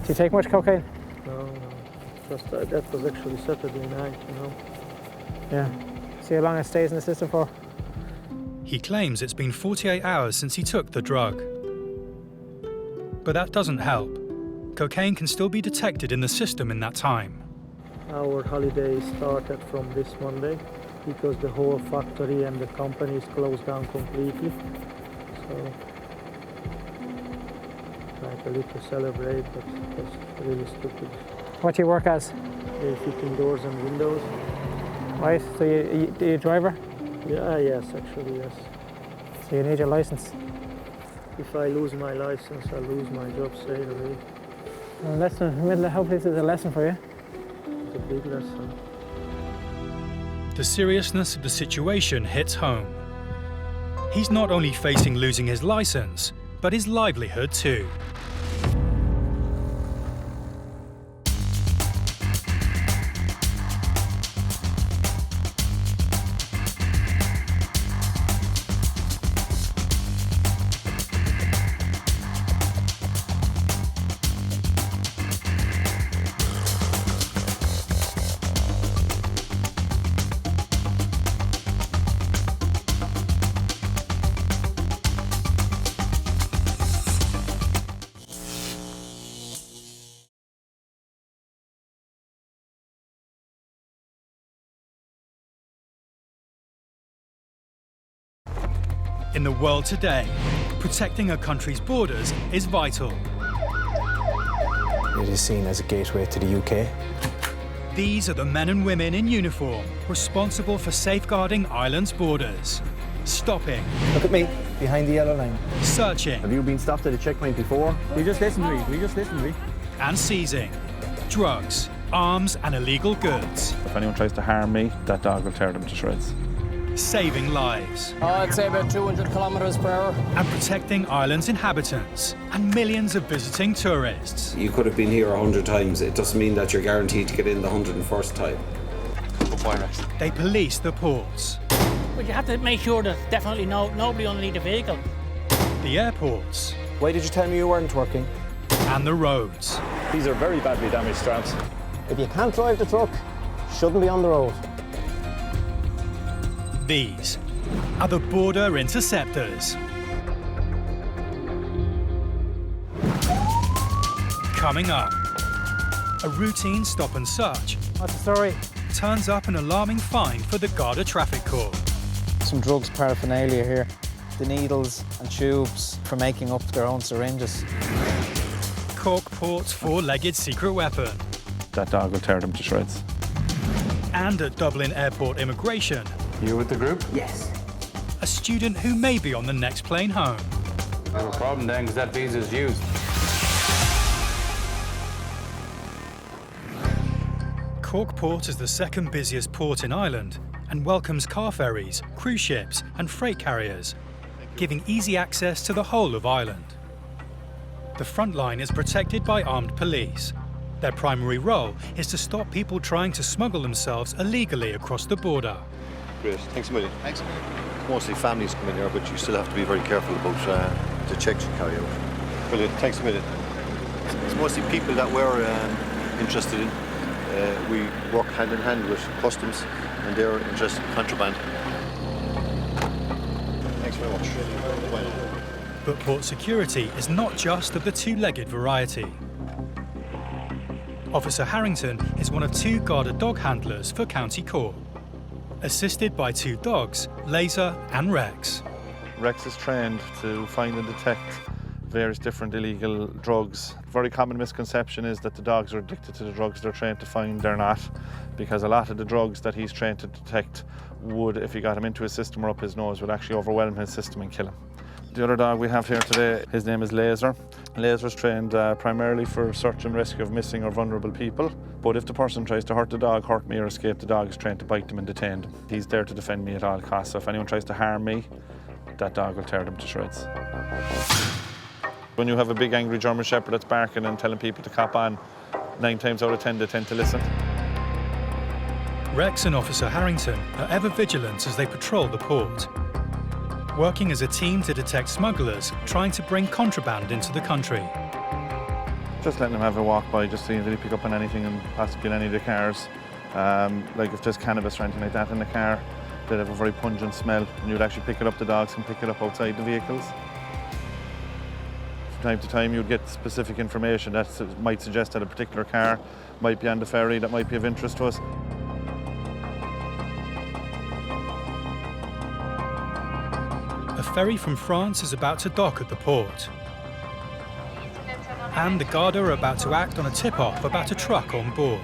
Do you take much cocaine? No. Just, that was actually Saturday night, you know. Yeah. See how long it stays in the system for? He claims it's been 48 hours since he took the drug. But that doesn't help. Cocaine can still be detected in the system in that time. Our holiday started from this Monday because the whole factory and the company is closed down completely. So, like a little celebrate, but it was really stupid. What do you work as? Fitting doors and windows. Right, so you a driver? Yeah, yes, actually, yes. So you need your license? If I lose my license, I lose my job straight away. A lesson, hopefully this is a lesson for you. It's a big lesson. The seriousness of the situation hits home. He's not only facing losing his license, but his livelihood too. In the world today, protecting a country's borders is vital. It is seen as a gateway to the UK. These are the men and women in uniform responsible for safeguarding Ireland's borders. Stopping. Look at me, behind the yellow line. Searching. Have you been stopped at a checkpoint before? We just listened to me. And seizing. Drugs, arms and illegal goods. If anyone tries to harm me, that dog will tear them to shreds. Saving lives. I'd say about 200 kilometres per hour. And protecting Ireland's inhabitants and millions of visiting tourists. You could have been here 100 times. It doesn't mean that you're guaranteed to get in the 101st time. They police the ports. But you have to make sure that definitely nobody underneath the vehicle. The airports. Why did you tell me you weren't working? And the roads. These are very badly damaged straps. If you can't drive the truck, shouldn't be on the road. These are the border interceptors. Coming up, a routine stop and search. What's the story? Turns up an alarming fine for the Garda Traffic Corps. Some drugs paraphernalia here. The needles and tubes for making up their own syringes. Cork Port's four-legged secret weapon. That dog will tear them to shreds. And at Dublin Airport Immigration. You with the group? Yes. A student who may be on the next plane home. No problem then, because that visa's used. Cork Port is the second busiest port in Ireland and welcomes car ferries, cruise ships and freight carriers, giving easy access to the whole of Ireland. The front line is protected by armed police. Their primary role is to stop people trying to smuggle themselves illegally across the border. Great, thanks a million. Thanks a million. Mostly families come in here, but you still have to be very careful about the checks you carry out. Brilliant, thanks a million. It's mostly people that we're interested in. We work hand in hand with customs and they're interested in contraband. Thanks very much. But port security is not just of the two-legged variety. Officer Harrington is one of two Garda dog handlers for County Cork, assisted by two dogs, Laser and Rex. Rex is trained to find and detect various different illegal drugs. A very common misconception is that the dogs are addicted to the drugs they're trained to find. They're not, because a lot of the drugs that he's trained to detect would, if you got him into his system or up his nose, would actually overwhelm his system and kill him. The other dog we have here today, his name is Laser. Laser's trained primarily for search and rescue of missing or vulnerable people. But if the person tries to hurt the dog, hurt me or escape, the dog is trained to bite them and detain them. He's there to defend me at all costs, so if anyone tries to harm me, that dog will tear them to shreds. When you have a big angry German Shepherd that's barking and telling people to cop on, 9 times out of 10 they tend to listen. Rex and Officer Harrington are ever vigilant as they patrol the port, working as a team to detect smugglers trying to bring contraband into the country. Just letting them have a walk by, just seeing if they pick up on anything and possibly in any of the cars. Like if there's cannabis or anything like that in the car, they'd have a very pungent smell and you'd actually pick it up, the dogs can pick it up outside the vehicles. From time to time you'd get specific information that might suggest that a particular car might be on the ferry that might be of interest to us. A ferry from France is about to dock at the port. And the Garda are about to act on a tip-off about a truck on board.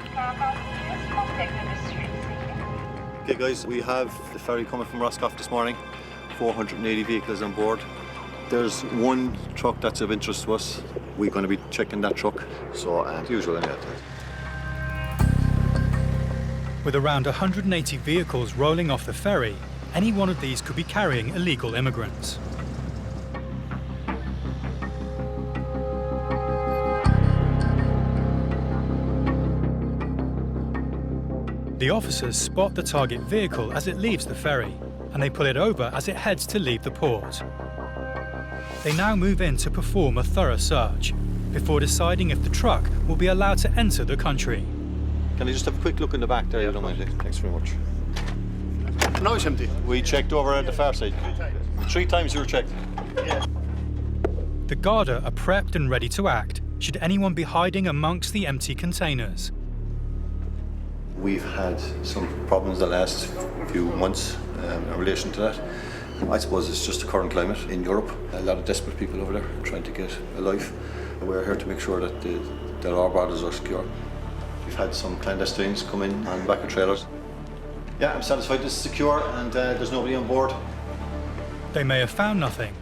Okay guys, we have the ferry coming from Roscoff this morning, 480 vehicles on board. There's one truck that's of interest to us. We're going to be checking that truck, so as usual anyway. With around 180 vehicles rolling off the ferry, any one of these could be carrying illegal immigrants. The officers spot the target vehicle as it leaves the ferry, and they pull it over as it heads to leave the port. They now move in to perform a thorough search, before deciding if the truck will be allowed to enter the country. Can I just have a quick look in the back there? You don't mind? Thanks very much. No, it's empty. We checked over at the far side. 3 times you were checked. Yeah. The Garda are prepped and ready to act, should anyone be hiding amongst the empty containers. We've had some problems the last few months in relation to that. I suppose it's just the current climate in Europe. A lot of desperate people over there trying to get a life. We're here to make sure that our borders are secure. We've had some clandestines come in on the back of trailers. Yeah, I'm satisfied this is secure and there's nobody on board. They may have found nothing,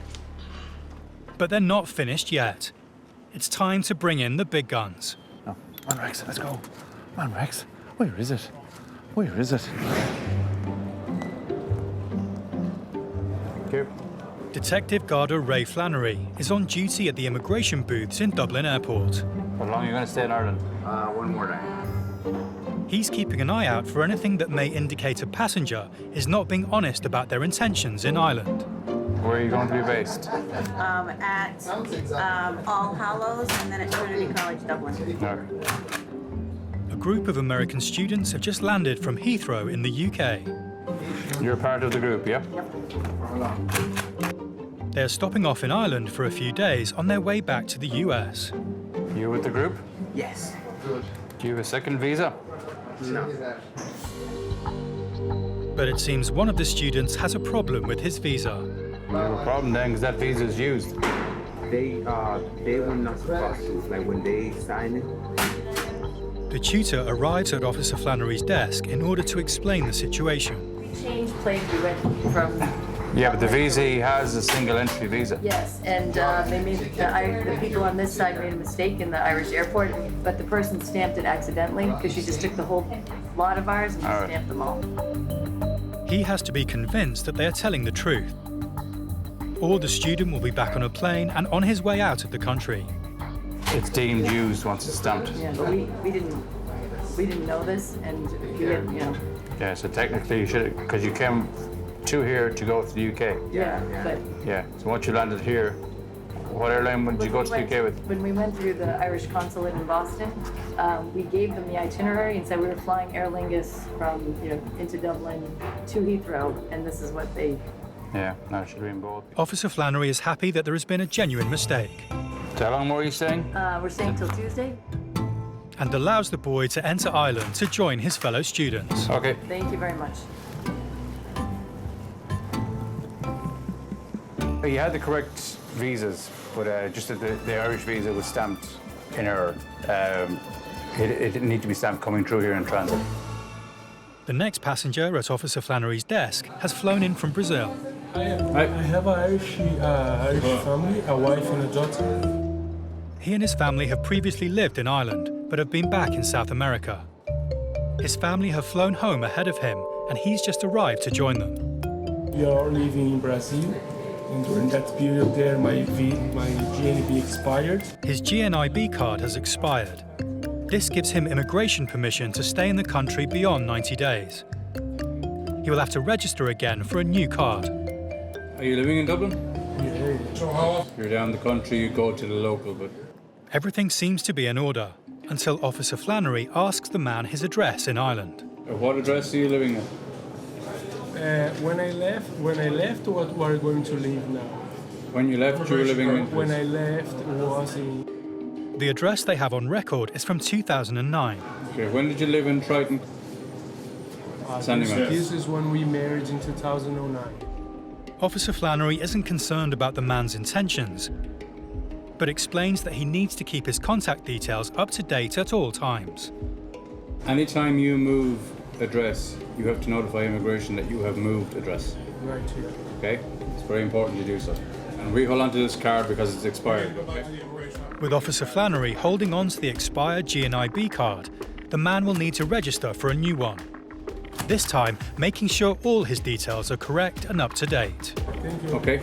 but they're not finished yet. It's time to bring in the big guns. Oh, come on, Rex, let's go. Come on, Rex. Where is it? Where is it? Thank you. Detective Garda Ray Flannery is on duty at the immigration booths in Dublin Airport. How long are you going to stay in Ireland? One more day. He's keeping an eye out for anything that may indicate a passenger is not being honest about their intentions in Ireland. Where are you going to be based? At All Hallows and then at Trinity College, Dublin. Okay. A group of American students have just landed from Heathrow in the UK. You're part of the group, yeah? They're stopping off in Ireland for a few days on their way back to the US. You with the group? Yes. Do you have a second visa? No. But it seems one of the students has a problem with his visa. You have a problem then, because that visa is used. They were not supposed to, like when they sign it. The tutor arrives at Officer Flannery's desk in order to explain the situation. We changed planes, we went from... Yeah, but the visa he has is a single entry visa. Yes, and they made the people on this side made a mistake in the Irish airport, but the person stamped it accidentally because she just took the whole lot of ours and just stamped them all. He has to be convinced that they are telling the truth, or the student will be back on a plane and on his way out of the country. It's deemed used once it's stamped. Yeah, but we didn't know this, and we didn't, you know. Yeah, so technically you should, because you came to here to go to the UK. Yeah, but... Yeah, so once you landed here, what airline would you go to the UK with? When we went through the Irish consulate in Boston, we gave them the itinerary and said we were flying Aer Lingus from, into Dublin to Heathrow, and this is what they... Yeah, no, it should be in both. Officer Flannery is happy that there has been a genuine mistake. So how long more are you staying? We're staying till Tuesday. And allows the boy to enter Ireland to join his fellow students. Okay. Thank you very much. You had the correct visas, but just that the Irish visa was stamped in error. It didn't need to be stamped coming through here in transit. The next passenger at Officer Flannery's desk has flown in from Brazil. I have an Irish family, a wife and a daughter. He and his family have previously lived in Ireland, but have been back in South America. His family have flown home ahead of him, and he's just arrived to join them. We are living in Brazil, and during that period there, my GNIB expired. His GNIB card has expired. This gives him immigration permission to stay in the country beyond 90 days. He will have to register again for a new card. Are you living in Dublin? Yeah. You're down the country, you go to the local, but... Everything seems to be in order, until Officer Flannery asks the man his address in Ireland. What address are you living at? When I left, what we're going to leave now. When you left, you were living in... When I left, was in... The address they have on record is from 2009. Okay, when did you live in Triton? This is when we married in 2009. Officer Flannery isn't concerned about the man's intentions, but explains that he needs to keep his contact details up to date at all times. Anytime you move address, you have to notify immigration that you have moved address. Right here. Okay? It's very important you do so. And we hold on to this card because it's expired. Okay? With Officer Flannery holding on to the expired GNIB card, the man will need to register for a new one. This time, making sure all his details are correct and up to date. Thank you. Okay.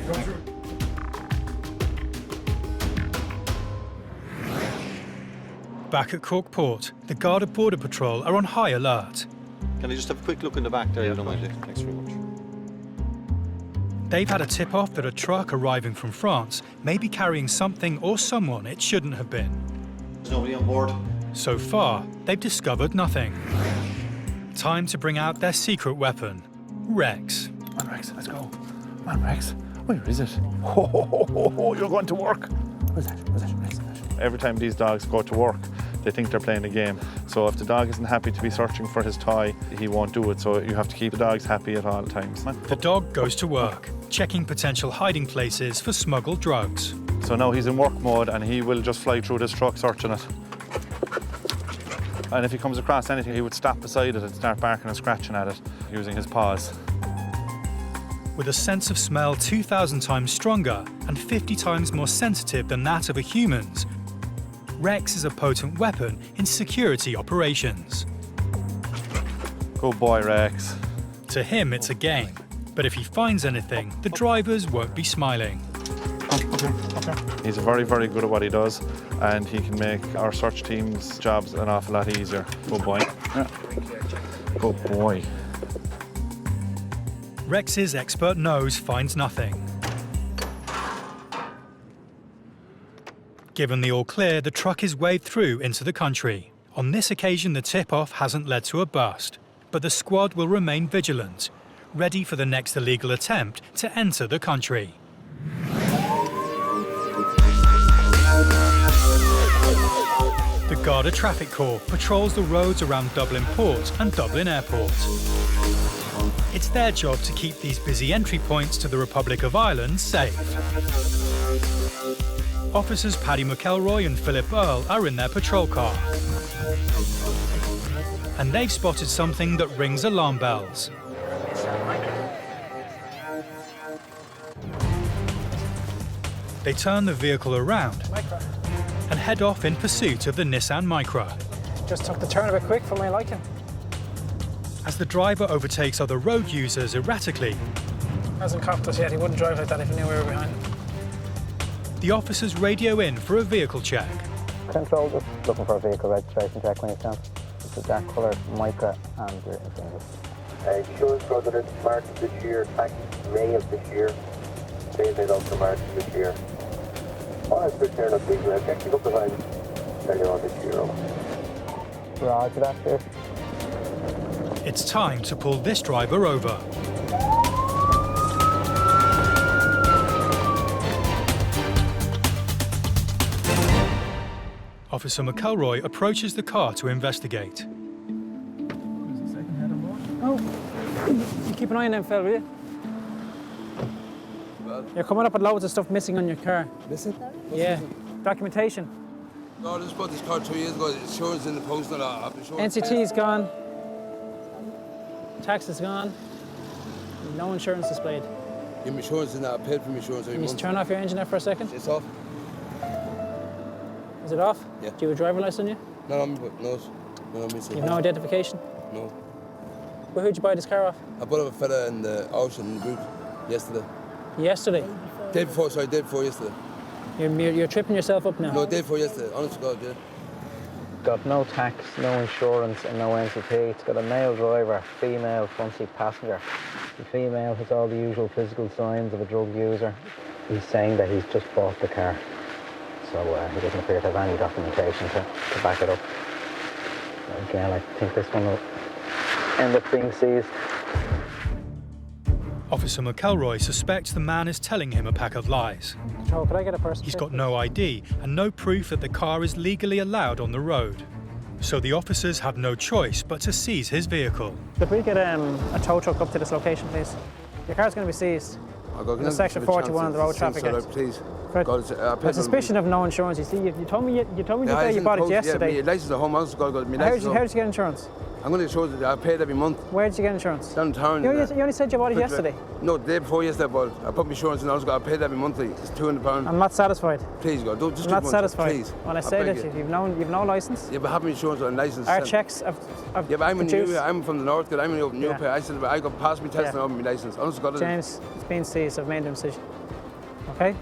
Back at Cork Port, the Garda Border Patrol are on high alert. Can I just have a quick look in the back there? I don't mind it. Thanks very much. They've had a tip-off that a truck arriving from France may be carrying something or someone it shouldn't have been. There's nobody on board. So far, they've discovered nothing. Time to bring out their secret weapon, Rex. Come on, Rex, let's go. Come on, Rex. Where is it? Oh, you're going to work. Where's that? Rex? Every time these dogs go to work, they think they're playing a game. So if the dog isn't happy to be searching for his toy, he won't do it. So you have to keep the dogs happy at all times. The dog goes to work, checking potential hiding places for smuggled drugs. So now he's in work mode and he will just fly through this truck searching it. And if he comes across anything, he would stop beside it and start barking and scratching at it using his paws. With a sense of smell 2,000 times stronger and 50 times more sensitive than that of a human's, Rex is a potent weapon in security operations. Good boy, Rex. To him, it's a game. But if he finds anything, the drivers won't be smiling. He's very, very good at what he does, and he can make our search team's jobs an awful lot easier. Good boy. Yeah. Good boy. Rex's expert nose finds nothing. Given the all clear, the truck is waved through into the country. On this occasion, the tip-off hasn't led to a bust, but the squad will remain vigilant, ready for the next illegal attempt to enter the country. The Garda Traffic Corps patrols the roads around Dublin Port and Dublin Airport. It's their job to keep these busy entry points to the Republic of Ireland safe. Officers Paddy McElroy and Philip Earle are in their patrol car. And they've spotted something that rings alarm bells. They turn the vehicle around and head off in pursuit of the Nissan Micra. Just took the turn a bit quick for my liking. As the driver overtakes other road users erratically, Hasn't copped us yet. He wouldn't drive like that if he knew we were behind him. the officers radio in for a vehicle check. Control, just looking for a vehicle registration check when you can. It's a dark coloured Micra and your Infinitus. Insurance resident March of this year, tax May of this year, payment up to March of this year. Oh, it's good there, not big. I checked it up behind earlier on this year. Roger that, sir. It's time to pull this driver over. Officer McElroy approaches the car to investigate. Oh, you keep an eye on them, fella, will you? You're coming up with loads of stuff missing on your car. Missing? Yeah. Documentation. No, I just bought this car 2 years ago. Insurance in the post and I have insurance. NCT's gone. Tax is gone. No insurance displayed. Your insurance is not paid for my insurance every Can you month. turn off your engine there for a second? It's off. Is it off? Yeah. Do you have a driver license on you? No, no, You have no identification? No. Well, who'd you buy this car off? I bought it with a fella in the ocean in the boot yesterday. Yesterday? Day before yesterday. You're tripping yourself up now. No, day before yesterday, honest to God, yeah. Got no tax, no insurance and no NCT. It's got a male driver, female front seat passenger. The female has all the usual physical signs of a drug user. He's saying that he's just bought the car. So he doesn't appear to have any documentation to back it up. Again, I think this one will end up being seized. Officer McElroy suspects the man is telling him a pack of lies. Control, could I get a person? He's got no ID and no proof that the car is legally allowed on the road. So the officers have no choice but to seize his vehicle. Could we get a tow truck up to this location, please? Your car's going to be seized. Under Section 41 of the Road Traffic Act. Please. A suspicion of no insurance. You see, you told me you bought it yesterday. Yeah, my license at home. How did you get insurance? I'm going to show that I paid every month. Where did you get insurance? Downtown. You only said you bought it yesterday. No, the day before yesterday, but I put my insurance in. I paid every monthly. It's £200. I'm not satisfied. Please, God, don't just. I'm not satisfied. Please. When I say that you've no license. Yeah, but have my insurance and license. Our checks have yeah, but I'm produced. I'm from the north. I'm in New York. I got past me testing over my license. Honest to God. James, it's been seized. I've made a decision. Okay.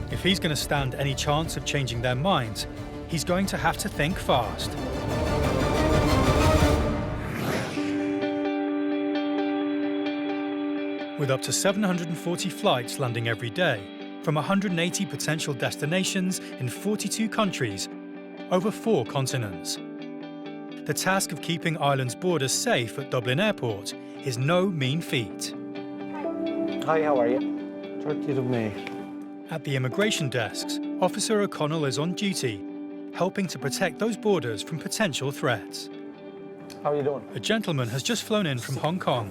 If he's going to stand any chance of changing their minds, he's going to have to think fast. With up to 740 flights landing every day, from 180 potential destinations in 42 countries, over 4 continents. The task of keeping Ireland's borders safe at Dublin Airport is no mean feat. Hi, how are you? 30th of May. At the immigration desks, Officer O'Connell is on duty, helping to protect those borders from potential threats. How are you doing? A gentleman has just flown in from Hong Kong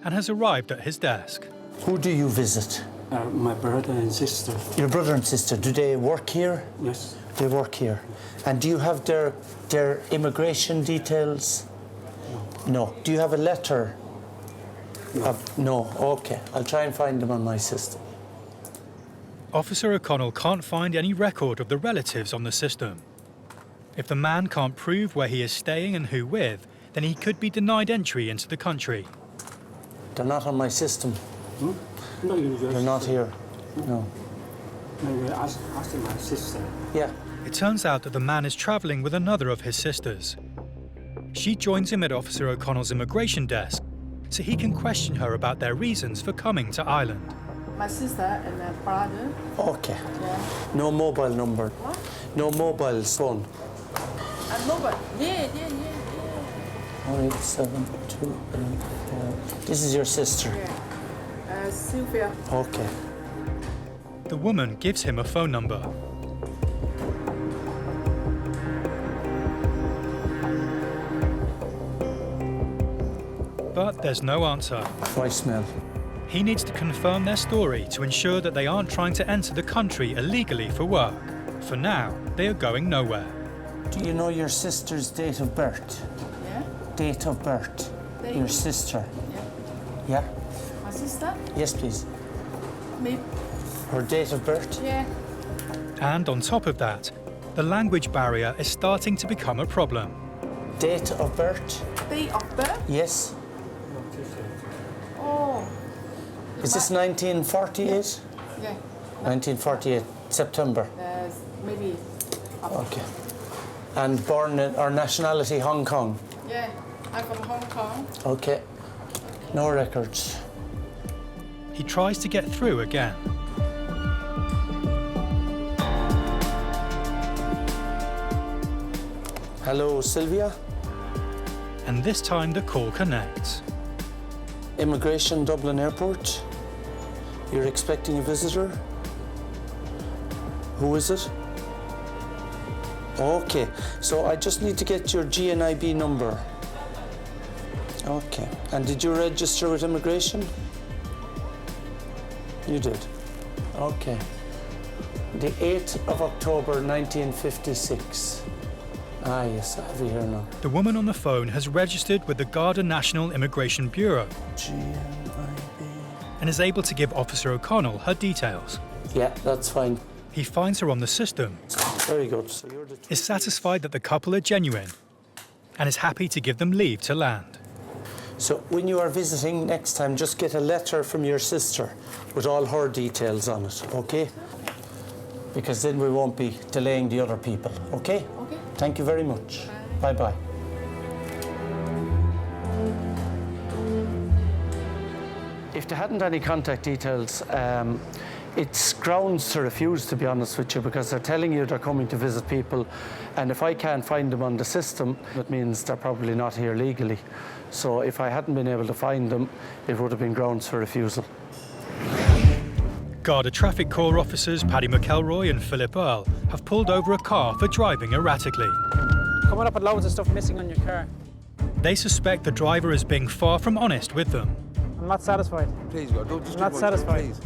and has arrived at his desk. Who do you visit? My brother and sister. Your brother and sister, do they work here? Yes. They work here. And do you have their immigration details? No. Do you have a letter? No. No, okay. I'll try and find them on my system. Officer O'Connell can't find any record of the relatives on the system. If the man can't prove where he is staying and who with, then he could be denied entry into the country. They're not on my system. Hmm? No, they're not here. No. Maybe ask my sister. Yeah. It turns out that the man is travelling with another of his sisters. She joins him at Officer O'Connell's immigration desk so he can question her about their reasons for coming to Ireland. My sister and my brother. Okay. Yeah. No mobile number. What? No mobile phone. Nobody. Yeah. 0872. This is your sister. Yeah. Sylvia. Okay. The woman gives him a phone number. But there's no answer. Voicemail. He needs to confirm their story to ensure that they aren't trying to enter the country illegally for work. For now, they are going nowhere. Do you know your sister's date of birth? Yeah. Date of birth. Your sister. Yeah. Yeah? My sister? Yes, please. Me. Her date of birth? Yeah. And on top of that, the language barrier is starting to become a problem. Date of birth? Date of birth? Yes. Oh. Is this 1948? Yeah. 1948, September. Maybe. Okay. And born or nationality Hong Kong? Yeah, I'm from Hong Kong. Okay. No records. He tries to get through again. Hello, Sylvia? And this time the call connects. Immigration, Dublin Airport. You're expecting a visitor? Who is it? Okay, so I just need to get your GNIB number. Okay, and did you register with immigration? You did. Okay. The 8th of October 1956. Ah, yes, I have you here now. The woman on the phone has registered with the Garda National Immigration Bureau and is able to give Officer O'Connell her details. Yeah, that's fine. He finds her on the system, Very good. So is satisfied that the couple are genuine, and is happy to give them leave to land. So when you are visiting next time, just get a letter from your sister with all her details on it, okay? Because then we won't be delaying the other people, okay? Okay. Thank you very much. Bye-bye. If they hadn't any contact details, it's grounds to refuse, to be honest with you, because they're telling you they're coming to visit people, and if I can't find them on the system, that means they're probably not here legally. So if I hadn't been able to find them, it would have been grounds for refusal. Garda Traffic Corps officers Paddy McElroy and Philip Earl have pulled over a car for driving erratically. Coming up with loads of stuff missing on your car. They suspect the driver is being far from honest with them. I'm not satisfied. Please, God, don't just I'm not satisfied. Please.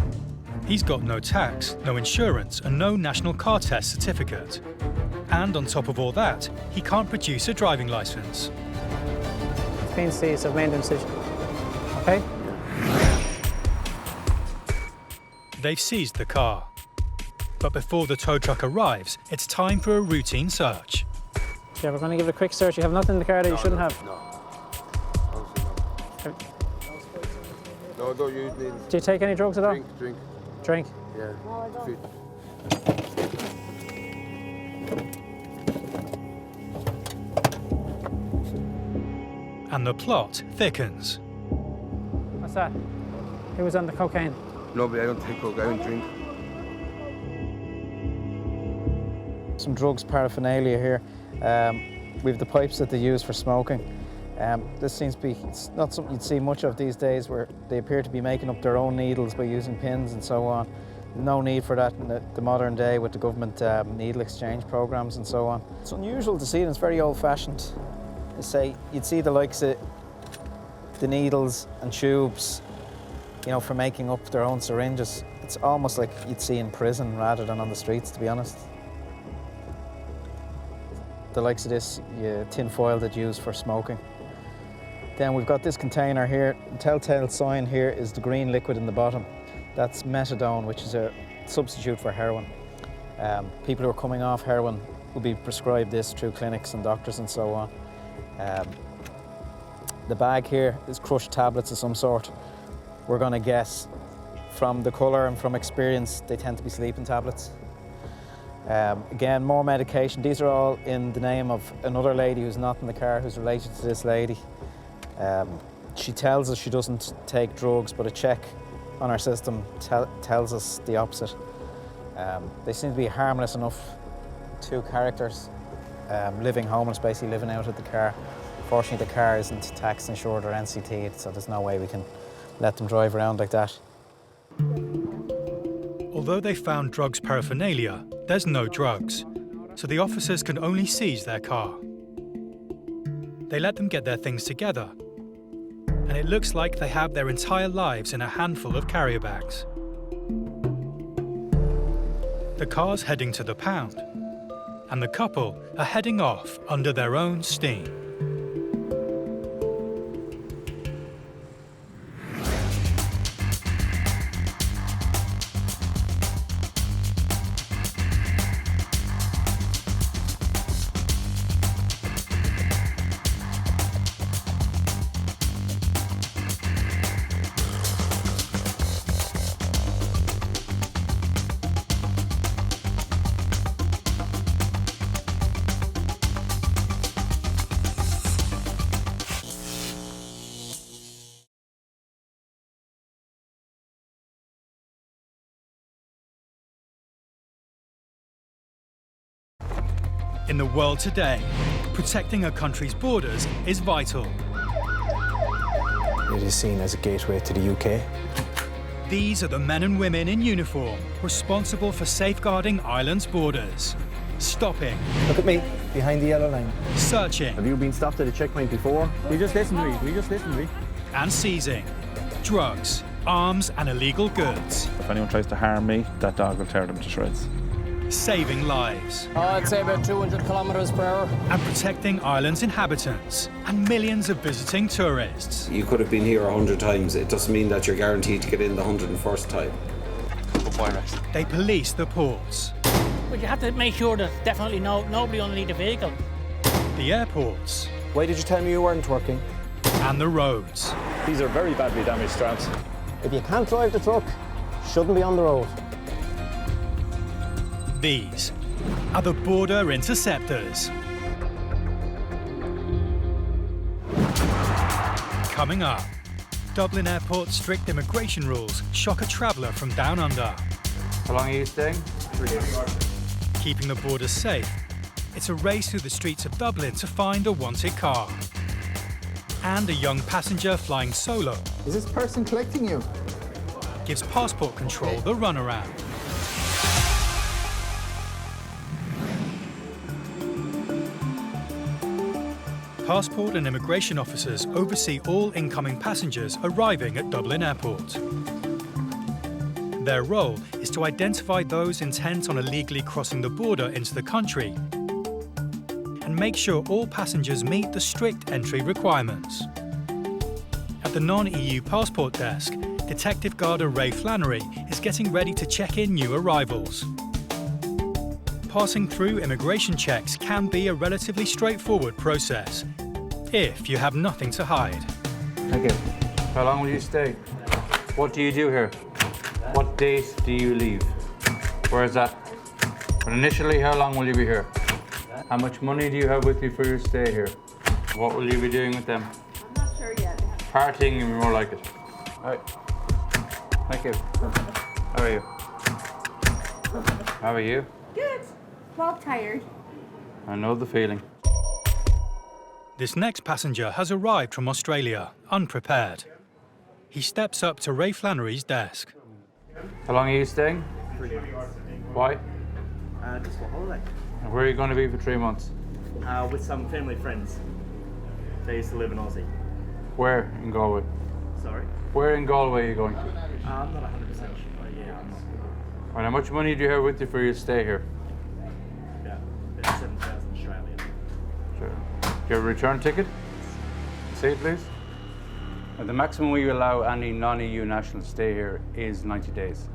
He's got no tax, no insurance, and no national car test certificate. And on top of all that, he can't produce a driving licence. It's been seized, I've made a decision. Okay? They've seized the car. But before the tow truck arrives, it's time for a routine search. Yeah, we're going to give it a quick search. You have nothing in the car that you shouldn't have. No, don't use these. Do you take any drugs at all? Drink. Drink? Yeah. And the plot thickens. What's that? Who was on the cocaine? Nobody, I don't take coke, I don't drink. Some drugs paraphernalia here. We've the pipes that they use for smoking. This seems to be, it's not something you'd see much of these days, where they appear to be making up their own needles by using pins and so on. No need for that in the modern day with the government needle exchange programs and so on. It's unusual to see, and it's very old-fashioned. You'd see the likes of the needles and tubes you know, for making up their own syringes. It's almost like you'd see in prison rather than on the streets, to be honest. The likes of this tin foil that you use for smoking. Then we've got this container here. The telltale sign here is the green liquid in the bottom. That's methadone, which is a substitute for heroin. People who are coming off heroin will be prescribed this through clinics and doctors and so on. The bag here is crushed tablets of some sort. We're going to guess from the colour and from experience they tend to be sleeping tablets. Again, more medication. These are all in the name of another lady who's not in the car, who's related to this lady. She tells us she doesn't take drugs, but a check on our system tells us the opposite. They seem to be harmless enough. Two characters living homeless, basically living out of the car. Fortunately, the car isn't tax insured or NCT'd, so there's no way we can let them drive around like that. Although they found drugs paraphernalia, there's no drugs, so the officers can only seize their car. They let them get their things together, and it looks like they have their entire lives in a handful of carrier bags. The car's heading to the pound, and the couple are heading off under their own steam. In the world today, protecting a country's borders is vital. It is seen as a gateway to the UK. These are the men and women in uniform responsible for safeguarding Ireland's borders. Stopping. Look at me, behind the yellow line. Searching. Have you been stopped at a checkpoint before? We just listened to me. And seizing drugs, arms and illegal goods. If anyone tries to harm me, that dog will tear them to shreds. Saving lives. I'd say about 200 kilometres per hour. And protecting Ireland's inhabitants and millions of visiting tourists. You could have been here 100 times. It doesn't mean that you're guaranteed to get in the 101st time. They police the ports. But you have to make sure there's definitely nobody underneath the vehicle. The airports. Why did you tell me you weren't working? And the roads. These are very badly damaged tramps. If you can't drive the truck, shouldn't be on the road. These are the border interceptors. Coming up, Dublin Airport's strict immigration rules shock a traveller from down under. How long are you staying? 3 days. Keeping the borders safe, it's a race through the streets of Dublin to find a wanted car. And a young passenger flying solo. Is this person collecting you? Gives passport control the runaround. Passport and immigration officers oversee all incoming passengers arriving at Dublin Airport. Their role is to identify those intent on illegally crossing the border into the country and make sure all passengers meet the strict entry requirements. At the non-EU passport desk, Detective Garda Ray Flannery is getting ready to check in new arrivals. Passing through immigration checks can be a relatively straightforward process, if you have nothing to hide. Thank you. How long will you stay? What do you do here? What date do you leave? Where is that? But initially, how long will you be here? How much money do you have with you for your stay here? What will you be doing with them? I'm not sure yet. Partying and more like it. All right. Thank you. How are you? How are you? Good. Well, tired. I know the feeling. This next passenger has arrived from Australia, unprepared. He steps up to Ray Flannery's desk. How long are you staying? 3 months. Why? Just for holiday. And where are you going to be for 3 months? With some family friends. They used to live in Aussie. Where in Galway? Sorry? Where in Galway are you going to? I'm not 100% sure. Yeah, I'm not. And how much money do you have with you for your stay here? About 7,000 Australian. Sure. Do you have a return ticket? Say it, please. The maximum we allow any non-EU national to stay here is 90 days.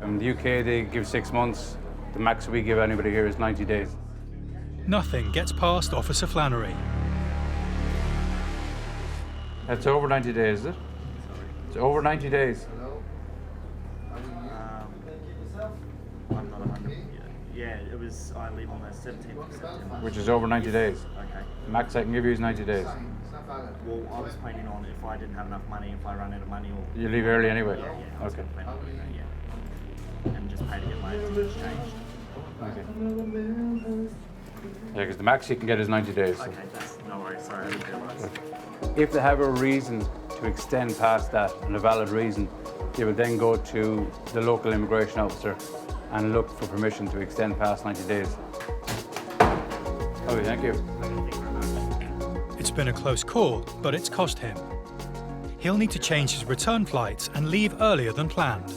In the UK, they give 6 months. The max we give anybody here is 90 days. Nothing gets past Officer Flannery. It's over 90 days, is it? It's over 90 days. I'm not 100. Yeah, it was. I leave on the 17th of September. Which is over 90 days. Okay. The max I can give you is 90 days. Well, I was planning on if I didn't have enough money, if I run out of money, or You leave early anyway. Yeah, I was Okay. gonna plan on doing that, yeah. And just pay to get my tickets changed. Okay. Yeah, because the max you can get is 90 days. So. Okay, that's no worries. Sorry, I didn't realise. If they have a reason to extend past that, and a valid reason, they will then go to the local immigration officer and look for permission to extend past 90 days. Okay, thank you. It's been a close call, but it's cost him. He'll need to change his return flights and leave earlier than planned.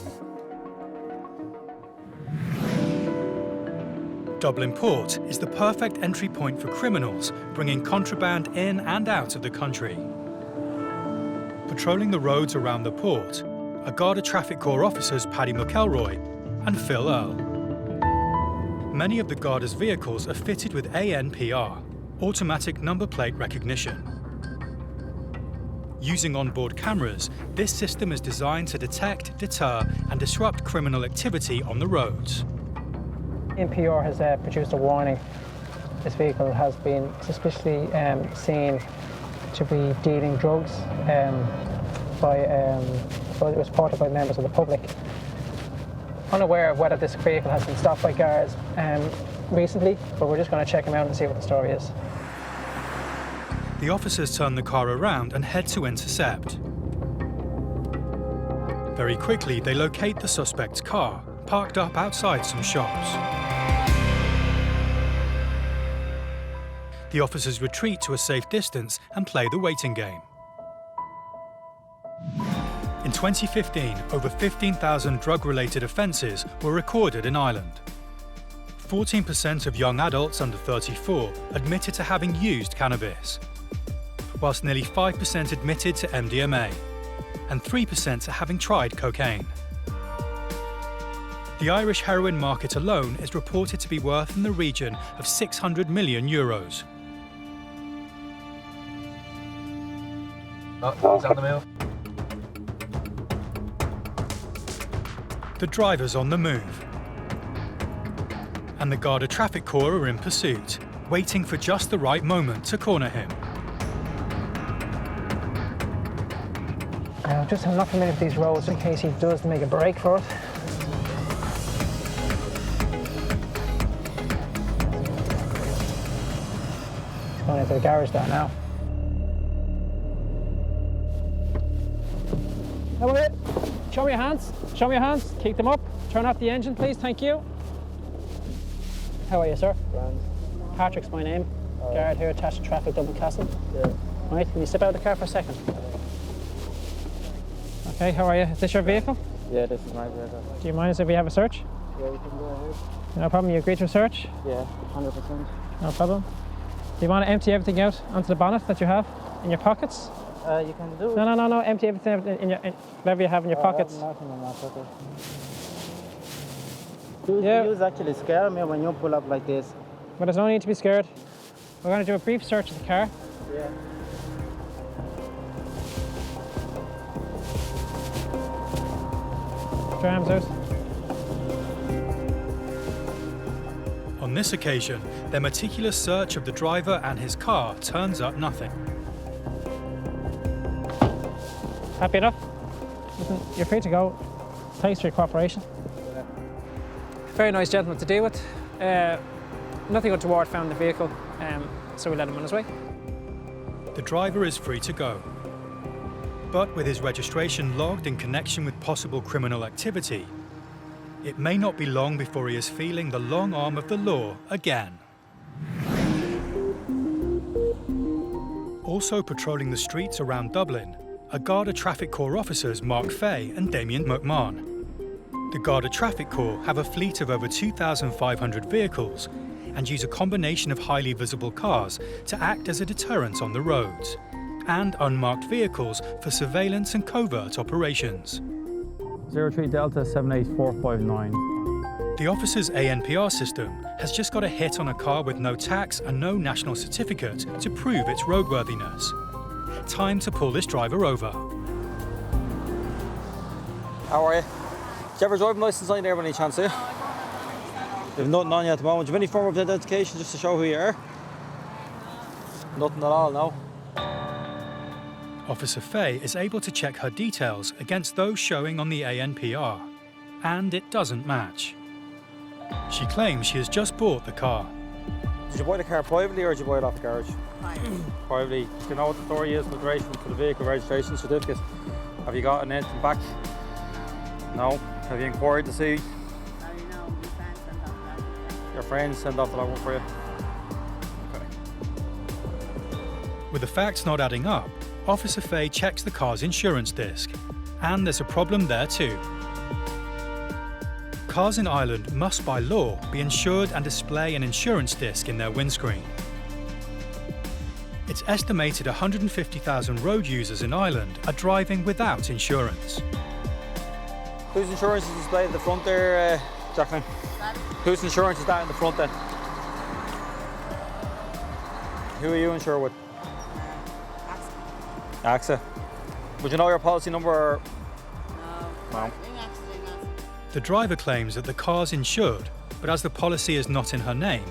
Dublin Port is the perfect entry point for criminals bringing contraband in and out of the country. Patrolling the roads around the port are Garda Traffic Corps officers Paddy McElroy and Phil Earl. Many of the Garda's vehicles are fitted with ANPR, automatic number plate recognition. Using onboard cameras, this system is designed to detect, deter and disrupt criminal activity on the roads. NPR has produced a warning. This vehicle has been suspiciously seen to be dealing drugs it was reported by members of the public. Unaware of whether this vehicle has been stopped by guards recently, but we're just going to check him out and see what the story is. The officers turn the car around and head to intercept. Very quickly, they locate the suspect's car, parked up outside some shops. The officers retreat to a safe distance and play the waiting game. In 2015, over 15,000 drug-related offences were recorded in Ireland. 14% of young adults under 34 admitted to having used cannabis, whilst nearly 5% admitted to MDMA, and 3% to having tried cocaine. The Irish heroin market alone is reported to be worth in the region of €600 million. Oh, he's on the move. The driver's on the move, and the Garda Traffic Corps are in pursuit, waiting for just the right moment to corner him. Just I'm not familiar with these roads in case he does make a break for it. He's going into the garage there now. Come here. Show me your hands. Show me your hands. Keep them up. Turn off the engine, please. Thank you. How are you, sir? Grand. Patrick's my name. Guard here attached to traffic, Dublin Castle. Yeah. Right, can you step out of the car for a second? Okay, how are you? Is this your vehicle? Yeah, this is my vehicle. Do you mind if we have a search? Yeah, you can go ahead. No problem. You agree to a search? Yeah, 100%. No problem. Do you want to empty everything out onto the bonnet that you have in your pockets? You can do it. No. Empty everything in whatever you have in your pockets. I have nothing in my pocket. You actually scare me when you pull up like this. But there's no need to be scared. We're going to do a brief search of the car. Yeah. Put your arms out. On this occasion, their meticulous search of the driver and his car turns up nothing. Happy enough? Listen, you're free to go. Thanks for your cooperation. Yeah. Very nice gentleman to deal with. Nothing untoward found in the vehicle, so we let him on his way. The driver is free to go. But with his registration logged in connection with possible criminal activity, it may not be long before he is feeling the long arm of the law again. Also patrolling the streets around Dublin are Garda Traffic Corps officers Mark Fay and Damien McMahon. The Garda Traffic Corps have a fleet of over 2,500 vehicles and use a combination of highly visible cars to act as a deterrent on the roads, and unmarked vehicles for surveillance and covert operations. 03 Delta 78459. The officer's ANPR system has just got a hit on a car with no tax and no national certificate to prove its roadworthiness. Time to pull this driver over. How are you? Do you have a driving licence on you there by any chance, eh? You've nothing on you at the moment. Do you have any form of identification just to show who you are? Nothing at all, no? Officer Fay is able to check her details against those showing on the ANPR, and it doesn't match. She claims she has just bought the car. Did you buy the car privately or did you buy it off the garage? Privately. Do you know what the story is with relation to the vehicle registration certificate? Have you got anything back? No? Have you inquired to see? Your friends send off the logbook for you? Okay. With the facts not adding up, Officer Fay checks the car's insurance disc, and there's a problem there too. Cars in Ireland must by law be insured and display an insurance disc in their windscreen. It's estimated 150,000 road users in Ireland are driving without insurance. Whose insurance is displayed at the front there, Jacqueline? Whose insurance is that in the front then? Who are you insured with? AXA. Would you know your policy number? Or? No. The driver claims that the car's insured, but as the policy is not in her name,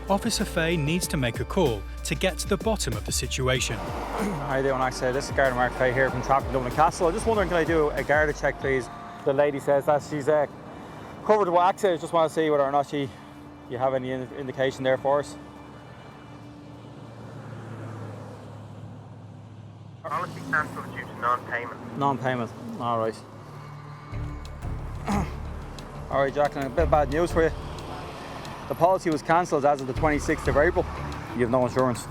Officer Fay needs to make a call to get to the bottom of the situation. How you doing, AXA? This is Garda Mark Fay here from Traffic Dublin Castle. I'm just wondering, can I do a Garda check, please? The lady says that she's covered with AXA. I just want to see whether or not you have any indication there for us. Policy cancelled due to non-payment. Non-payment. All right. All right, Jacqueline, a bit of bad news for you. The policy was cancelled as of the 26th of April. You have no insurance.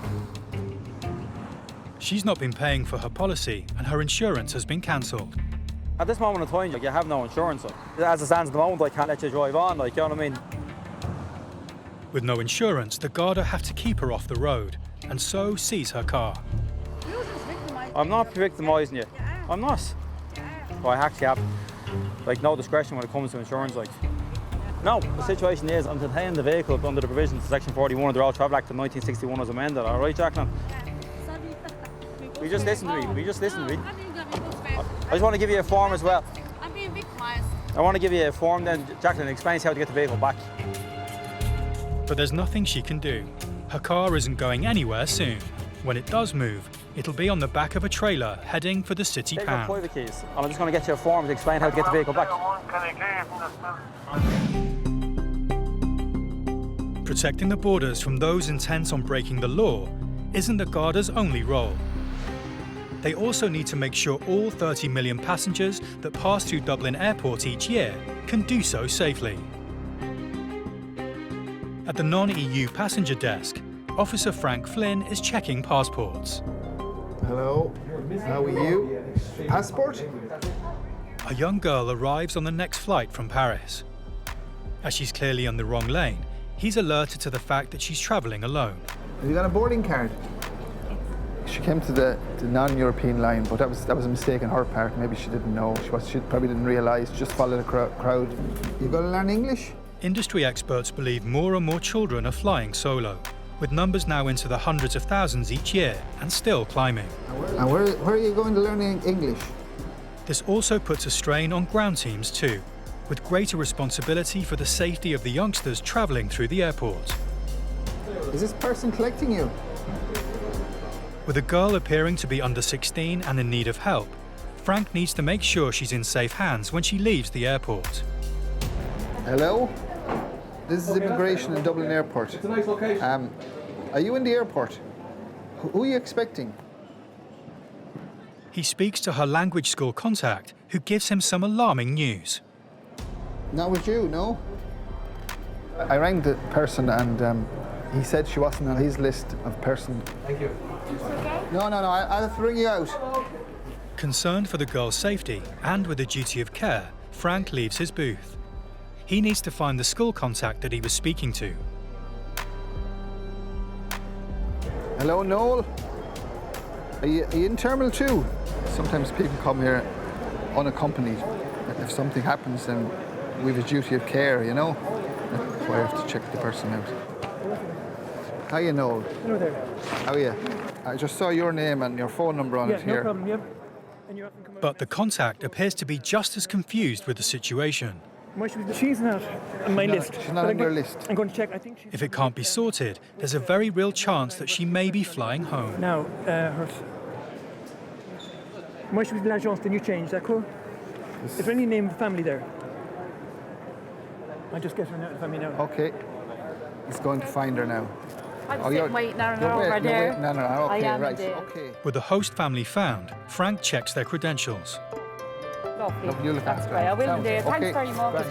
She's not been paying for her policy and her insurance has been cancelled. At this moment in time, you have no insurance. As it stands at the moment, I can't let you drive on, you know what I mean? With no insurance, the Garda have to keep her off the road and so seize her car. I'm not victimising you. I'm not. Well, I actually have no discretion when it comes to insurance. No, the situation is I'm detaining the vehicle under the provisions of Section 41 of the Road Travel Act of 1961 as amended. All right, Jacqueline? We just listened to me. I just want to give you a form as well. I'm being victimised. I want to give you a form then, Jacqueline, explains how to get the vehicle back. But there's nothing she can do. Her car isn't going anywhere soon. When it does move, it'll be on the back of a trailer heading for the city Take your pound. private keys, and I'm just going to get you a form to explain how to get the vehicle back. Protecting the borders from those intent on breaking the law isn't the Garda's only role. They also need to make sure all 30 million passengers that pass through Dublin Airport each year can do so safely. At the non-EU passenger desk, Officer Frank Flynn is checking passports. Hello, how are you? Passport? A young girl arrives on the next flight from Paris. As she's clearly on the wrong lane, he's alerted to the fact that she's travelling alone. Have you got a boarding card? She came to the non-European line, but that was a mistake on her part. Maybe she didn't know. She probably didn't realise. Just followed the crowd. You got to learn English? Industry experts believe more and more children are flying solo, with numbers now into the hundreds of thousands each year and still climbing. And where are you going to learn English? This also puts a strain on ground teams too, with greater responsibility for the safety of the youngsters travelling through the airport. Is this person collecting you? With a girl appearing to be under 16 and in need of help, Frank needs to make sure she's in safe hands when she leaves the airport. Hello? This is immigration in Dublin Airport. It's a nice location. Are you in the airport? Who are you expecting? He speaks to her language school contact, who gives him some alarming news. Not with you, no? I rang the person and he said she wasn't on his list of person. Thank you. No, I'll have to ring you out. Concerned for the girl's safety and with a duty of care, Frank leaves his booth. He needs to find the school contact that he was speaking to. Hello, Noel. Are you in Terminal 2? Sometimes people come here unaccompanied. If something happens, then we have a duty of care, you know? That's why I have to check the person out. Hiya, Noel. Hello there. How are you? I just saw your name and your phone number on it here. No problem, yeah. But the contact appears to be just as confused with the situation. She's not on my list. She's not on your list. I'm going to check. I think she's... If it can't be sorted, there's a very real chance that she may be flying home. Now, moi je suis de l'agence de New Change, d'accord? Is there any name of the family there? I'll just get her now, the family now. Okay. He's going to find her now. I'm sitting waiting on her over there. No, okay, right, okay. With the host family found, Frank checks their credentials. Lovely. You look That's after great. her. I will Sounds do. good. Thanks Okay, very much.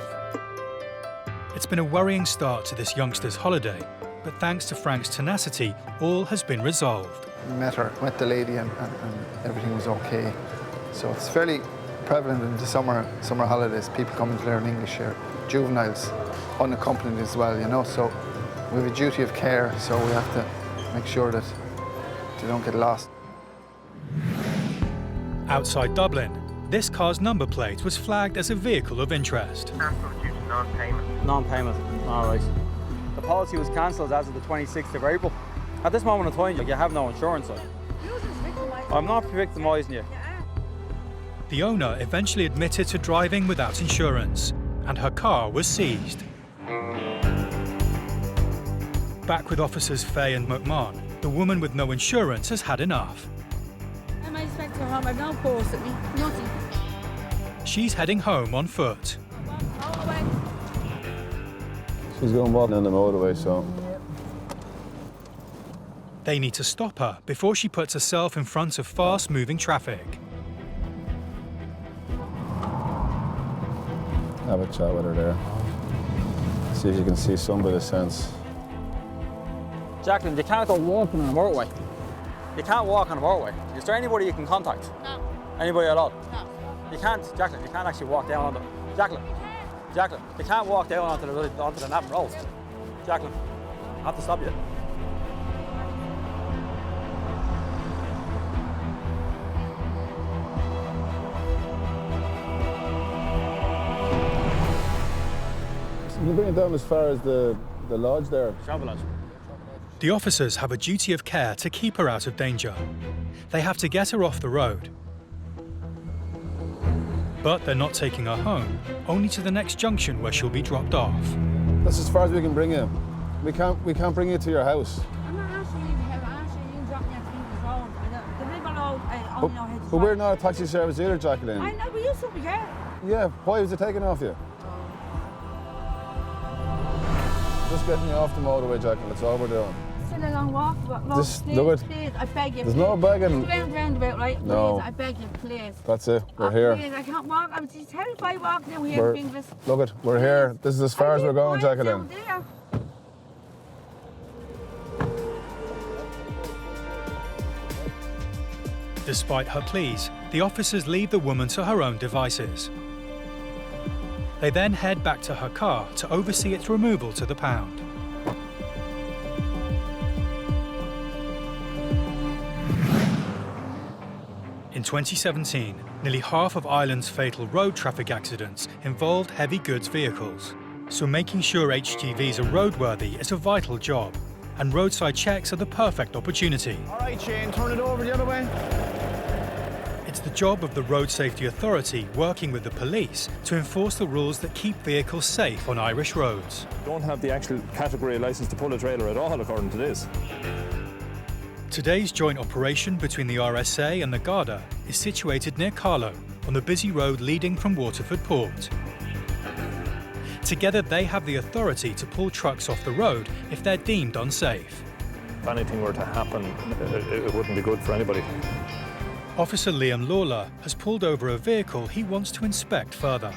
It's been a worrying start to this youngster's holiday, but thanks to Frank's tenacity, all has been resolved. Met the lady and everything was okay. So it's fairly prevalent in the summer holidays, people coming to learn English here. Juveniles, unaccompanied as well, you know, so we have a duty of care, so we have to make sure that they don't get lost. Outside Dublin, this car's number plate was flagged as a vehicle of interest. Non-payment. Non-payment, all right. The policy was cancelled as of the 26th of April. At this moment in time, you have no insurance. I'm not victimising you. The owner eventually admitted to driving without insurance, and her car was seized. Back with officers Fay and McMahon, the woman with no insurance has had enough. Am I expecting her home? I've no post at me. Nothing. She's heading home on foot. She's going walking on the motorway, so... They need to stop her before she puts herself in front of fast-moving traffic. Have a chat with her there. See if you can see some bit of sense. Jacqueline, you can't go walking on a motorway. You can't walk on a motorway. Is there anybody you can contact? No. Anybody at all? No. You can't, Jacqueline, you can't actually walk down on the... Jacqueline, you can't walk down onto the Navan Road. Jacqueline, I have to stop you. You bring it down as far as the lodge there. Lodge. The officers have a duty of care to keep her out of danger. They have to get her off the road. But they're not taking her home, only to the next junction where she'll be dropped off. That's as far as we can bring you. We can't bring you to your house. I'm not asking you to help. I'm asking you to drop me at People's Road. The River Road, I only know how to But we're not a taxi service either, Jacqueline. I know, but you should be here. Yeah, why was it taken off you? Just getting you off the motorway, Jacqueline, that's all we're doing. Still a long walk, but no, please, I beg you. There's no begging. Just roundabout, right? No. Please, I beg you, please. That's it, we're here. Please, I can't walk. I'm just terrified walking down here, Finglas. Look it, we're here. This is as far as we're going, Jacqueline. Despite her pleas, the officers leave the woman to her own devices. They then head back to her car to oversee its removal to the pound. In 2017, nearly half of Ireland's fatal road traffic accidents involved heavy goods vehicles. So making sure HGVs are roadworthy is a vital job, and roadside checks are the perfect opportunity. All right, Shane, turn it over the other way. It's the job of the Road Safety Authority working with the police to enforce the rules that keep vehicles safe on Irish roads. Don't have the actual category licence to pull a trailer at all, according to this. Today's joint operation between the RSA and the Garda is situated near Carlow, on the busy road leading from Waterford Port. Together they have the authority to pull trucks off the road if they're deemed unsafe. If anything were to happen, it wouldn't be good for anybody. Officer Liam Lawler has pulled over a vehicle he wants to inspect further.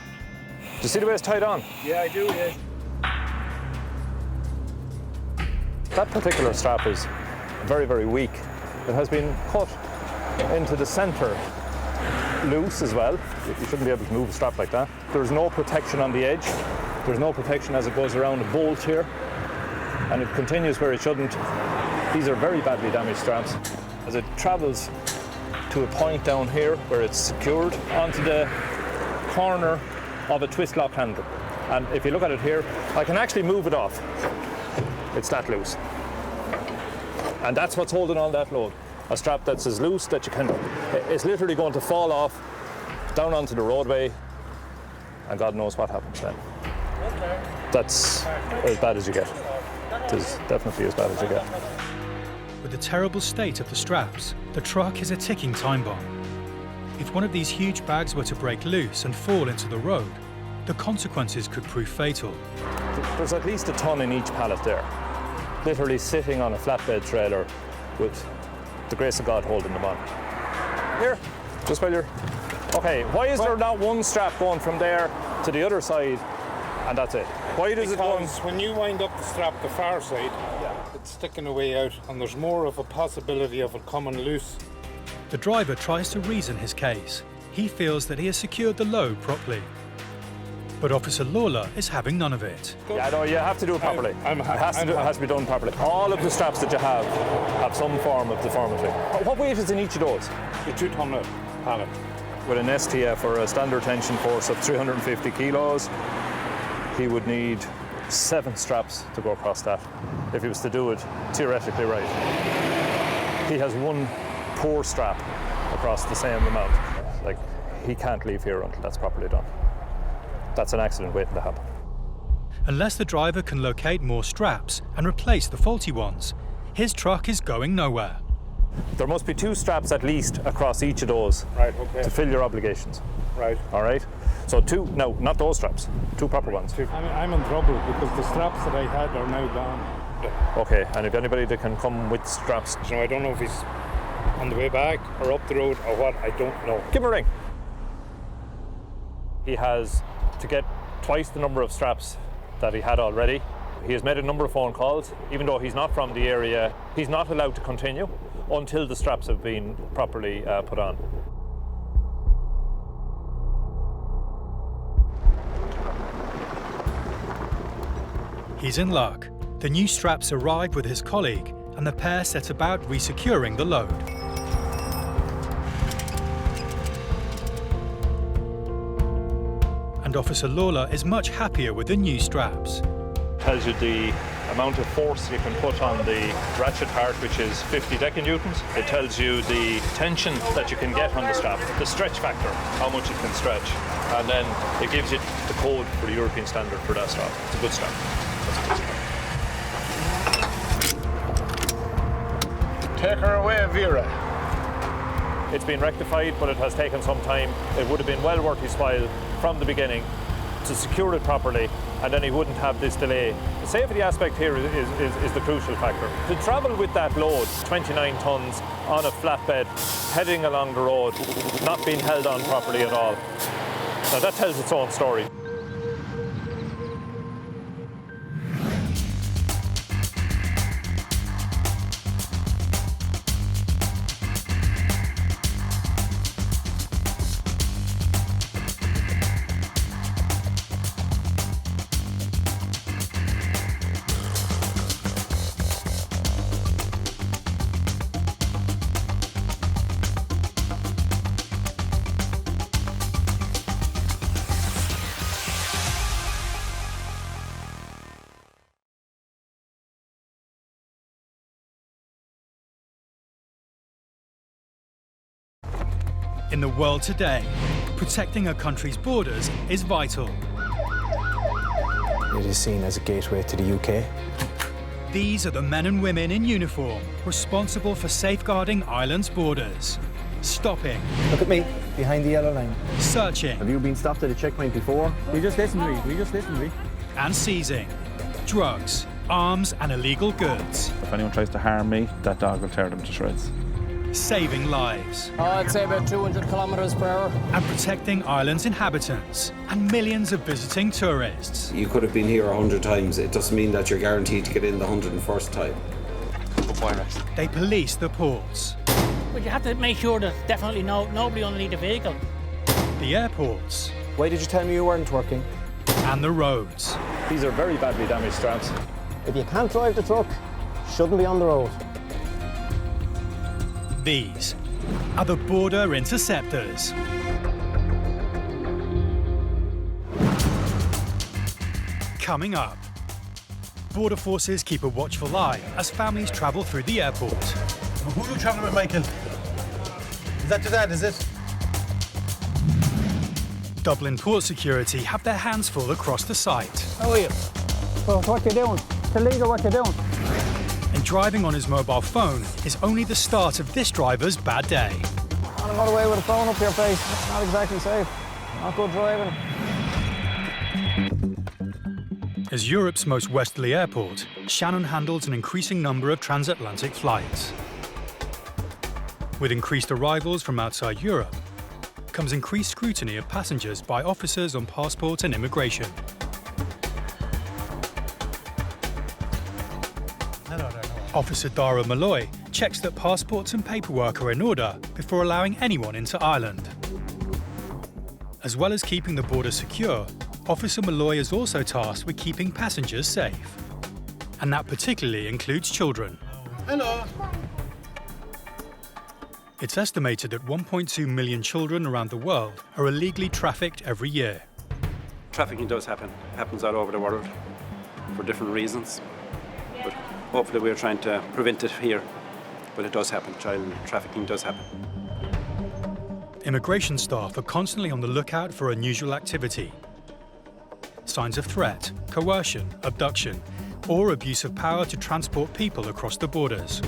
Do you see the way it's tied on? Yeah, I do, yeah. That particular strap is very, very weak. It has been cut into the centre loose as well. You shouldn't be able to move a strap like that. There's no protection on the edge. There's no protection as it goes around a bolt here, and it continues where it shouldn't. These are very badly damaged straps. As it travels to a point down here where it's secured onto the corner of a twist lock handle. And if you look at it here, I can actually move it off. It's that loose. And that's what's holding on that load. A strap that's as loose that you can, it's literally going to fall off down onto the roadway, and God knows what happens then. That's as bad as you get. It is definitely as bad as you get. With the terrible state of the straps, the truck is a ticking time bomb. If one of these huge bags were to break loose and fall into the road, the consequences could prove fatal. There's at least a ton in each pallet there, literally sitting on a flatbed trailer with the grace of God holding them on. Here, just while you're... Okay, why is there not one strap going from there to the other side and that's it? Why does it go... Because when you wind up the strap the far side, it's sticking away out and there's more of a possibility of it coming loose. The driver tries to reason his case. He feels that he has secured the load properly. But Officer Lawler is having none of it. Yeah, no, you have to do it properly. It has to be done properly. All of the straps that you have some form of deformity. What weight is in each of those? The 2-ton pallet. With an STF or a standard tension force of 350 kilos, he would need 7 straps to go across that if he was to do it theoretically right. He has one poor strap across the same amount. Like, he can't leave here until that's properly done. That's an accident waiting to happen. Unless the driver can locate more straps and replace the faulty ones, his truck is going nowhere. There must be 2 straps at least across each of those to fill your obligations. Right. All right? So 2, no, not those straps, 2 proper ones. I'm in trouble because the straps that I had are now gone. Okay, and if anybody that can come with straps... So I don't know if he's on the way back or up the road or what, I don't know. Give him a ring. He has to get twice the number of straps that he had already. He has made a number of phone calls. Even though he's not from the area, he's not allowed to continue until the straps have been properly put on. He's in luck. The new straps arrive with his colleague, and the pair set about resecuring the load. And Officer Lawler is much happier with the new straps. Tells you the amount of force you can put on the ratchet part, which is 50 decanewtons. It tells you the tension that you can get on the strap, the stretch factor, how much it can stretch. And then it gives you the code for the European standard for that strap. It's a good strap. Take her away, Vera. It's been rectified, but it has taken some time. It would have been well worth his while from the beginning to secure it properly, and then he wouldn't have this delay. The safety aspect here is the crucial factor. To travel with that load, 29 tons, on a flatbed, heading along the road, not being held on properly at all. Now that tells its own story. In the world today, protecting a country's borders is vital. It is seen as a gateway to the UK. These are the men and women in uniform responsible for safeguarding Ireland's borders. Stopping. Look at me, behind the yellow line. Searching. Have you been stopped at a checkpoint before? We just listened to me. And seizing drugs, arms and illegal goods. If anyone tries to harm me, that dog will tear them to shreds. Saving lives. I'd say about 200 kilometres per hour. And protecting Ireland's inhabitants and millions of visiting tourists. You could have been here 100 times. It doesn't mean that you're guaranteed to get in the 101st time. They police the ports. But you have to make sure there's definitely nobody underneath the vehicle. the airports. Why did you tell me you weren't working? And the roads. These are very badly damaged straps. If you can't drive the truck, shouldn't be on the road. These are the border interceptors. Coming up, border forces keep a watchful eye as families travel through the airport. Who are you travelling with, Michael? Is that your dad, is it? Dublin Port Security have their hands full across the site. How are you? Well, what you doing? It's illegal what you're doing. And driving on his mobile phone is only the start of this driver's bad day. On the motorway with a phone up your face, it's not exactly safe. Not good driving. As Europe's most westerly airport, Shannon handles an increasing number of transatlantic flights. With increased arrivals from outside Europe, comes increased scrutiny of passengers by officers on passport and immigration. Officer Dara Malloy checks that passports and paperwork are in order before allowing anyone into Ireland. As well as keeping the border secure, Officer Malloy is also tasked with keeping passengers safe. And that particularly includes children. Hello. It's estimated that 1.2 million children around the world are illegally trafficked every year. Trafficking does happen. It happens all over the world for different reasons. But hopefully we're trying to prevent it here. But it does happen. Child trafficking does happen. Immigration staff are constantly on the lookout for unusual activity. Signs of threat, coercion, abduction, or abuse of power to transport people across the borders.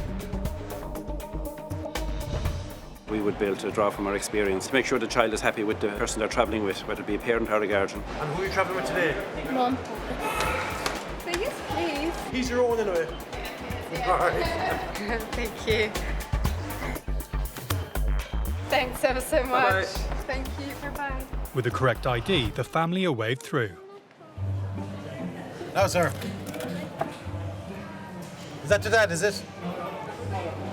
We would be able to draw from our experience to make sure the child is happy with the person they're travelling with, whether it be a parent or a guardian. And who are you travelling with today? Mum. Please, please. He's your own anyway. All right. Thank you. Thanks ever so much. Bye-bye. Thank you. Bye-bye. With the correct ID, the family are waved through. Now, sir. Is that your dad, is it?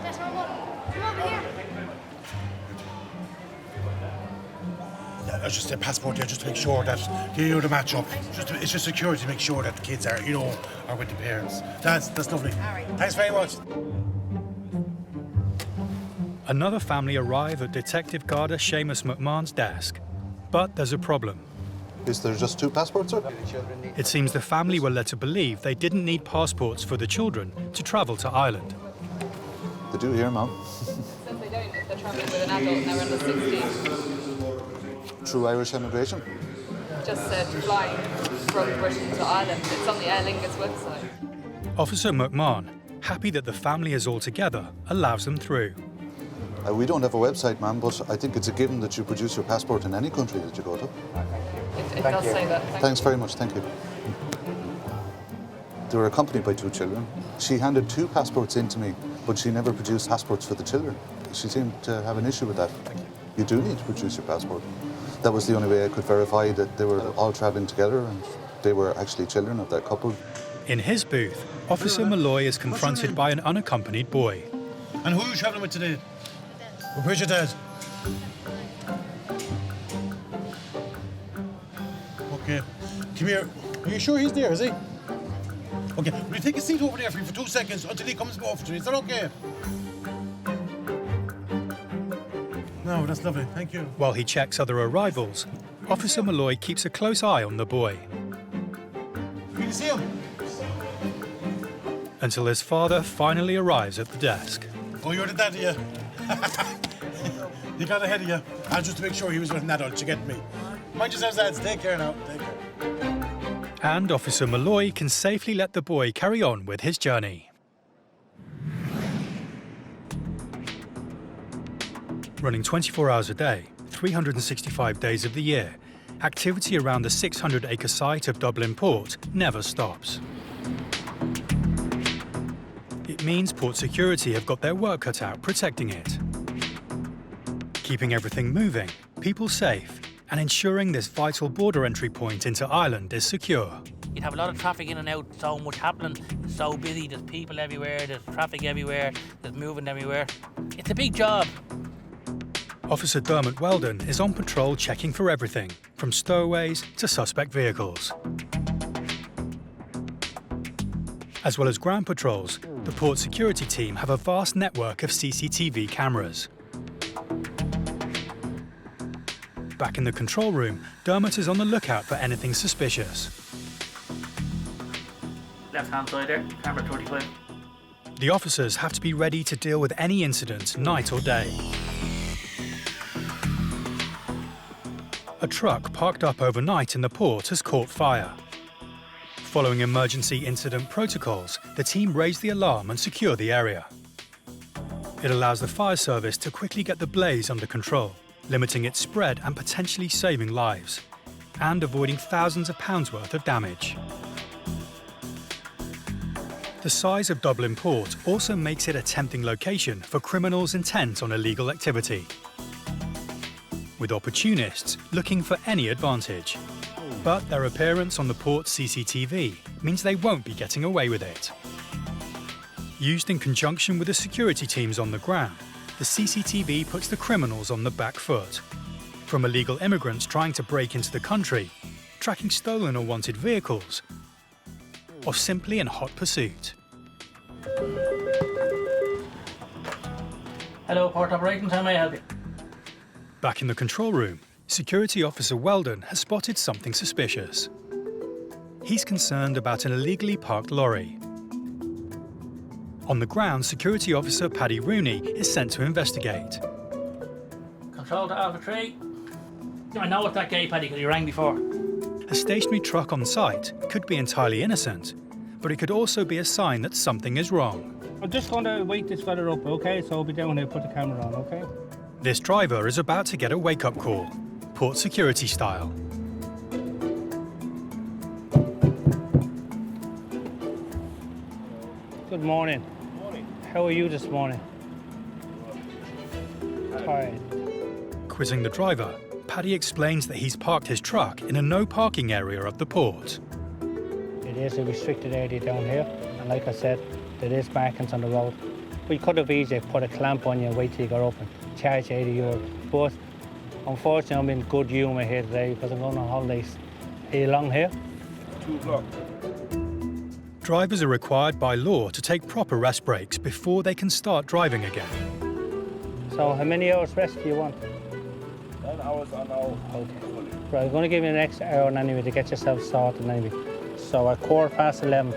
That's my mum. Come over here. Yeah, that's just a passport here, just to make sure that you're the match up. It's just security to make sure that the kids are, are with the parents. That's lovely. All right. Thanks very much. Another family arrive at Detective Garda Seamus McMahon's desk. But there's a problem. Is there just 2 passports, sir? It seems the family were led to believe they didn't need passports for the children to travel to Ireland. They do here, Mum. Since they don't, if they're travelling with an adult and they're under 16. Through Irish immigration? Just said flying from Britain to Ireland. It's on the Aer Lingus website. Officer McMahon, happy that the family is all together, allows them through. We don't have a website, ma'am, but I think it's a given that you produce your passport in any country that you go to. It does say that. Thanks very much, thank you. They were accompanied by 2 children. She handed 2 passports in to me, but she never produced passports for the children. She seemed to have an issue with that. You do need to produce your passport. That was the only way I could verify that they were all travelling together and they were actually children of that couple. In his booth, Officer Malloy is confronted by an unaccompanied boy. And who are you travelling with today? Where's your dad? Okay. Come here. Are you sure he's there, is he? Okay. Will you take a seat over there for me for 2 seconds until he comes over to me? Is that okay? No, that's lovely. Thank you. While he checks other arrivals, Officer Malloy keeps a close eye on the boy. Can you see him? Until his father finally arrives at the desk. Oh, you're the daddy, yeah? He got ahead of you. Just to make sure he was with an adult, you get me. Mind yourselves, lads. Take care now. Take care. And Officer Malloy can safely let the boy carry on with his journey. Running 24 hours a day, 365 days of the year, activity around the 600-acre site of Dublin Port never stops. It means Port Security have got their work cut out protecting it. Keeping everything moving, people safe, and ensuring this vital border entry point into Ireland is secure. You'd have a lot of traffic in and out, so much happening, it's so busy, there's people everywhere, there's traffic everywhere, there's moving everywhere. It's a big job. Officer Dermot Weldon is on patrol checking for everything, from stowaways to suspect vehicles. As well as ground patrols, the port security team have a vast network of CCTV cameras. Back in the control room, Dermot is on the lookout for anything suspicious. Left-hand side there, camera 35. The officers have to be ready to deal with any incident, night or day. A truck parked up overnight in the port has caught fire. Following emergency incident protocols, the team raise the alarm and secure the area. It allows the fire service to quickly get the blaze under control, limiting its spread and potentially saving lives, and avoiding thousands of pounds worth of damage. The size of Dublin Port also makes it a tempting location for criminals intent on illegal activity, with opportunists looking for any advantage. But their appearance on the port's CCTV means they won't be getting away with it. Used in conjunction with the security teams on the ground, the CCTV puts the criminals on the back foot. From illegal immigrants trying to break into the country, tracking stolen or wanted vehicles, or simply in hot pursuit. Hello, Port Operations, how may I help you? Back in the control room, Security Officer Weldon has spotted something suspicious. He's concerned about an illegally parked lorry. On the ground, Security Officer Paddy Rooney is sent to investigate. Control to Alpha 3. I know it's that gay, Paddy, because he rang before. A stationary truck on site could be entirely innocent, but it could also be a sign that something is wrong. I'm just going to wake this fella up, okay? So I'll be down here, put the camera on, okay? This driver is about to get a wake-up call, port security style. Good morning. Morning. How are you this morning? Tired. Quizzing the driver, Paddy explains that he's parked his truck in a no parking area of the port. It is a restricted area down here, and like I said, there is markings on the road. We could have easily put a clamp on you and wait till you got up and charge €80. But unfortunately, I'm in good humour here today because I'm going on holidays. Are you long here? 2 o'clock. Drivers are required by law to take proper rest breaks before they can start driving again. So how many hours rest do you want? 9 hours on now. Okay. Right, I'm going to give you an extra hour anyway to get yourself sorted anyway. So at 11:15.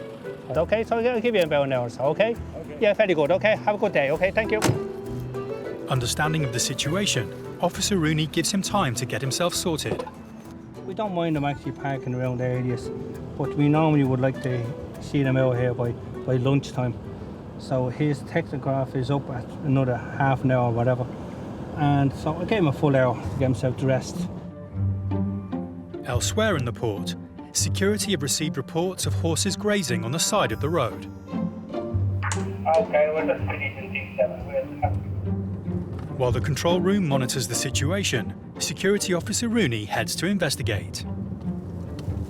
Okay, so I'll give you about an hour, so okay? Yeah, very good, okay? Have a good day, okay? Thank you. Understanding of the situation, Officer Rooney gives him time to get himself sorted. We don't mind them actually parking around areas, but we normally would like to see them out here by lunchtime. So his technograph is up at another half an hour or whatever. And so I gave him a full hour to get himself dressed. Elsewhere in the port, security have received reports of horses grazing on the side of the road. Okay, we're just finishing D7. While the control room monitors the situation, Security Officer Rooney heads to investigate.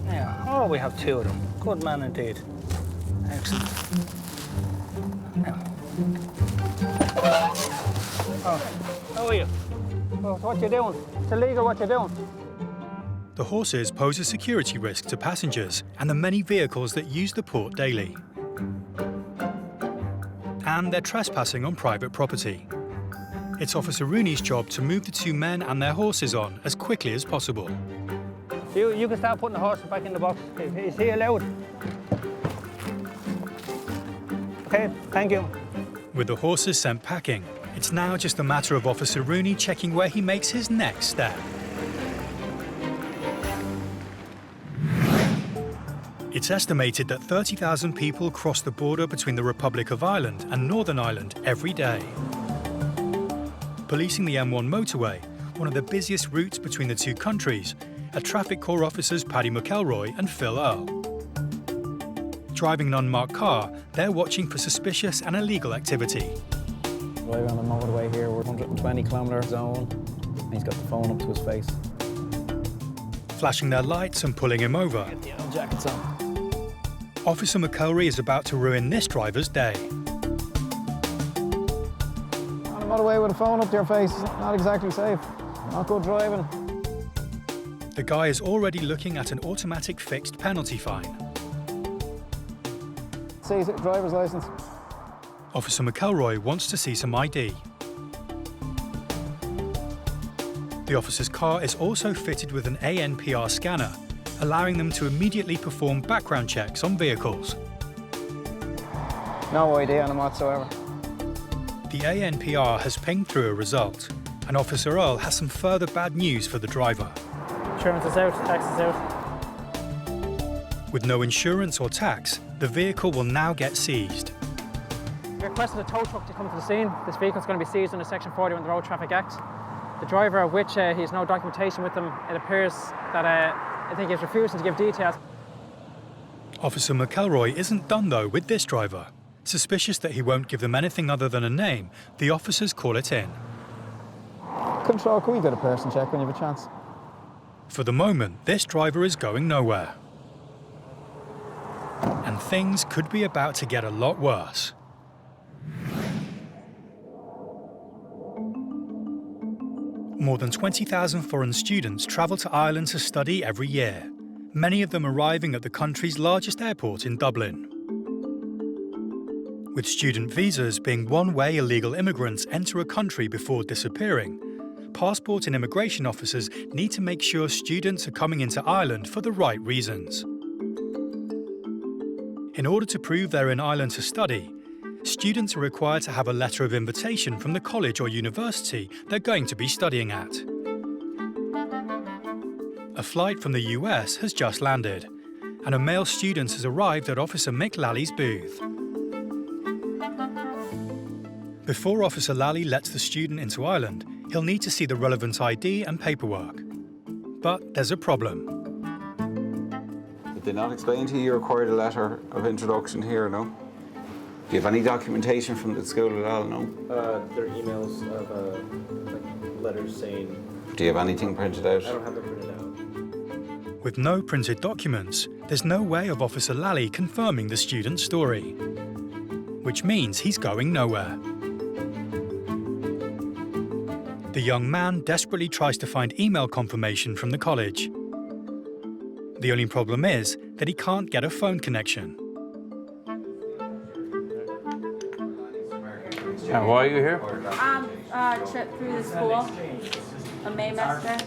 Yeah, oh, we have 2 of them. Good man indeed. Excellent. Oh, how are you? Well, what you doing? It's illegal what you're doing. The horses pose a security risk to passengers and the many vehicles that use the port daily. And they're trespassing on private property. It's Officer Rooney's job to move the 2 men and their horses on as quickly as possible. You can start putting the horses back in the box. Is he allowed? Okay, thank you. With the horses sent packing, it's now just a matter of Officer Rooney checking where he makes his next step. It's estimated that 30,000 people cross the border between the Republic of Ireland and Northern Ireland every day. Policing the M1 motorway, one of the busiest routes between the 2 countries, are Traffic Corps officers Paddy McElroy and Phil Earl. Driving an unmarked car, they're watching for suspicious and illegal activity. Right on the motorway here, we're 120 kilometre zone. He's got the phone up to his face. Flashing their lights and pulling him over. Get the yellow jackets on. Officer McElroy is about to ruin this driver's day. On the motorway with a phone up to your face, not exactly safe. Not good driving. The guy is already looking at an automatic fixed penalty fine. See, driver's licence. Officer McElroy wants to see some ID. The officer's car is also fitted with an ANPR scanner, allowing them to immediately perform background checks on vehicles. No ID on him whatsoever. The ANPR has pinged through a result, and Officer Earl has some further bad news for the driver. Insurance is out, tax is out. With no insurance or tax, the vehicle will now get seized. We requested a tow truck to come to the scene. This vehicle is going to be seized under Section 41 of the Road Traffic Act. The driver, of which he has no documentation with him, it appears that I think he's refusing to give details. Officer McElroy isn't done though with this driver. Suspicious that he won't give them anything other than a name, the officers call it in. Control, can we get a person check when you have a chance? For the moment, this driver is going nowhere. And things could be about to get a lot worse. More than 20,000 foreign students travel to Ireland to study every year, many of them arriving at the country's largest airport in Dublin. With student visas being one way illegal immigrants enter a country before disappearing, passport and immigration officers need to make sure students are coming into Ireland for the right reasons. In order to prove they're in Ireland to study, students are required to have a letter of invitation from the college or university they're going to be studying at. A flight from the US has just landed, and a male student has arrived at Officer Mick Lally's booth. Before Officer Lally lets the student into Ireland, he'll need to see the relevant ID and paperwork. But there's a problem. Did they not explain to you you required a letter of introduction here, no? Do you have any documentation from the school at all, no? There are emails of like letters saying... Do you have anything printed out? I don't have them printed out. With no printed documents, there's no way of Officer Lally confirming the student's story, which means he's going nowhere. The young man desperately tries to find email confirmation from the college. The only problem is that he can't get a phone connection. And why are you here? Trip through the school, a Maymester.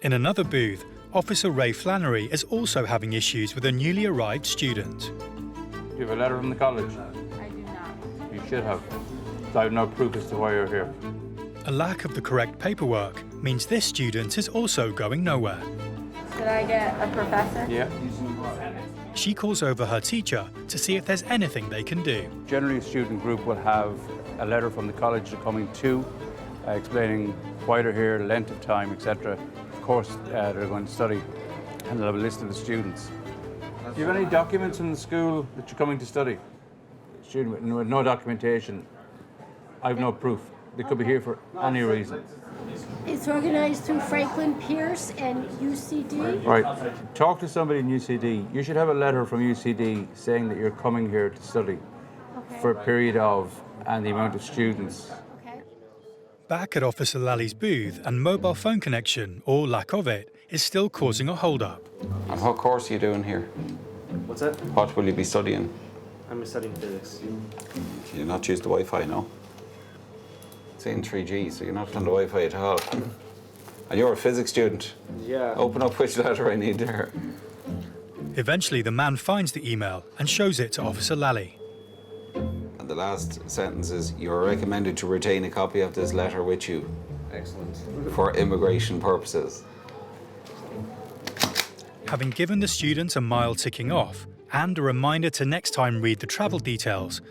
In another booth, Officer Ray Flannery is also having issues with a newly arrived student. Do you have a letter from the college? I do not. You should have. So I have no proof as to why you're here. A lack of the correct paperwork means this student is also going nowhere. Could I get a professor? Yeah. She calls over her teacher to see if there's anything they can do. Generally, a student group will have a letter from the college they're coming to, explaining why they're here, length of time, etc. Of course, they're going to study, and they'll have a list of the students. Do you have any documents in the school that you're coming to study? Student with no documentation. I have no proof. They could be here for any reason. It's organised through Franklin Pierce and UCD. Right. Talk to somebody in UCD. You should have a letter from UCD saying that you're coming here to study for a period of and the amount of students. Back at Officer Lally's booth, and mobile phone connection, or lack of it, is still causing a hold-up. And what course are you doing here? What's that? What will you be studying? I'm studying physics. You're not use the Wi-Fi, no? It's in 3G, so you're not on the Wi-Fi at all. And you're a physics student. Yeah. Open up which letter I need there. Eventually, the man finds the email and shows it to Officer Lally. And the last sentence is, you are recommended to retain a copy of this letter with you. Excellent. For immigration purposes. Having given the student a mile ticking off, and a reminder to next time read the travel details,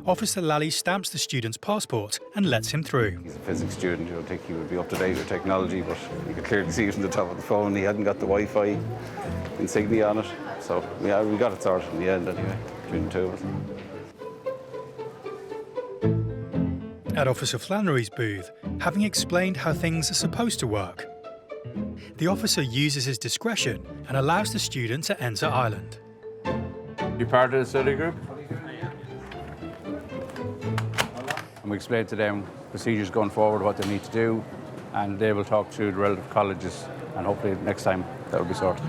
Officer Lally stamps the student's passport and lets him through. He's a physics student, you don't think he would be up to date with technology, but you could clearly see it from the top of the phone. He hadn't got the Wi-Fi insignia on it, so yeah, we got it sorted in the end anyway, between the two of us. At Officer Flannery's booth, having explained how things are supposed to work, the officer uses his discretion and allows the student to enter Ireland. You part of the study group? and we explain to them procedures going forward, what they need to do, and they will talk to the relative colleges, and hopefully next time that will be sorted.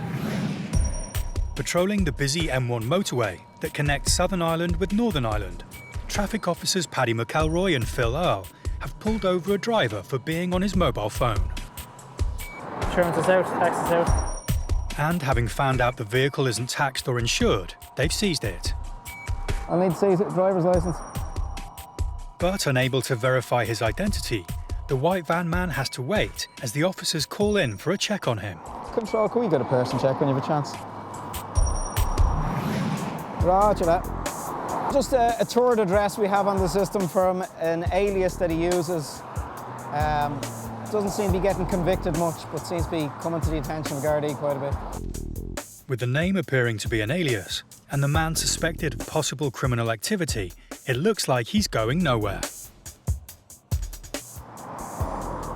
Patrolling the busy M1 motorway that connects Southern Ireland with Northern Ireland, traffic officers Paddy McElroy and Phil Earle have pulled over a driver for being on his mobile phone. Insurance is out, tax is out. And having found out the vehicle isn't taxed or insured, they've seized it. I'll need to see his driver's licence. But unable to verify his identity, the white van man has to wait as the officers call in for a check on him. Control, can we get a person check when you have a chance? Roger that. Just a tour of address we have on the system from an alias that he uses. Doesn't seem to be getting convicted much, but seems to be coming to the attention of Gardaí quite a bit. With the name appearing to be an alias and the man suspected of possible criminal activity, it looks like he's going nowhere.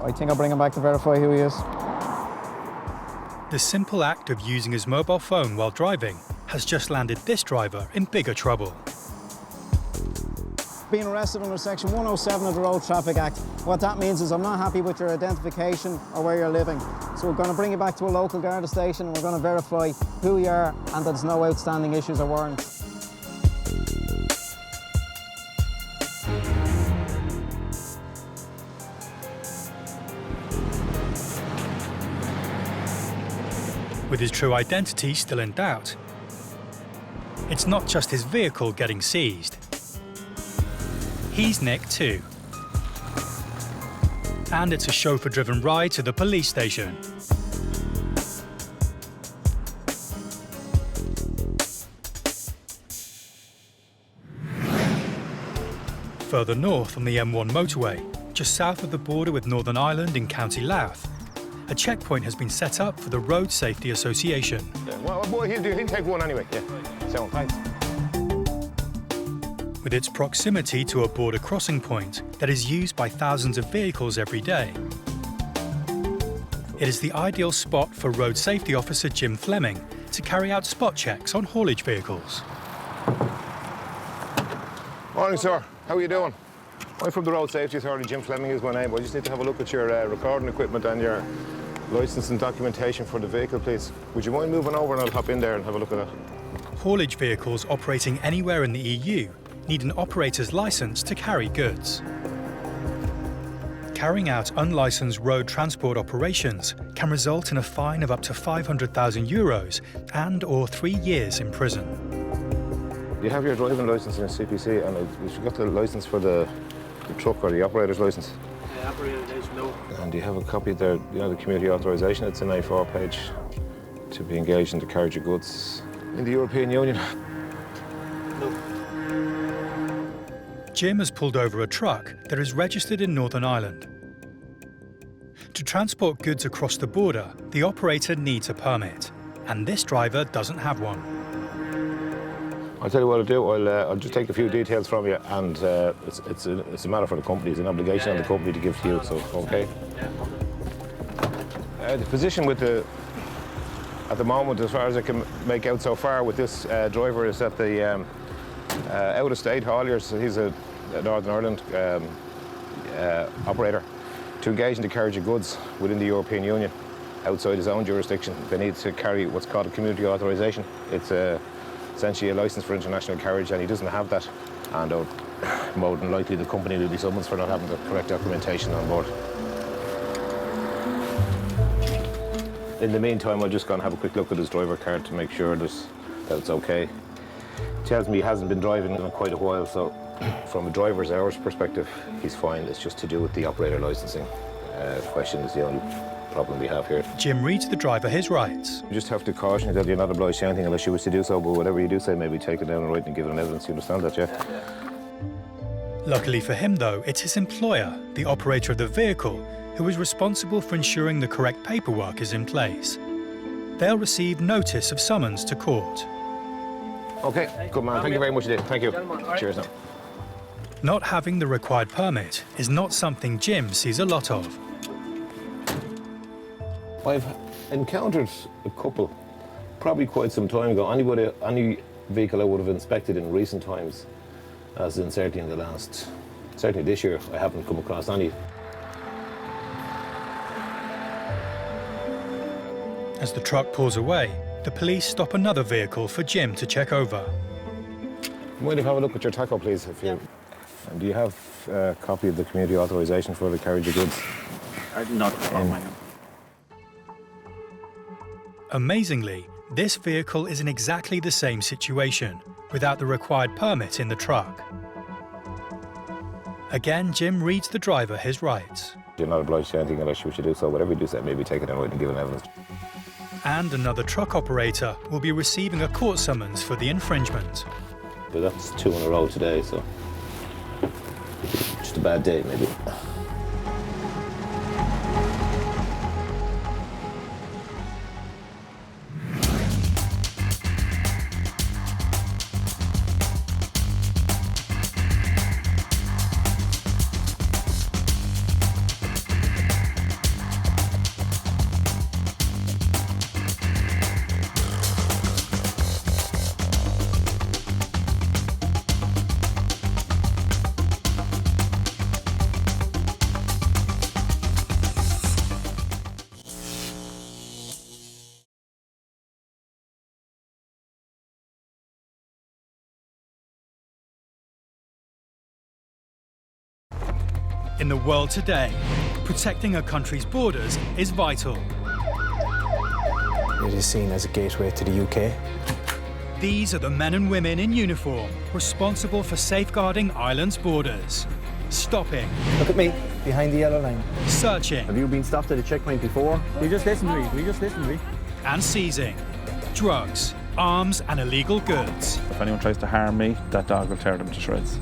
I think I'll bring him back to verify who he is. The simple act of using his mobile phone while driving has just landed this driver in bigger trouble. Being arrested under Section 107 of the Road Traffic Act. What that means is I'm not happy with your identification or where you're living. So we're going to bring you back to a local Garda station and we're going to verify who you are and that there's no outstanding issues or warrants. With his true identity still in doubt, it's not just his vehicle getting seized. He's nicked too. And it's a chauffeur-driven ride to the police station. Further north on the M1 motorway, just south of the border with Northern Ireland in County Louth, a checkpoint has been set up for the Road Safety Association. Yeah. Well, he'll take one anyway. Yeah. So, thanks. With its proximity to a border crossing point that is used by thousands of vehicles every day, it is the ideal spot for Road Safety Officer Jim Fleming to carry out spot checks on haulage vehicles. Morning, sir. How are you doing? I'm from the Road Safety Authority. Jim Fleming is my name. I just need to have a look at your recording equipment and your licence and documentation for the vehicle, please. Would you mind moving over and I'll hop in there and have a look at that? Haulage vehicles operating anywhere in the EU need an operator's licence to carry goods. Carrying out unlicensed road transport operations can result in a fine of up to €500,000 and/or 3 years in prison. You have your driving licence in a CPC, and if you've got the licence for the truck or the operator's licence. The operator's licence, no. And do you have a copy there, the community authorisation? It's an A4 page to be engaged in the carriage of goods in the European Union. No. Jim has pulled over a truck that is registered in Northern Ireland. To transport goods across the border, the operator needs a permit, and this driver doesn't have one. I'll tell you what I'll do. I'll just take a few details from you, and it's a matter for the company. It's an obligation on the company to give to you. So, okay. The position with at the moment, as far as I can make out so far, with this driver is that the out-of-state hauliers. He's a Northern Ireland operator. To engage in the carriage of goods within the European Union, outside his own jurisdiction, they need to carry what's called a community authorisation. It's essentially a licence for international carriage, and he doesn't have that. And more than likely the company will be summoned for not having the correct documentation on board. In the meantime, I'll just go and have a quick look at his driver card to make sure that it's okay. He tells me he hasn't been driving in quite a while, so from a driver's hours perspective, he's fine. It's just to do with the operator licensing question is the only problem we have here. Jim reads the driver his rights. You just have to caution you that you're not obliged to anything unless you wish to do so, but whatever you do say, maybe take it down and write and give it an evidence. You understand that, yeah? Luckily for him, though, it's his employer, the operator of the vehicle, who is responsible for ensuring the correct paperwork is in place. They'll receive notice of summons to court. Okay, good man. Thank you very much indeed. Thank you. Cheers now. Not having the required permit is not something Jim sees a lot of. I've encountered a couple, probably quite some time ago. Any vehicle I would have inspected in recent times, as in certainly in the last Certainly this year I haven't come across any. As the truck pulls away, the police stop another vehicle for Jim to check over. Mind if I have a look at your taco, please? If you... And do you have a copy of the community authorisation for the carriage of goods? Not on my own. Amazingly, this vehicle is in exactly the same situation, without the required permit in the truck. Again, Jim reads the driver his rights. You're not obliged to anything unless you wish to do so. Whatever you do say, maybe take it in writing and give an evidence. And another truck operator will be receiving a court summons for the infringement. But that's 2 in a row today, so just a bad day, maybe. In the world today, protecting a country's borders is vital. It is seen as a gateway to the UK. These are the men and women in uniform responsible for safeguarding Ireland's borders. Stopping. Look at me, behind the yellow line. Searching. Have you been stopped at a checkpoint before? We just listened to me. And seizing drugs, arms and illegal goods. If anyone tries to harm me, that dog will tear them to shreds.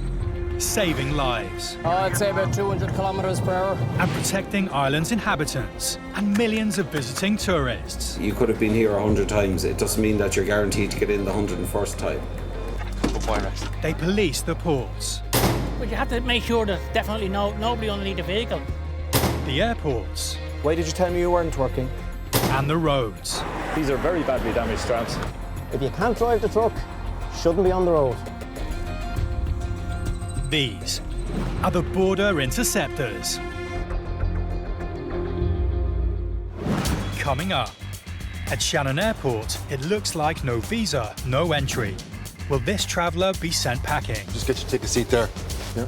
Saving lives. I'd say about 200 kilometres per hour. And protecting Ireland's inhabitants and millions of visiting tourists. You could have been here 100 times. It doesn't mean that you're guaranteed to get in the 101st time. They police the ports. But you have to make sure there's definitely nobody underneath the vehicle. The airports. Why did you tell me you weren't working? And the roads. These are very badly damaged trams. If you can't drive the truck, shouldn't be on the road. These are the border interceptors. Coming up, at Shannon Airport, it looks like no visa, no entry. Will this traveller be sent packing? Just get your ticket seat there. Yeah.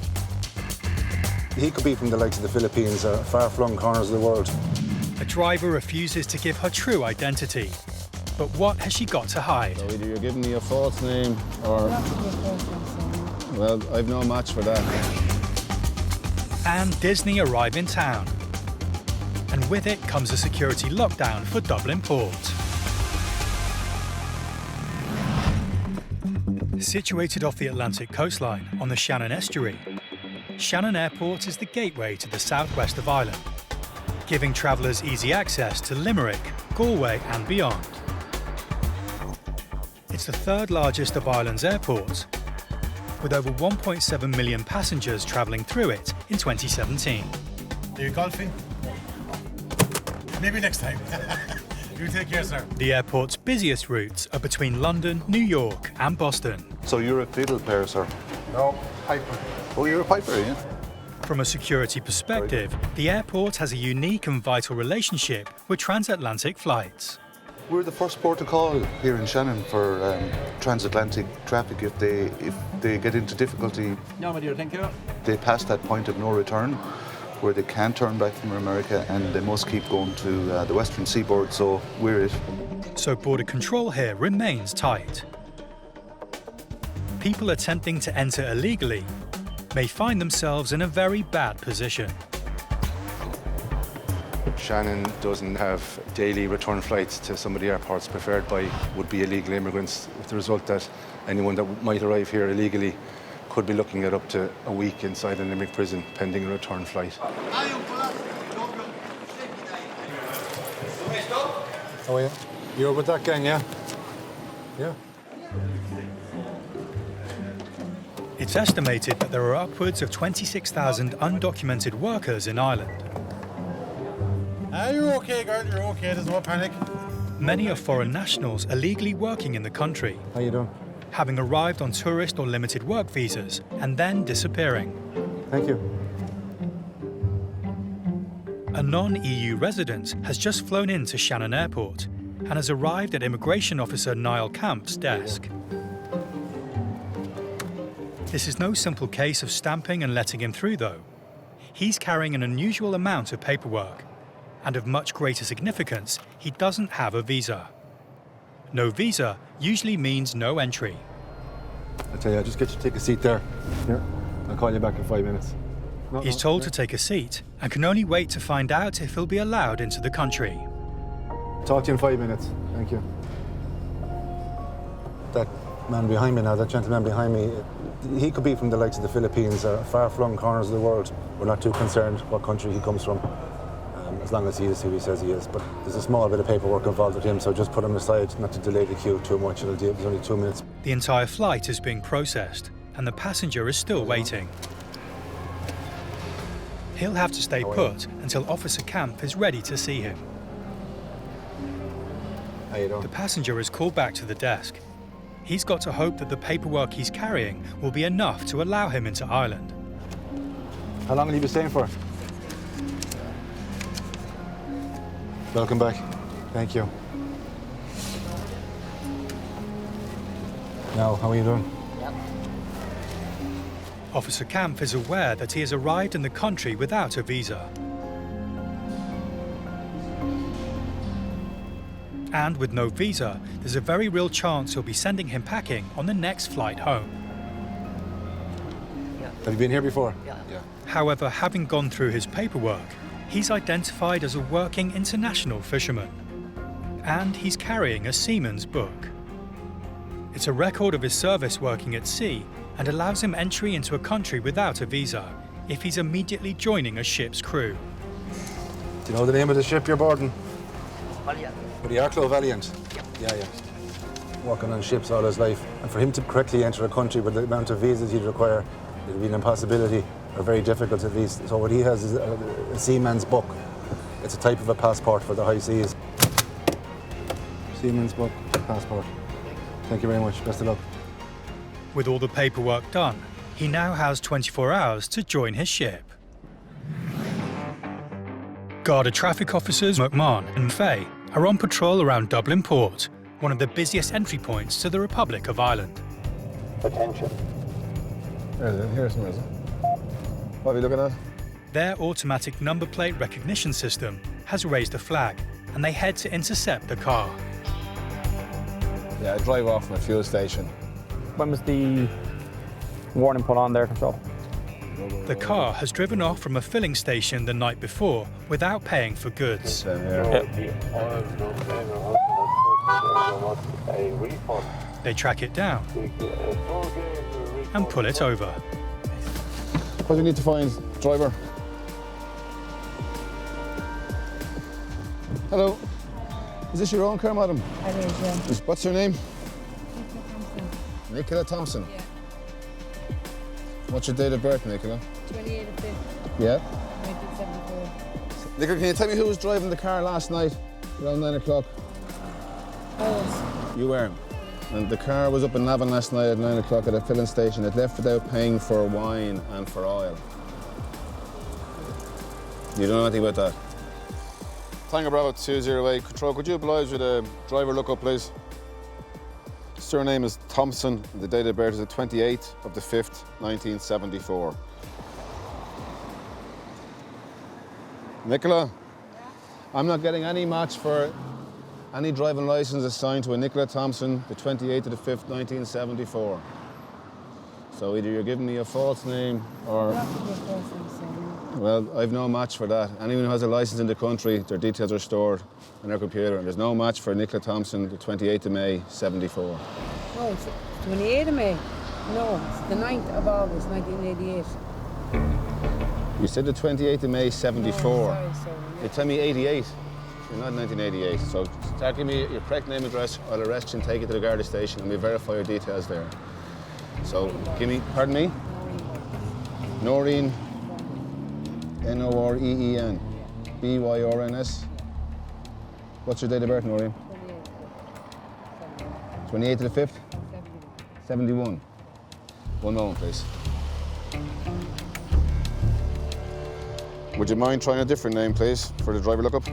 He could be from the likes of the Philippines or far-flung corners of the world. A driver refuses to give her true identity. But what has she got to hide? So either you're giving me a false name or... Well, I've no match for that. And Disney arrive in town. And with it comes a security lockdown for Dublin Port. Situated off the Atlantic coastline on the Shannon estuary, Shannon Airport is the gateway to the southwest of Ireland, giving travellers easy access to Limerick, Galway and beyond. It's the third largest of Ireland's airports, with over 1.7 million passengers travelling through it in 2017. Are you golfing? Maybe next time. You take care, sir. The airport's busiest routes are between London, New York and Boston. So you're a fiddle player, sir? No, piper. Oh, you're a piper, yeah? From a security perspective, the airport has a unique and vital relationship with transatlantic flights. We're the first port of call here in Shannon for transatlantic traffic. If they get into difficulty, No, my dear, thank you. they pass that point of no return where they can't turn back from America and they must keep going to the western seaboard, so we're it. So border control here remains tight. People attempting to enter illegally may find themselves in a very bad position. Shannon doesn't have daily return flights to some of the airports preferred by would-be illegal immigrants, with the result that anyone that might arrive here illegally could be looking at up to a week inside a Limerick prison pending a return flight. Oh yeah? You're with that gang, yeah? Yeah. It's estimated that there are upwards of 26,000 undocumented workers in Ireland. You're okay, girl, you're okay, there's no panic. Many are foreign nationals illegally working in the country. How you doing? Having arrived on tourist or limited work visas and then disappearing. Thank you. A non-EU resident has just flown into Shannon Airport and has arrived at Immigration Officer Niall Camp's desk. This is no simple case of stamping and letting him through, though. He's carrying an unusual amount of paperwork, and of much greater significance, he doesn't have a visa. No visa usually means no entry. I tell you, just get you to take a seat there. Here, I'll call you back in 5 minutes. He's told to take a seat and can only wait to find out if he'll be allowed into the country. Talk to you in 5 minutes. Thank you. That man behind me now, that gentleman behind me, he could be from the likes of the Philippines or far-flung corners of the world. We're not too concerned what country he comes from, as long as he is who he says he is. But there's a small bit of paperwork involved with him, so just put him aside, not to delay the queue too much. It'll do. There's only 2 minutes. The entire flight is being processed, and the passenger is still waiting. He'll have to stay put until Officer Camp is ready to see him. How you doing? The passenger is called back to the desk. He's got to hope that the paperwork he's carrying will be enough to allow him into Ireland. How long will you be staying for? Welcome back. Thank you. Now, how are you doing? Officer Camp is aware that he has arrived in the country without a visa. And with no visa, there's a very real chance he'll be sending him packing on the next flight home. Have you been here before? Yeah. However, having gone through his paperwork, he's identified as a working international fisherman. And he's carrying a seaman's book. It's a record of his service working at sea and allows him entry into a country without a visa if he's immediately joining a ship's crew. Do you know the name of the ship you're boarding? Valiant. The Arklow Valiant? Yeah. Working on ships all his life. And for him to correctly enter a country with the amount of visas he'd require, it'd be an impossibility, or very difficult at least. So what he has is a seaman's book. It's a type of a passport for the high seas. Seaman's book, passport. Thank you very much. Best of luck. With all the paperwork done, he now has 24 hours to join his ship. Garda traffic officers McMahon and Fay are on patrol around Dublin Port, one of the busiest entry points to the Republic of Ireland. Attention. Here's some reason. What are we looking at? Their automatic number plate recognition system has raised a flag, and they head to intercept the car. Yeah, I drive off from a fuel station. When was the warning put on there, Control? The car has driven off from a filling station the night before without paying for goods. They track it down and pull it over. What do you need to find, driver? Hello. Is this your own car, madam? It is, yeah. What's your name? Nicola Thompson. Yeah. What's your date of birth, Nicola? 28 of 5th, Yeah. 1974. Nicola, can you tell me who was driving the car last night around 9 o'clock? You were. And the car was up in Navan last night at 9 o'clock at a filling station. It left without paying for wine and for oil. You don't know anything about that? Tango Bravo 208. Control, could you oblige with a driver lookup, please? Surname is Thompson. The date of birth is the 28th of the 5th, 1974. Nicola, I'm not getting any match for any driving licence assigned to a Nicola Thompson, the 28th of the 5th, 1974. So either you're giving me a false name or... Well, I've no match for that. Anyone who has a licence in the country, their details are stored on their computer, and there's no match for Nicola Thompson, the 28th of May, 74. No, it's 28th of May. No, it's the 9th of August, 1988. You said the 28th of May, 74. No, sorry. You tell me 88. You're not 1988. So start giving me your correct name, address. I'll arrest you and take you to the Garda station, and we'll verify your details there. So give me, pardon me? Noreen. Noreen. Byrs. What's your date of birth, Noreen? 28th of the 5th? 71. One moment, please. Would you mind trying a different name, please, for the driver lookup?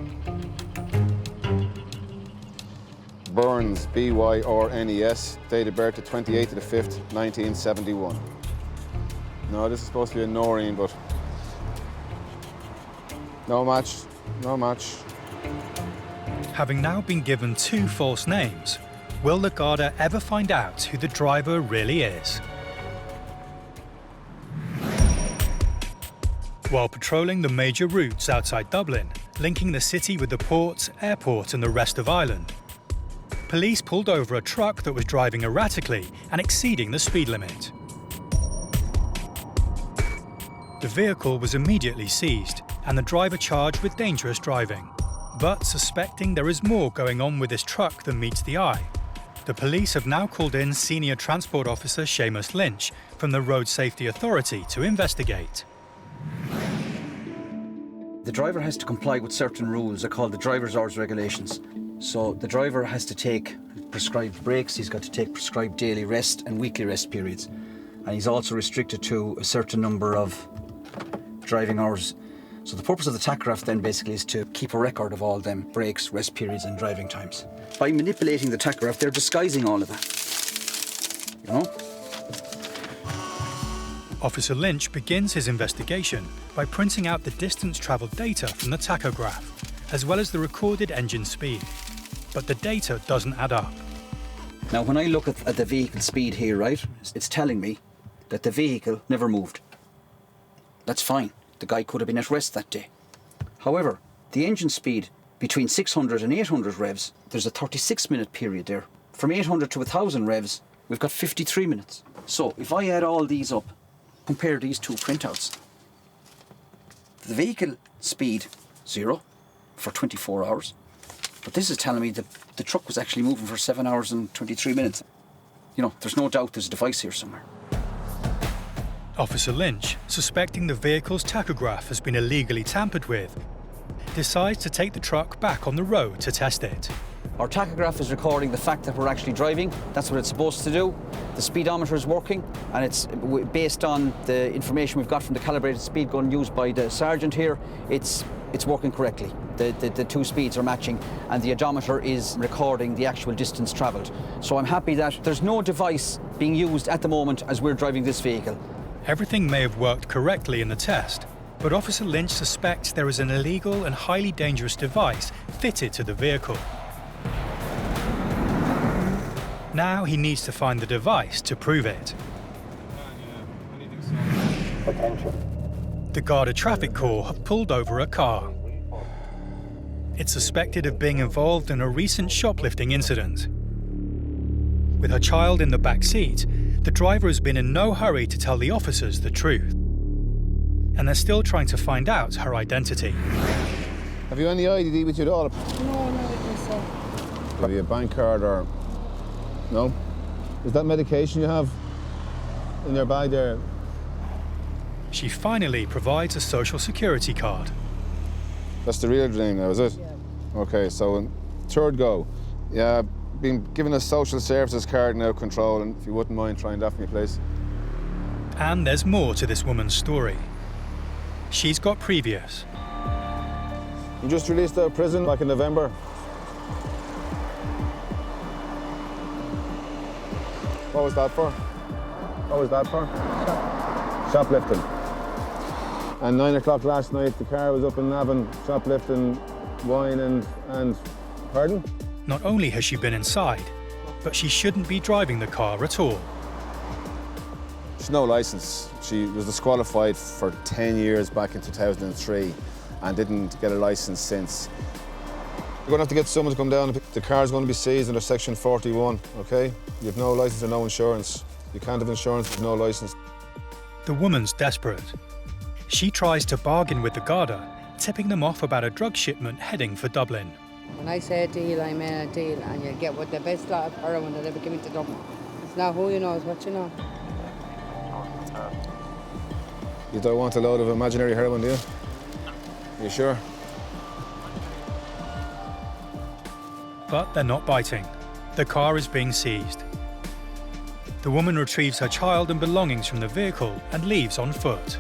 Burns, B-Y-R-N-E-S, date of birth the 28th of the 5th, 1971. No, this is supposed to be a Noreen, but no match, no match. Having now been given 2 false names, will the Garda ever find out who the driver really is? While patrolling the major routes outside Dublin, linking the city with the port, airport and the rest of Ireland, police pulled over a truck that was driving erratically and exceeding the speed limit. The vehicle was immediately seized and the driver charged with dangerous driving. But suspecting there is more going on with this truck than meets the eye, the police have now called in Senior Transport Officer Seamus Lynch from the Road Safety Authority to investigate. The driver has to comply with certain rules. They're called the driver's hours regulations. So the driver has to take prescribed breaks, he's got to take prescribed daily rest and weekly rest periods. And he's also restricted to a certain number of driving hours. So the purpose of the tachograph then basically is to keep a record of all them breaks, rest periods and driving times. By manipulating the tachograph, they're disguising all of that. You know? Officer Lynch begins his investigation by printing out the distance travelled data from the tachograph, as well as the recorded engine speed. But the data doesn't add up. Now, when I look at the vehicle speed here, right, it's telling me that the vehicle never moved. That's fine. The guy could have been at rest that day. However, the engine speed between 600 and 800 revs, there's a 36-minute period there. From 800 to 1,000 revs, we've got 53 minutes. So if I add all these up, compare these 2 printouts, the vehicle speed, 0 for 24 hours. But this is telling me that the truck was actually moving for 7 hours and 23 minutes. You know, there's no doubt there's a device here somewhere. Officer Lynch, suspecting the vehicle's tachograph has been illegally tampered with, decides to take the truck back on the road to test it. Our tachograph is recording the fact that we're actually driving. That's what it's supposed to do. The speedometer is working, and it's based on the information we've got from the calibrated speed gun used by the sergeant here. It's working correctly. The 2 speeds are matching, and the odometer is recording the actual distance travelled. So I'm happy that there's no device being used at the moment as we're driving this vehicle. Everything may have worked correctly in the test, but Officer Lynch suspects there is an illegal and highly dangerous device fitted to the vehicle. Now he needs to find the device to prove it. The Garda Traffic Corps have pulled over a car. It's suspected of being involved in a recent shoplifting incident. With her child in the back seat, the driver has been in no hurry to tell the officers the truth. And they're still trying to find out her identity. Have you any ID with you at all? No, not with myself. Have you a bank card or... No? Is that medication you have in your bag there? She finally provides a social security card. That's the real name now, is it? Yeah. Okay, so third go. Yeah, been given a social services card now, control, and if you wouldn't mind trying that for me, please. And there's more to this woman's story. She's got previous. You just released out of prison back in November. What was that for? What was that for? Shoplifting. And 9 o'clock last night, the car was up in Navan, shoplifting wine and pardon? Not only has she been inside, but she shouldn't be driving the car at all. She's no licence. She was disqualified for 10 years back in 2003 and didn't get a licence since. You're going to have to get someone to come down. The car's going to be seized under Section 41, OK? You have no licence or no insurance. You can't have insurance with no licence. The woman's desperate. She tries to bargain with the Garda, tipping them off about a drug shipment heading for Dublin. When I say a deal, I mean a deal, and you get what the best lot of heroin that ever came to Dublin. It's not who you know, it's what you know. You don't want a load of imaginary heroin, do you? Are you sure? But they're not biting. The car is being seized. The woman retrieves her child and belongings from the vehicle and leaves on foot.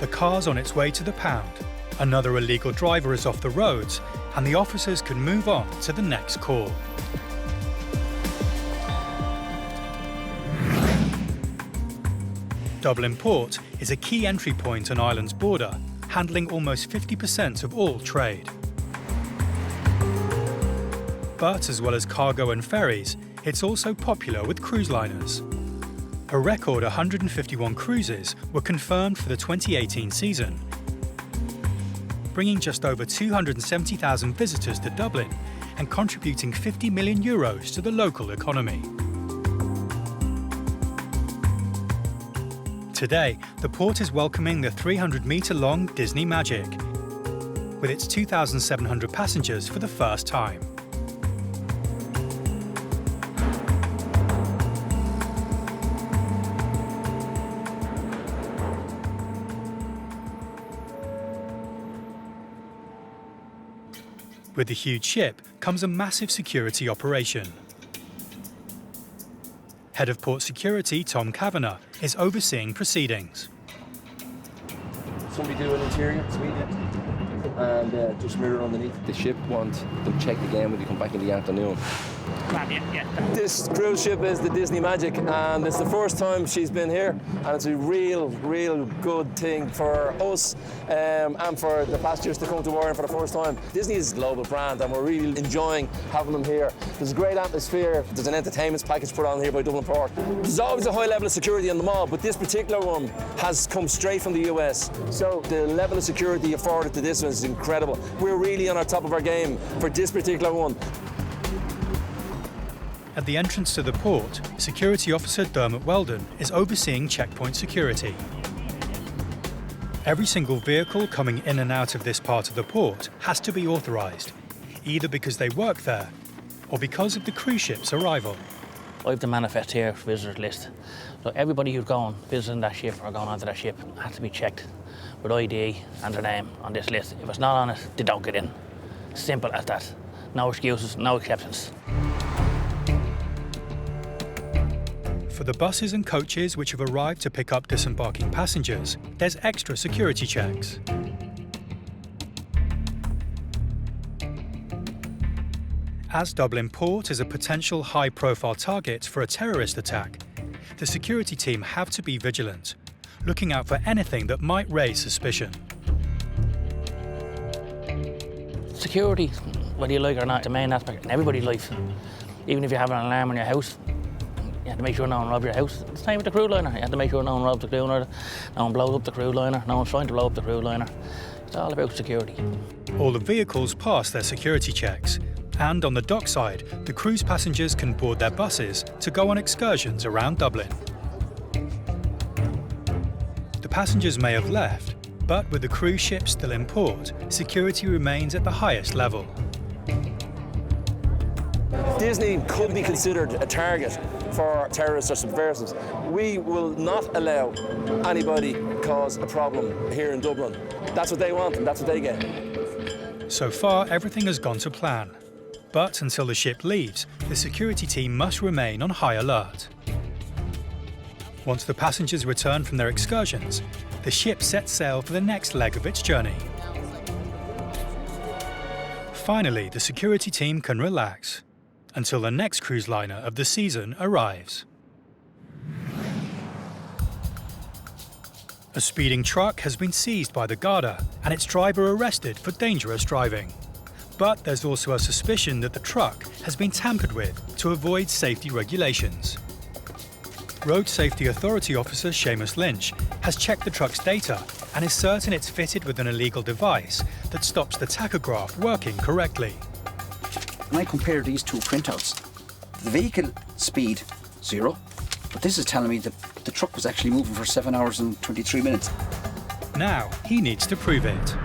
the car's on its way to the pound, another illegal driver is off the roads, and the officers can move on to the next call. Dublin Port is a key entry point on Ireland's border, handling almost 50% of all trade. But as well as cargo and ferries, it's also popular with cruise liners. A record 151 cruises were confirmed for the 2018 season, bringing just over 270,000 visitors to Dublin and contributing €50 million to the local economy. Today, the port is welcoming the 300-metre-long Disney Magic, with its 2,700 passengers for the first time. With the huge ship comes a massive security operation. Head of Port Security, Tom Kavanagh, is overseeing proceedings. Somebody do an interior suite and just mirror underneath. The ship want them checked again when they come back in the afternoon. This cruise ship is the Disney Magic, and it's the first time she's been here, and it's a real good thing for us and for the passengers to come to Ireland for the first time. Disney is a global brand, and we're really enjoying having them here. There's a great atmosphere. There's an entertainment package put on here by Dublin Port. There's always a high level of security in the mall, but this particular one has come straight from the US. So the level of security afforded to this one is incredible. We're really on our top of our game for this particular one. At the entrance to the port, Security Officer Dermot Weldon is overseeing checkpoint security. Every single vehicle coming in and out of this part of the port has to be authorised, either because they work there or because of the cruise ship's arrival. I have the manifest here, visitors list. So everybody who's going visiting that ship or going onto that ship has to be checked with ID and their name on this list. If it's not on it, they don't get in. Simple as that. No excuses, no exceptions. For the buses and coaches which have arrived to pick up disembarking passengers, there's extra security checks. As Dublin Port is a potential high-profile target for a terrorist attack, the security team have to be vigilant, looking out for anything that might raise suspicion. Security, whether you like it or not, the main aspect in everybody's life. Even if you have an alarm in your house, you have to make sure no one robs your house. It's the same with the crew liner. You have to make sure no one robs the crew liner, no one blows up the crew liner, no one's trying to blow up the crew liner. It's all about security. All the vehicles pass their security checks, and on the dockside, the cruise passengers can board their buses to go on excursions around Dublin. The passengers may have left, but with the cruise ship still in port, security remains at the highest level. Disney could be considered a target for terrorists or subversives. We will not allow anybody cause a problem here in Dublin. That's what they want and that's what they get. So far, everything has gone to plan. But until the ship leaves, the security team must remain on high alert. Once the passengers return from their excursions, the ship sets sail for the next leg of its journey. Finally, the security team can relax until the next cruise liner of the season arrives. A speeding truck has been seized by the Garda and its driver arrested for dangerous driving. But there's also a suspicion that the truck has been tampered with to avoid safety regulations. Road Safety Authority Officer Seamus Lynch has checked the truck's data and is certain it's fitted with an illegal device that stops the tachograph working correctly. When I compare these two printouts, the vehicle speed 0, but this is telling me that the truck was actually moving for 7 hours and 23 minutes. Now he needs to prove it.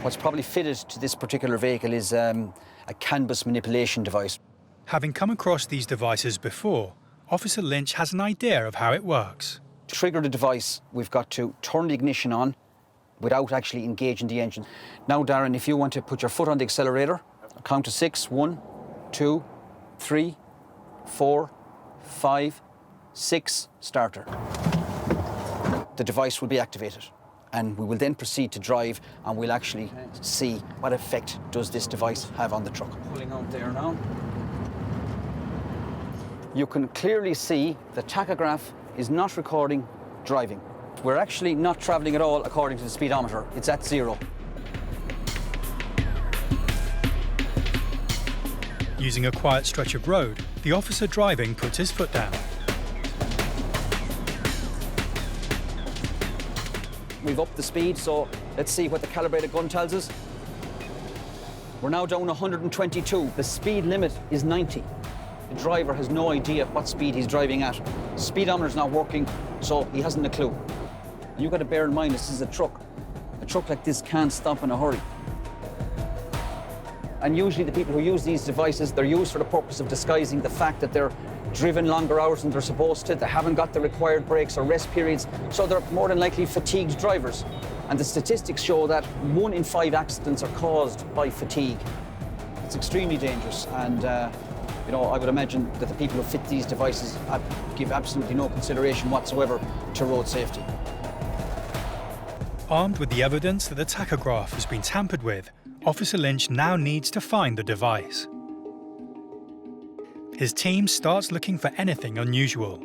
What's probably fitted to this particular vehicle is a canvas manipulation device. Having come across these devices before, Officer Lynch has an idea of how it works. To trigger the device, we've got to turn the ignition on without actually engaging the engine. Now, Darren, if you want to put your foot on the accelerator, I'll count to 6, 1, 2, 3, 4, 5, 6, starter. the device will be activated. And we will then proceed to drive, and we'll actually see what effect does this device have on the truck. Pulling out there now. You can clearly see the tachograph is not recording driving. We're actually not travelling at all according to the speedometer. It's at 0. Using a quiet stretch of road, the officer driving puts his foot down. We've upped the speed, so let's see what the calibrated gun tells us. We're now down 122. The speed limit is 90. The driver has no idea what speed he's driving at. The speedometer's not working, so he hasn't a clue. And you've got to bear in mind, this is a truck. A truck like this can't stop in a hurry. And usually the people who use these devices, they're used for the purpose of disguising the fact that they're driven longer hours than they're supposed to, they haven't got the required breaks or rest periods, so they're more than likely fatigued drivers. And the statistics show that 1 in 5 accidents are caused by fatigue. It's extremely dangerous, and you know, I would imagine that the people who fit these devices give absolutely no consideration whatsoever to road safety. Armed with the evidence that the tachograph has been tampered with, Officer Lynch now needs to find the device. His team starts looking for anything unusual.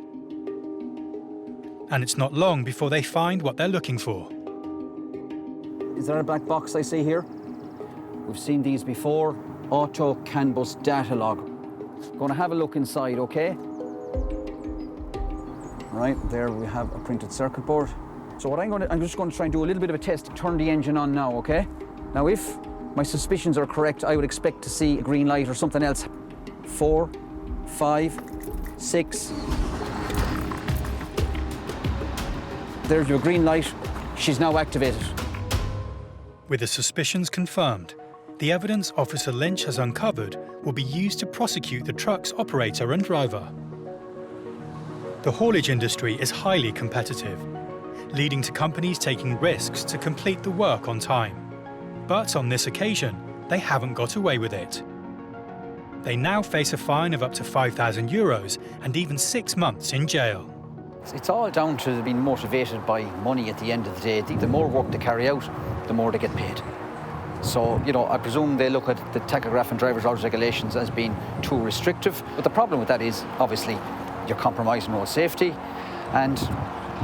And it's not long before they find what they're looking for. Is there a black box I see here? We've seen these before. Auto CAN bus data log. Going to have a look inside, okay? Right, there we have a printed circuit board. So what I'm just going to try and do a little bit of a test. Turn the engine on now, okay? Now if my suspicions are correct, I would expect to see a green light or something else. 4, 5, 6. There's your green light. She's now activated. With the suspicions confirmed, the evidence Officer Lynch has uncovered will be used to prosecute the truck's operator and driver. The haulage industry is highly competitive, leading to companies taking risks to complete the work on time. But on this occasion, they haven't got away with it. They now face a fine of up to €5,000 and even 6 months in jail. It's all down to being motivated by money at the end of the day. The more work they carry out, the more they get paid. So, you know, I presume they look at the tachograph and driver's hours regulations as being too restrictive. But the problem with that is, obviously, you're compromising road safety and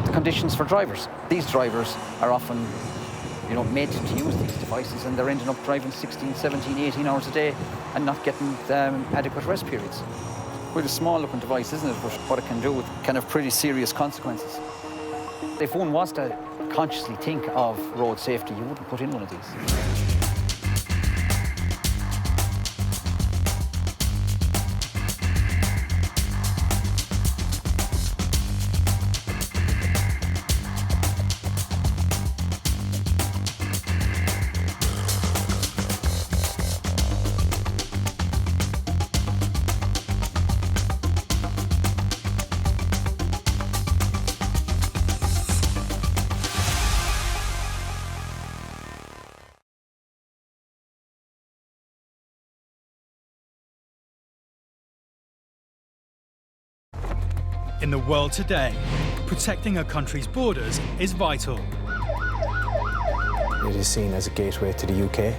the conditions for drivers. These drivers are often, you know, made to use these devices, and they're ending up driving 16, 17, 18 hours a day and not getting adequate rest periods. Quite a small looking device, isn't it? But what it can do can have pretty serious consequences. If one was to consciously think of road safety, you wouldn't put in one of these. In the world today, protecting a country's borders is vital. It is seen as a gateway to the UK.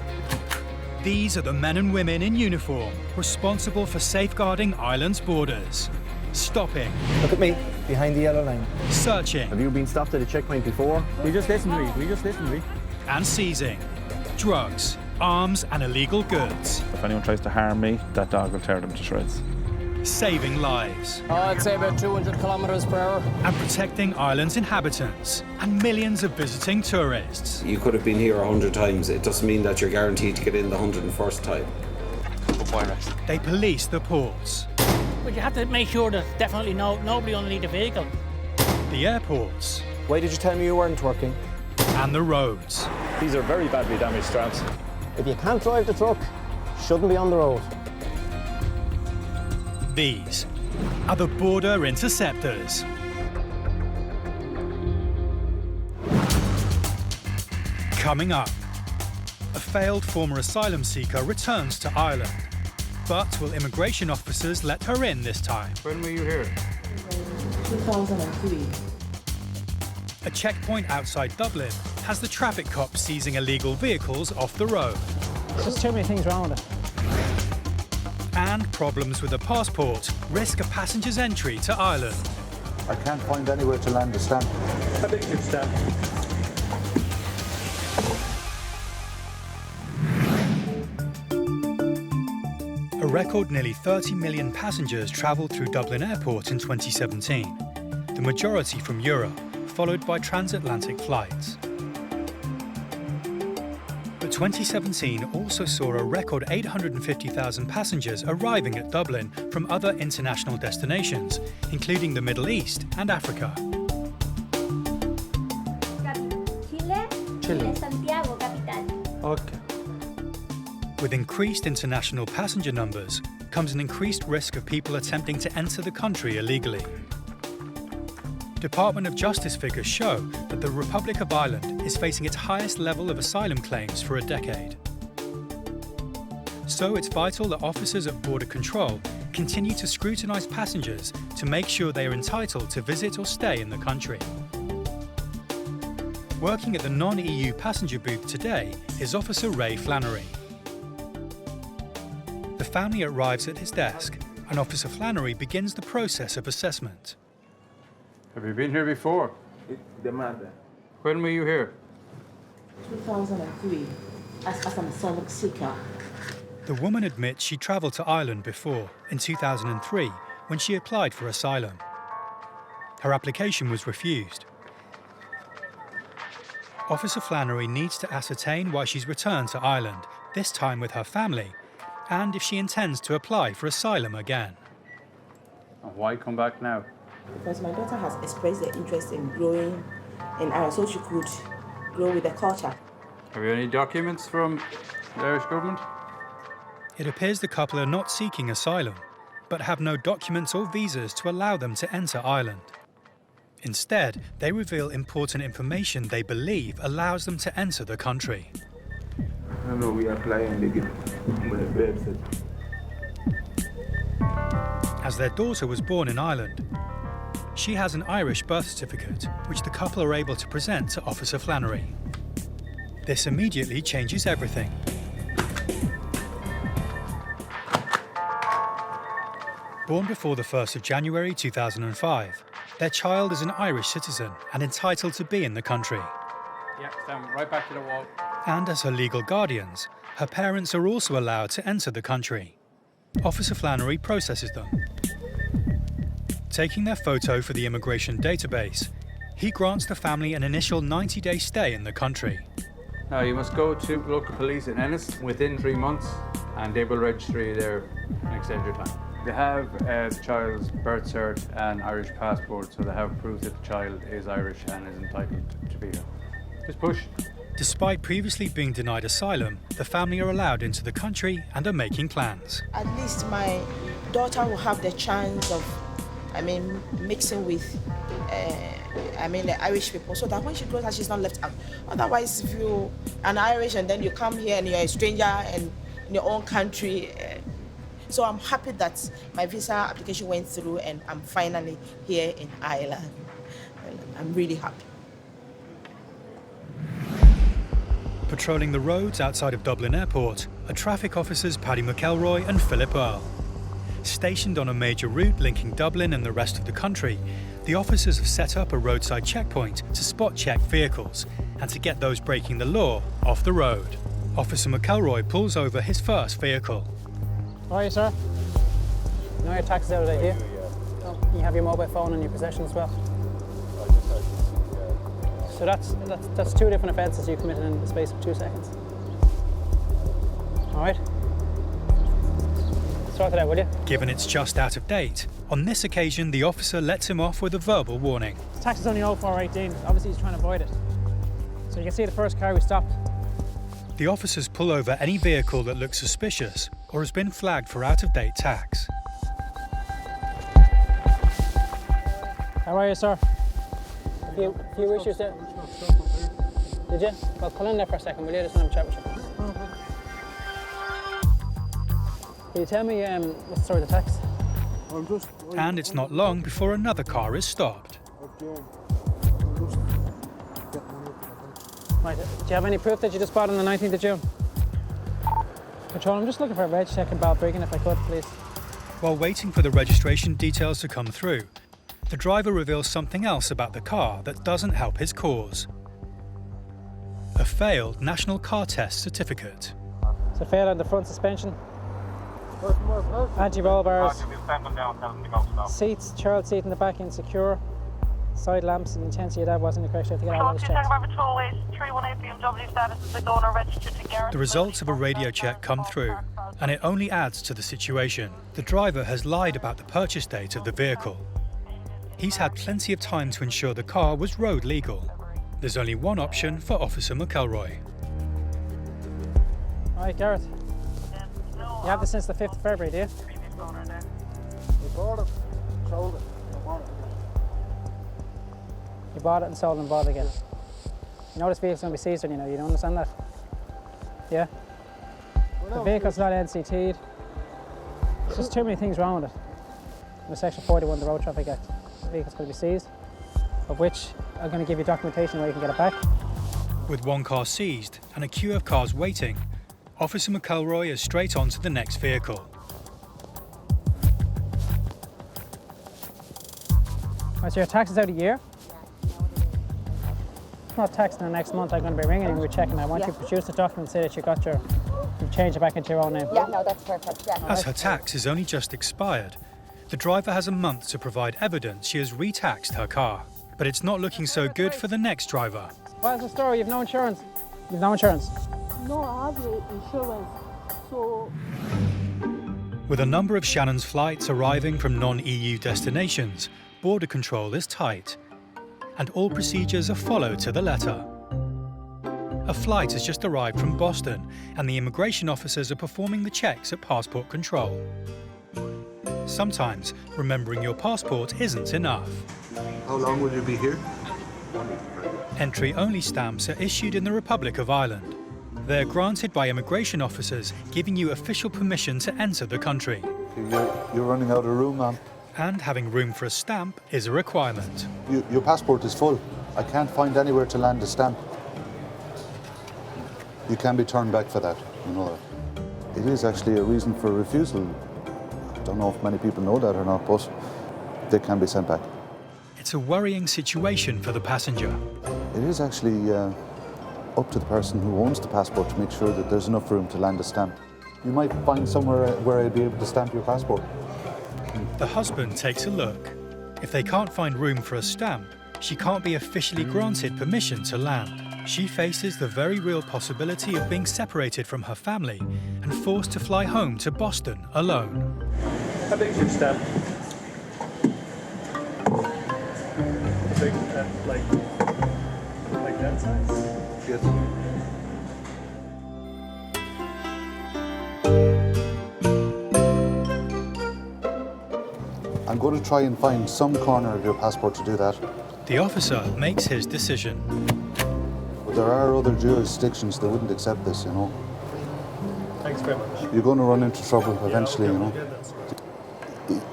These are the men and women in uniform responsible for safeguarding Ireland's borders. Stopping. Look at me, behind the yellow line. Searching. Have you been stopped at a checkpoint before? We just listened to me. And seizing. Drugs, arms and illegal goods. If anyone tries to harm me, that dog will tear them to shreds. Saving lives. I'd say about 200 kilometres per hour. And protecting Ireland's inhabitants and millions of visiting tourists. You could have been here 100 times. It doesn't mean that you're guaranteed to get in the 101st time. They police the ports. But you have to make sure that definitely nobody underneath the vehicle. The airports. Why did you tell me you weren't working? And the roads. These are very badly damaged straps. If you can't drive the truck, shouldn't be on the road. These are the border interceptors. Coming up, a failed former asylum seeker returns to Ireland. But will immigration officers let her in this time? When were you here? 2003. A checkpoint outside Dublin has the traffic cops seizing illegal vehicles off the road. There's just too many things wrong with it. And problems with a passport risk a passenger's entry to Ireland. I can't find anywhere to land a stamp. How big is your stamp? A record nearly 30 million passengers travelled through Dublin Airport in 2017, the majority from Europe, followed by transatlantic flights. But 2017 also saw a record 850,000 passengers arriving at Dublin from other international destinations, including the Middle East and Africa. Chile, Santiago, capital. Okay. With increased international passenger numbers comes an increased risk of people attempting to enter the country illegally. Department of Justice figures show that the Republic of Ireland is facing its highest level of asylum claims for a decade. So it's vital that officers at border control continue to scrutinise passengers to make sure they are entitled to visit or stay in the country. Working at the non-EU passenger booth today is Officer Ray Flannery. The family arrives at his desk, and Officer Flannery begins the process of assessment. Have you been here before? The mother. When were you here? 2003, as an asylum seeker. The woman admits she travelled to Ireland before, in 2003, when she applied for asylum. Her application was refused. Officer Flannery needs to ascertain why she's returned to Ireland, this time with her family, and if she intends to apply for asylum again. And why come back now? Because my daughter has expressed her interest in growing in Ireland so she could grow with the culture. Have you any documents from the Irish government? It appears the couple are not seeking asylum, but have no documents or visas to allow them to enter Ireland. Instead, they reveal important information they believe allows them to enter the country. No, we apply and they get my birth certificate. As their daughter was born in Ireland, she has an Irish birth certificate, which the couple are able to present to Officer Flannery. This immediately changes everything. Born before the 1st of January 2005, their child is an Irish citizen and entitled to be in the country. Yeah, stand right back to the wall. And as her legal guardians, her parents are also allowed to enter the country. Officer Flannery processes them. Taking their photo for the immigration database, he grants the family an initial 90-day stay in the country. Now, you must go to local police in Ennis within 3 months, and they will register you there and extend your time. They have the child's birth cert and Irish passport, so they have proof that the child is Irish and is entitled to be here. Just push. Despite previously being denied asylum, the family are allowed into the country and are making plans. At least my daughter will have the chance of, mixing with, the Irish people, so that when she grows up, she's not left out. Otherwise, if you're an Irish and then you come here and you're a stranger and in your own country, so I'm happy that my visa application went through and I'm finally here in Ireland. I'm really happy. Patrolling the roads outside of Dublin Airport are traffic officers Paddy McElroy and Philip Earle. Stationed on a major route linking Dublin and the rest of the country, the officers have set up a roadside checkpoint to spot check vehicles and to get those breaking the law off the road. Officer McElroy pulls over his first vehicle. How are you, sir? You know your taxi's out of date here? You have your mobile phone in your possession as well? So that's 2 different offences you committed in the space of 2 seconds. All right? Sort it out, will you? Given it's just out of date, on this occasion the officer lets him off with a verbal warning. The taxi's only 0418. Obviously he's trying to avoid it. So you can see the first car we stopped. The officers pull over any vehicle that looks suspicious or has been flagged for out-of-date tax. How are you, sir? A few issues there. Did you? Well, pull in there for a second, will you? Just want to chat with you. Can you tell me what's the story of the tax? And it's not long before another car is stopped. Right, do you have any proof that you just bought on the 19th of June? Patrol, I'm just looking for a reg check in Balbriggan if I could, please. While waiting for the registration details to come through, the driver reveals something else about the car that doesn't help his cause. A failed National Car Test certificate. So failed on the front suspension. Anti-roll bars. Seats, child seat in the back insecure. Side lamps and the intensity of that wasn't the correct. I have to get all those checked. The results of a radio check come through, and it only adds to the situation. The driver has lied about the purchase date of the vehicle. He's had plenty of time to ensure the car was road legal. There's only one option for Officer McElroy. All right, Gareth. You have this since the 5th of February, do you? We bought it, sold it, I bought it. You bought it and sold it and bought it again. You know this vehicle's going to be seized on you now, you don't understand that? Yeah? The vehicle's not NCT'd. There's just too many things wrong with it. Under Section 41 of the Road Traffic Act. The vehicle's going to be seized, of which I'm going to give you documentation where you can get it back. With one car seized and a queue of cars waiting, Officer McElroy is straight on to the next vehicle. Right, so your tax is out a year? It's not taxed in the next month. I'm going to be ringing and we're checking. I want you to produce the document and say that you've changed it back into your own name. Yeah, no, that's perfect. Yeah. As her tax is only just expired, the driver has a month to provide evidence she has re-taxed her car. But it's not looking so good for the next driver. What's the story? You've no insurance? You've no insurance? No, I have insurance, so... With a number of Shannon's flights arriving from non-EU destinations, border control is tight, and all procedures are followed to the letter. A flight has just arrived from Boston, and the immigration officers are performing the checks at passport control. Sometimes, remembering your passport isn't enough. How long will you be here? Entry-only stamps are issued in the Republic of Ireland. They're granted by immigration officers, giving you official permission to enter the country. You're running out of room, ma'am. And having room for a stamp is a requirement. Your passport is full. I can't find anywhere to land a stamp. You can be turned back for that, you know that. It is actually a reason for refusal. I don't know if many people know that or not, but they can be sent back. It's a worrying situation for the passenger. It is actually up to the person who owns the passport to make sure that there's enough room to land a stamp. You might find somewhere where I'd be able to stamp your passport. The husband takes a look. If they can't find room for a stamp, she can't be officially granted permission to land. She faces the very real possibility of being separated from her family and forced to fly home to Boston alone. How big is your stamp? Big, like that size? Yes. I'm going to try and find some corner of your passport to do that. The officer makes his decision. But there are other jurisdictions that wouldn't accept this, you know. Thanks very much. You're going to run into trouble eventually, you know.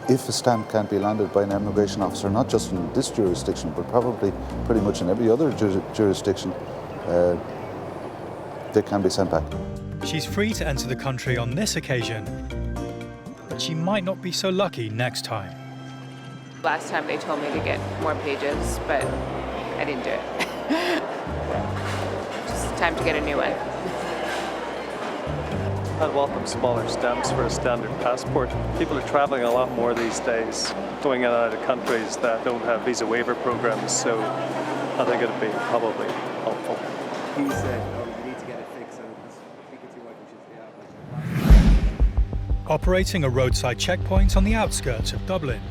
If a stamp can't be landed by an immigration officer, not just in this jurisdiction, but probably pretty much in every other jurisdiction, they can be sent back. She's free to enter the country on this occasion, but she might not be so lucky next time. Last time they told me to get more pages, but I didn't do it. Just time to get a new one. I'd welcome smaller stamps for a standard passport. People are travelling a lot more these days, going in and out of countries that don't have visa waiver programs, so I think it'd be probably helpful. He said, oh, you need to get it fixed, so we can see what we should do. Operating a roadside checkpoint on the outskirts of Dublin,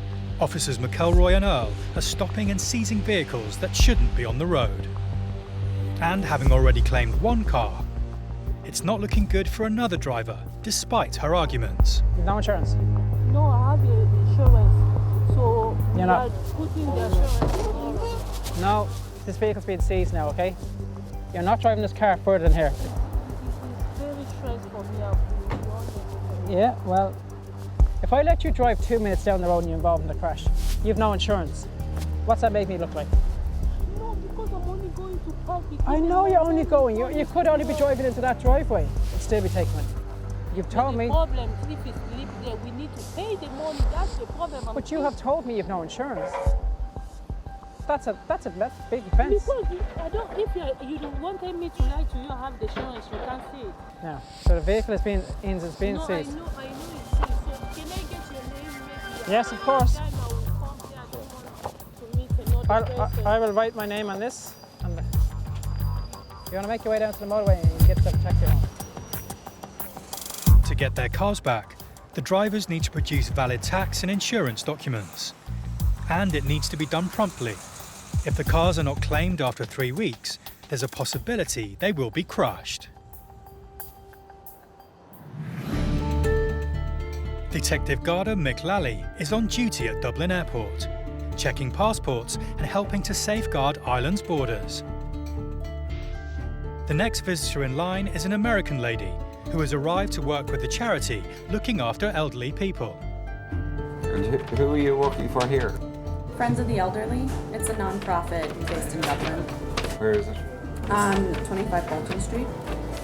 Officers McElroy and Earl are stopping and seizing vehicles that shouldn't be on the road. And having already claimed one car, it's not looking good for another driver, despite her arguments. No insurance? No, I have insurance, so you're not putting the insurance. No, this vehicle's being seized now, okay? You're not driving this car further than here. It's very stressful for me. Yeah, well, if I let you drive 2 minutes down the road and you're involved in the crash, you've no insurance. What's that make me look like? No, because I'm only going to can't be. I know you're only going. You could only be driving into that driveway and still be taking money. You've told me. The problem, if it's live there, we need to pay the money. That's the problem. But you have told me you've no insurance. That's a big offence. Because I don't. If you don't want me to lie to you, I have the insurance. You can't see it. No. So the vehicle is being seized. No, I know it's seized. So can I get your name? Maybe. Yes, of course. I will write my name on this. And you want to make your way down to the motorway and you get the detective home. To get their cars back, the drivers need to produce valid tax and insurance documents. And it needs to be done promptly. If the cars are not claimed after 3 weeks, there's a possibility they will be crushed. Detective Garda Mick Lally is on duty at Dublin Airport, checking passports and helping to safeguard Ireland's borders. The next visitor in line is an American lady who has arrived to work with the charity looking after elderly people. And who are you working for here? Friends of the Elderly. It's a non-profit based in Dublin. Where is it? 25 Bolton Street.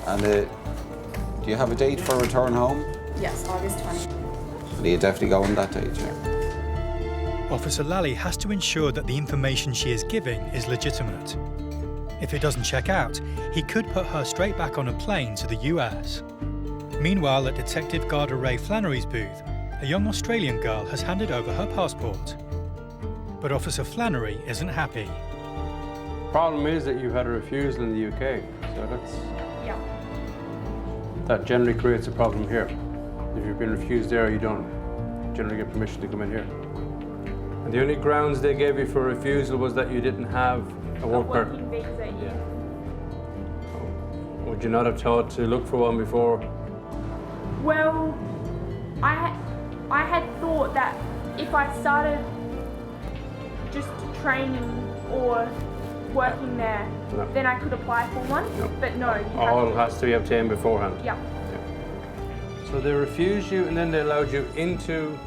And do you have a date for return home? Yes, August 20th. Are you definitely going that date? Yeah. Officer Lally has to ensure that the information she is giving is legitimate. If it doesn't check out, he could put her straight back on a plane to the US. Meanwhile, at Detective Garda Ray Flannery's booth, a young Australian girl has handed over her passport. But Officer Flannery isn't happy. Problem is that you've had a refusal in the UK, so Yeah. that generally creates a problem here. If you've been refused there, you don't generally get permission to come in here. And the only grounds they gave you for refusal was that you didn't have a work permit. Yeah. Would you not have thought to look for one before? Well, I had thought that if I started just training or working there, then I could apply for one. But no. All has to be obtained beforehand. Yeah. So they refused you and then they allowed you into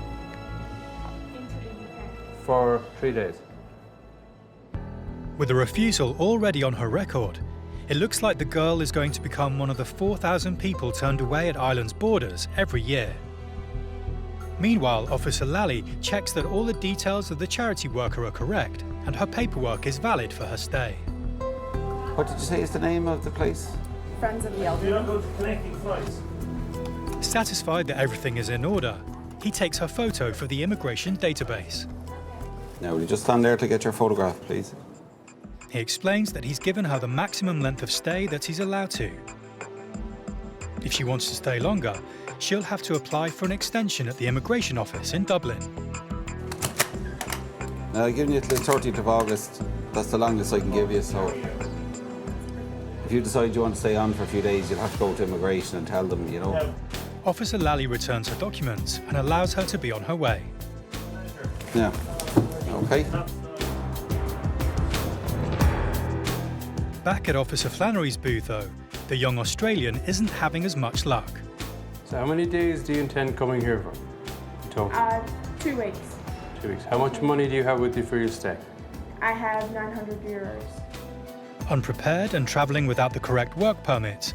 the UK. For 3 days. With the refusal already on her record, it looks like the girl is going to become one of the 4,000 people turned away at Ireland's borders every year. Meanwhile, Officer Lally checks that all the details of the charity worker are correct and her paperwork is valid for her stay. What did you say is the name of the place? Friends of the Elderly. You're not going to connecting flights. Satisfied that everything is in order, he takes her photo for the immigration database. Now, will you just stand there to get your photograph, please? He explains that he's given her the maximum length of stay that he's allowed to. If she wants to stay longer, she'll have to apply for an extension at the immigration office in Dublin. Now, I've given you till the 30th of August. That's the longest I can give you, so if you decide you want to stay on for a few days, you'll have to go to immigration and tell them, you know. Officer Lally returns her documents and allows her to be on her way. Yeah. Okay. Back at Officer Flannery's booth, though, the young Australian isn't having as much luck. So how many days do you intend coming here for? In total? 2 weeks. 2 weeks. How much money do you have with you for your stay? I have 900 euros. Unprepared and travelling without the correct work permit,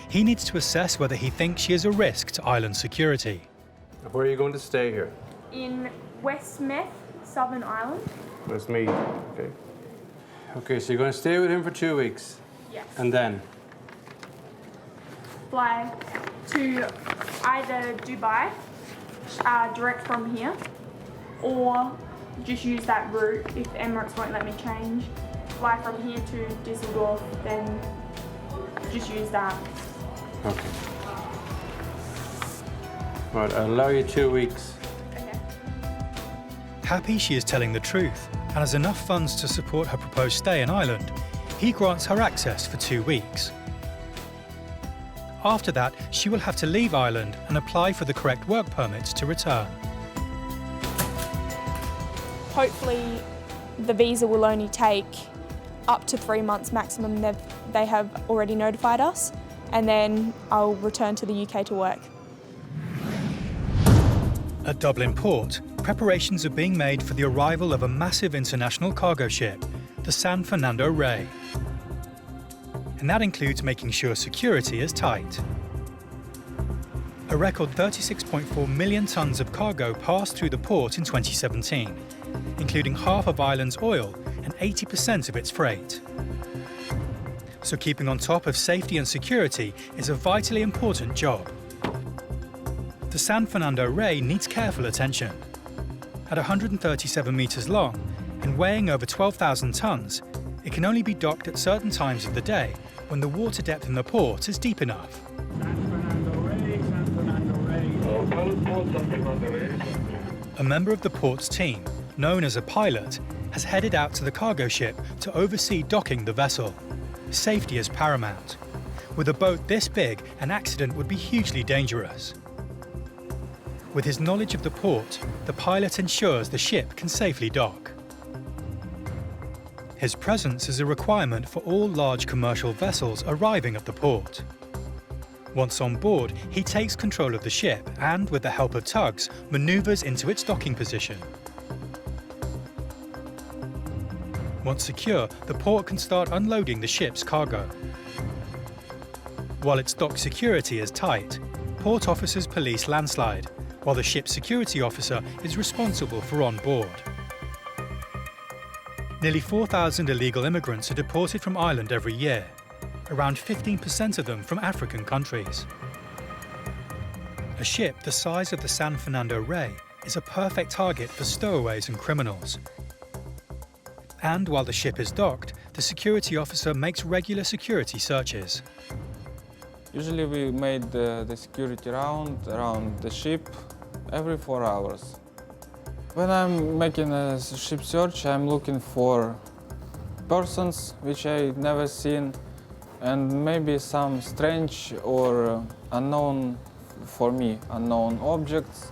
he needs to assess whether he thinks she is a risk to island security. Where are you going to stay here? In Westmeath, Southern Ireland. Westmeath, okay. Okay, so you're going to stay with him for 2 weeks? Yes. And then? Fly to either Dubai, direct from here, or just use that route if Emirates won't let me change. Fly from here to Düsseldorf, then just use that. Okay. Right, I'll allow you 2 weeks. Okay. Happy she is telling the truth and has enough funds to support her proposed stay in Ireland, he grants her access for 2 weeks. After that, she will have to leave Ireland and apply for the correct work permits to return. Hopefully the visa will only take up to 3 months maximum. They have already notified us, and then I'll return to the UK to work. At Dublin Port, preparations are being made for the arrival of a massive international cargo ship, the San Fernando Rey. And that includes making sure security is tight. A record 36.4 million tonnes of cargo passed through the port in 2017, including half of Ireland's oil and 80% of its freight. So keeping on top of safety and security is a vitally important job. The San Fernando Rey needs careful attention. At 137 metres long and weighing over 12,000 tonnes, it can only be docked at certain times of the day when the water depth in the port is deep enough. A member of the port's team, known as a pilot, has headed out to the cargo ship to oversee docking the vessel. Safety is paramount. With a boat this big, an accident would be hugely dangerous. With his knowledge of the port, the pilot ensures the ship can safely dock. His presence is a requirement for all large commercial vessels arriving at the port. Once on board, he takes control of the ship and, with the help of tugs, manoeuvres into its docking position. Once secure, the port can start unloading the ship's cargo. While its dock security is tight, port officers police landslide, while the ship's security officer is responsible for on board. Nearly 4,000 illegal immigrants are deported from Ireland every year, around 15% of them from African countries. A ship the size of the San Fernando Rey is a perfect target for stowaways and criminals. And while the ship is docked, the security officer makes regular security searches. Usually we made the security round around the ship every 4 hours. When I'm making a ship search, I'm looking for persons which I never seen and maybe some strange or unknown, for me, unknown objects.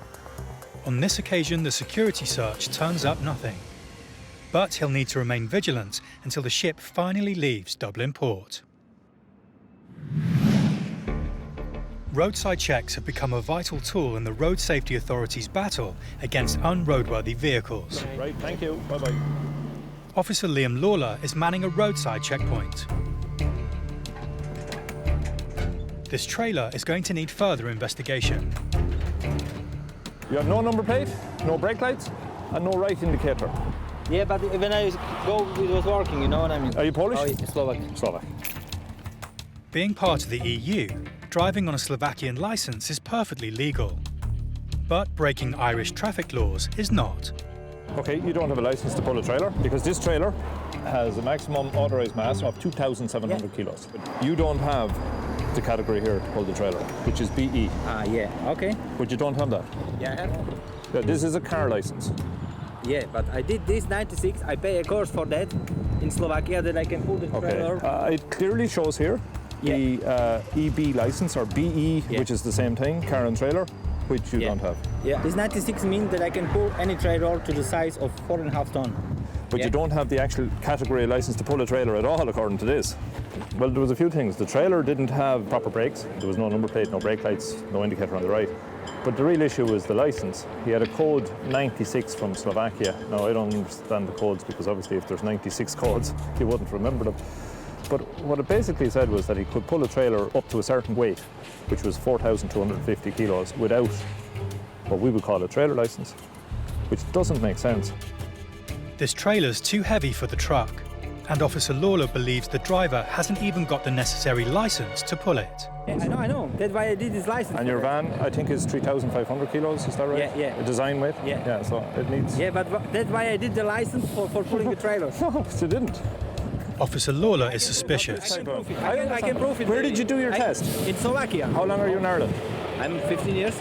On this occasion, the security search turns up nothing. But he'll need to remain vigilant until the ship finally leaves Dublin Port. Roadside checks have become a vital tool in the Road Safety Authority's battle against unroadworthy vehicles. Right, thank you. Bye-bye. Officer Liam Lawler is manning a roadside checkpoint. This trailer is going to need further investigation. You have no number plate, no brake lights, and no right indicator. Yeah, but when I go, it was working, you know what I mean? Are you Polish? Oh, Slovak. Slovak. Being part of the EU, driving on a Slovakian licence is perfectly legal. But breaking Irish traffic laws is not. Okay, you don't have a licence to pull a trailer because this trailer has a maximum authorised mass of 2,700 kilos. You don't have the category here to pull the trailer, which is BE. Yeah, okay. But you don't have that. Yeah, I have. Yeah, this is a car licence. Yeah, but I did this 96. I pay a course for that in Slovakia that I can pull the trailer. It clearly shows here the EB licence, or BE, which is the same thing, car and trailer, which you don't have. Yeah, this 96 means that I can pull any trailer to the size of 4.5 ton. But you don't have the actual category licence to pull a trailer at all, according to this. Well, there was a few things. The trailer didn't have proper brakes. There was no number plate, no brake lights, no indicator on the right. But the real issue was the licence. He had a code 96 from Slovakia. Now, I don't understand the codes because obviously if there's 96 codes, he wouldn't remember them. But what it basically said was that he could pull a trailer up to a certain weight, which was 4,250 kilos, without what we would call a trailer licence, which doesn't make sense. This trailer's too heavy for the truck, and Officer Lawler believes the driver hasn't even got the necessary licence to pull it. Yeah, I know. That's why I did this licence. And your van, I think, is 3,500 kilos, is that right? Yeah. A design weight? Yeah. So it needs... Yeah, but that's why I did the licence for pulling the trailer. No, you didn't. Officer Lawler is suspicious. I can prove it. Where did you do your test? In Slovakia. How long are you in Ireland? I'm 15 years.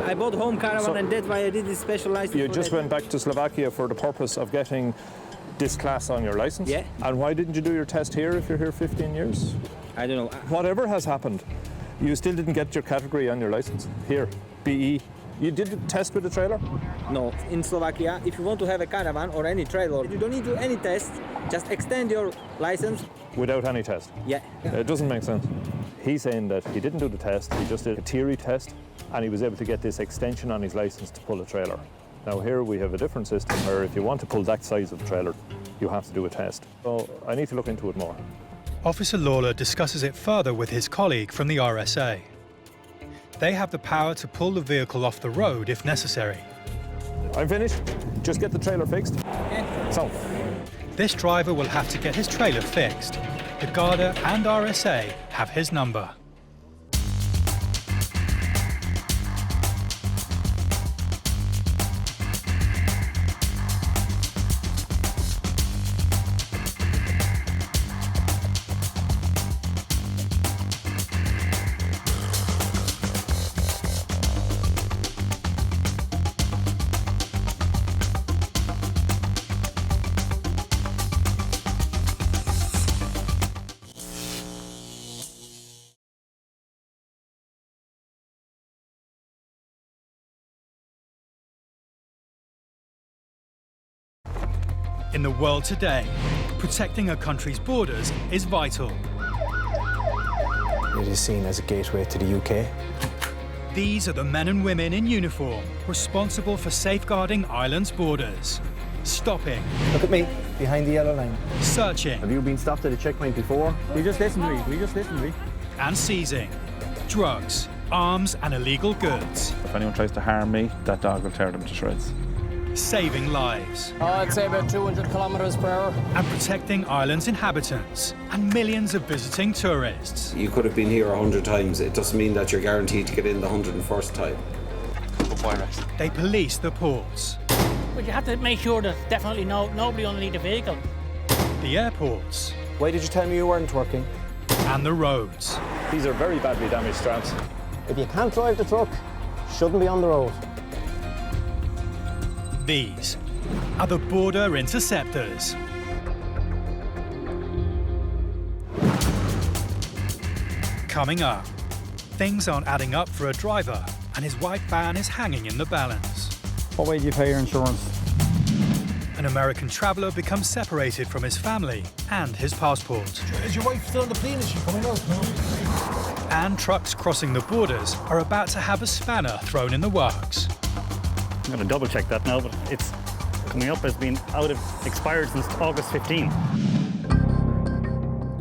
I bought home caravan and that's why I did this special license. You just went back to Slovakia for the purpose of getting this class on your license? Yeah. And why didn't you do your test here if you're here 15 years? I don't know. Whatever has happened, you still didn't get your category on your license here, BE. You did a test with the trailer? No. In Slovakia, if you want to have a caravan or any trailer, you don't need to do any test. Just extend your license. Without any test? Yeah. It doesn't make sense. He's saying that he didn't do the test, he just did a theory test, and he was able to get this extension on his license to pull a trailer. Now here we have a different system where if you want to pull that size of a trailer, you have to do a test. So I need to look into it more. Officer Lawler discusses it further with his colleague from the RSA. They have the power to pull the vehicle off the road if necessary. I'm finished. Just get the trailer fixed. So. This driver will have to get his trailer fixed. The Garda and RSA have his number. In the world today, protecting a country's borders is vital. It is seen as a gateway to the UK. These are the men and women in uniform responsible for safeguarding Ireland's borders. Stopping. Look at me, behind the yellow line. Searching. Have you been stopped at a checkpoint before? We just listened to me. And seizing drugs, arms and illegal goods. If anyone tries to harm me, that dog will tear them to shreds. Saving lives. I'd say about 200 kilometres per hour. And protecting Ireland's inhabitants and millions of visiting tourists. You could have been here 100 times. It doesn't mean that you're guaranteed to get in the 101st time. They police the ports. But you have to make sure there's definitely nobody underneath the vehicle. The airports. Why did you tell me you weren't working? And the roads. These are very badly damaged straps. If you can't drive the truck, shouldn't be on the road. These are the border interceptors. Coming up, things aren't adding up for a driver and his white van is hanging in the balance. What way do you pay your insurance? An American traveller becomes separated from his family and his passport. Is your wife still on the plane? Is she coming out? No? And trucks crossing the borders are about to have a spanner thrown in the works. I'm going to double check that now, but it's coming up as being expired since August 15.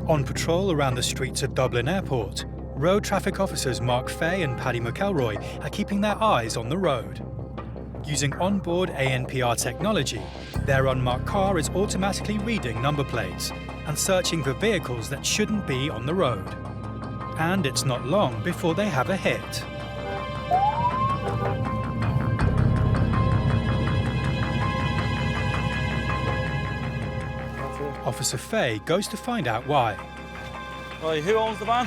On patrol around the streets of Dublin Airport, road traffic officers Mark Fay and Paddy McElroy are keeping their eyes on the road. Using onboard ANPR technology, their unmarked car is automatically reading number plates and searching for vehicles that shouldn't be on the road. And it's not long before they have a hit. Officer Fay goes to find out why. Right, who owns the van?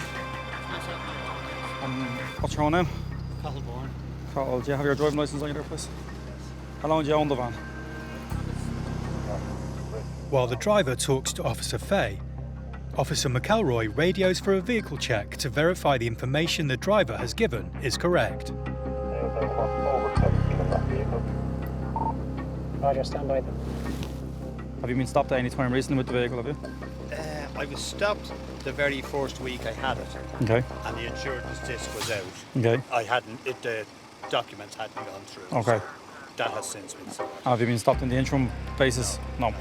What's your own name? Carl, do you have your driving licence on you there, please? How long do you own the van? While the driver talks to Officer Fay, Officer McElroy radios for a vehicle check to verify the information the driver has given is correct. Roger, stand by them. Have you been stopped at any time recently with the vehicle, have you? I was stopped the very first week I had it. Okay. And the insurance disc was out. Okay. The documents hadn't gone through. Okay. So that has since been sorted. Have you been stopped on the interim basis? No.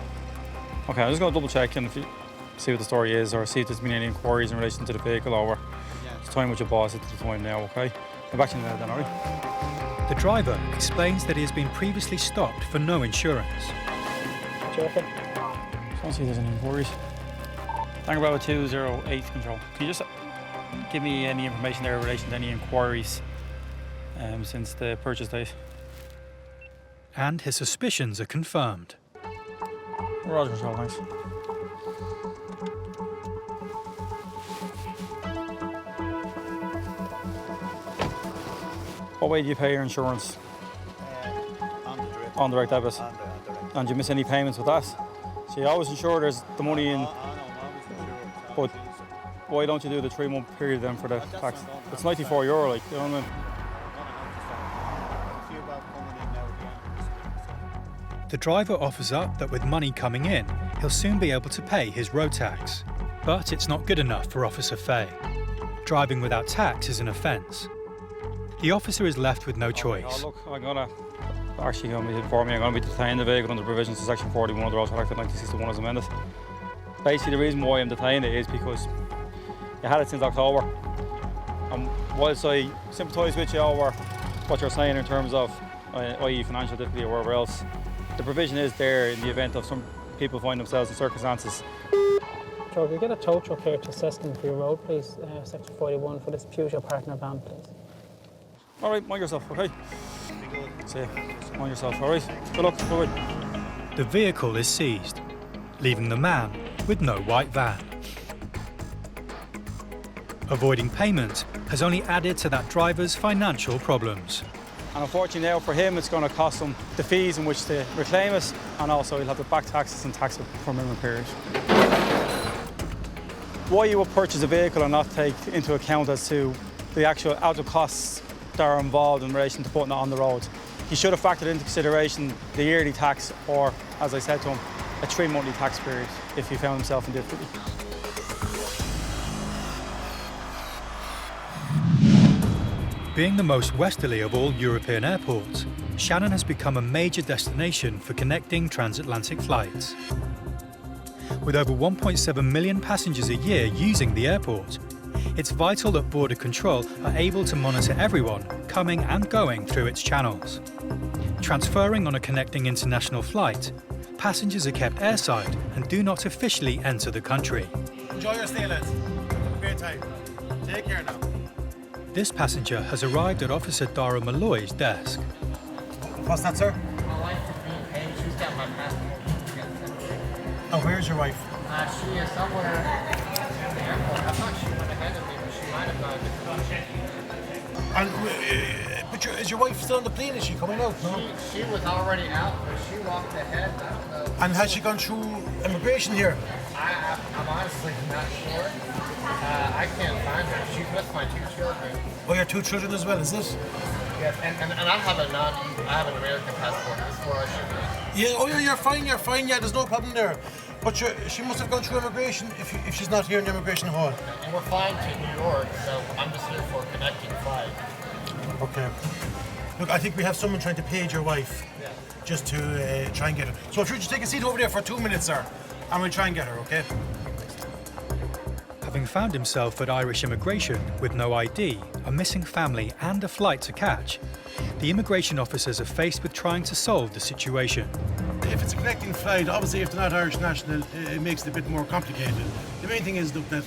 Okay, I'm just going to double check and see what the story is or see if there's been any inquiries in relation to the vehicle over the time with your boss at the time now, okay? I'm back to you now then, alright? The driver explains that he has been previously stopped for no insurance. Joking. Just want to see if there's any inquiries. Tango Bravo 208 control. Can you just give me any information there in relation to any inquiries since the purchase date? And his suspicions are confirmed. Roger, control, thanks. What way do you pay your insurance? On direct debit. And do you miss any payments with that? So you always ensure there's the money in. But why don't you do the 3-month period then for the tax? It's €94, like, you know what I mean? The driver offers up that with money coming in, he'll soon be able to pay his road tax. But it's not good enough for Officer Fay. Driving without tax is an offence. The officer is left with no choice. Oh, look, I'm gonna actually going to be informing me I'm going to be detaining the vehicle under provisions of Section 41 of the Road Traffic Act 1961 as amended. Basically, the reason why I'm detaining it is because you had it since October. And whilst I sympathise with you over what you're saying in terms of i.e. financial difficulty or wherever else, the provision is there in the event of some people find themselves in circumstances. Joe, can you get a tow truck here to assess them for your road, please? Section 41 for this Peugeot partner van, please. All right, mind yourself, okay? See you. Mind yourself, all right? Good luck, bye-bye. The vehicle is seized, leaving the man with no white van. Avoiding payment has only added to that driver's financial problems. And unfortunately now for him it's going to cost him the fees in which to reclaim it, and also he'll have to back taxes and tax it for a minimum period. Why you would purchase a vehicle and not take into account as to the actual outer costs that are involved in relation to putting it on the road. He should have factored into consideration the yearly tax, or, as I said to him, a 3-monthly tax period if he found himself in difficulty. Being the most westerly of all European airports, Shannon has become a major destination for connecting transatlantic flights. With over 1.7 million passengers a year using the airport, it's vital that Border Control are able to monitor everyone coming and going through its channels. Transferring on a connecting international flight, passengers are kept airside and do not officially enter the country. Enjoy your stay, lads. Have a great time. Take care now. This passenger has arrived at Officer Dara Malloy's desk. What's that, sir? My wife is being paid. She's got my passport. Oh, where's your wife? She is somewhere in the airport. I thought she went ahead of me, but she might have gone And, but is your wife still on the plane? Is she coming out? No? She was already out, but she walked ahead. And has she gone through immigration here? I'm honestly not sure. I can't find her. She's with my 2 children. Oh, your 2 children as well, is it? Yes, and I have an American passport. That's where I should be. Yeah, oh yeah, you're fine, yeah, there's no problem there. But she must have gone through immigration if she's not here in the immigration hall. And we're flying to New York, so I'm just here for a connecting flight. Okay. Look, I think we have someone trying to page your wife, just to try and get her. So if you just take a seat over there for 2 minutes, sir, and we'll try and get her, okay? Having found himself at Irish immigration with no ID, a missing family and a flight to catch, the immigration officers are faced with trying to solve the situation. If it's a connecting flight, obviously if they're not Irish national, it makes it a bit more complicated. The main thing is, look, that,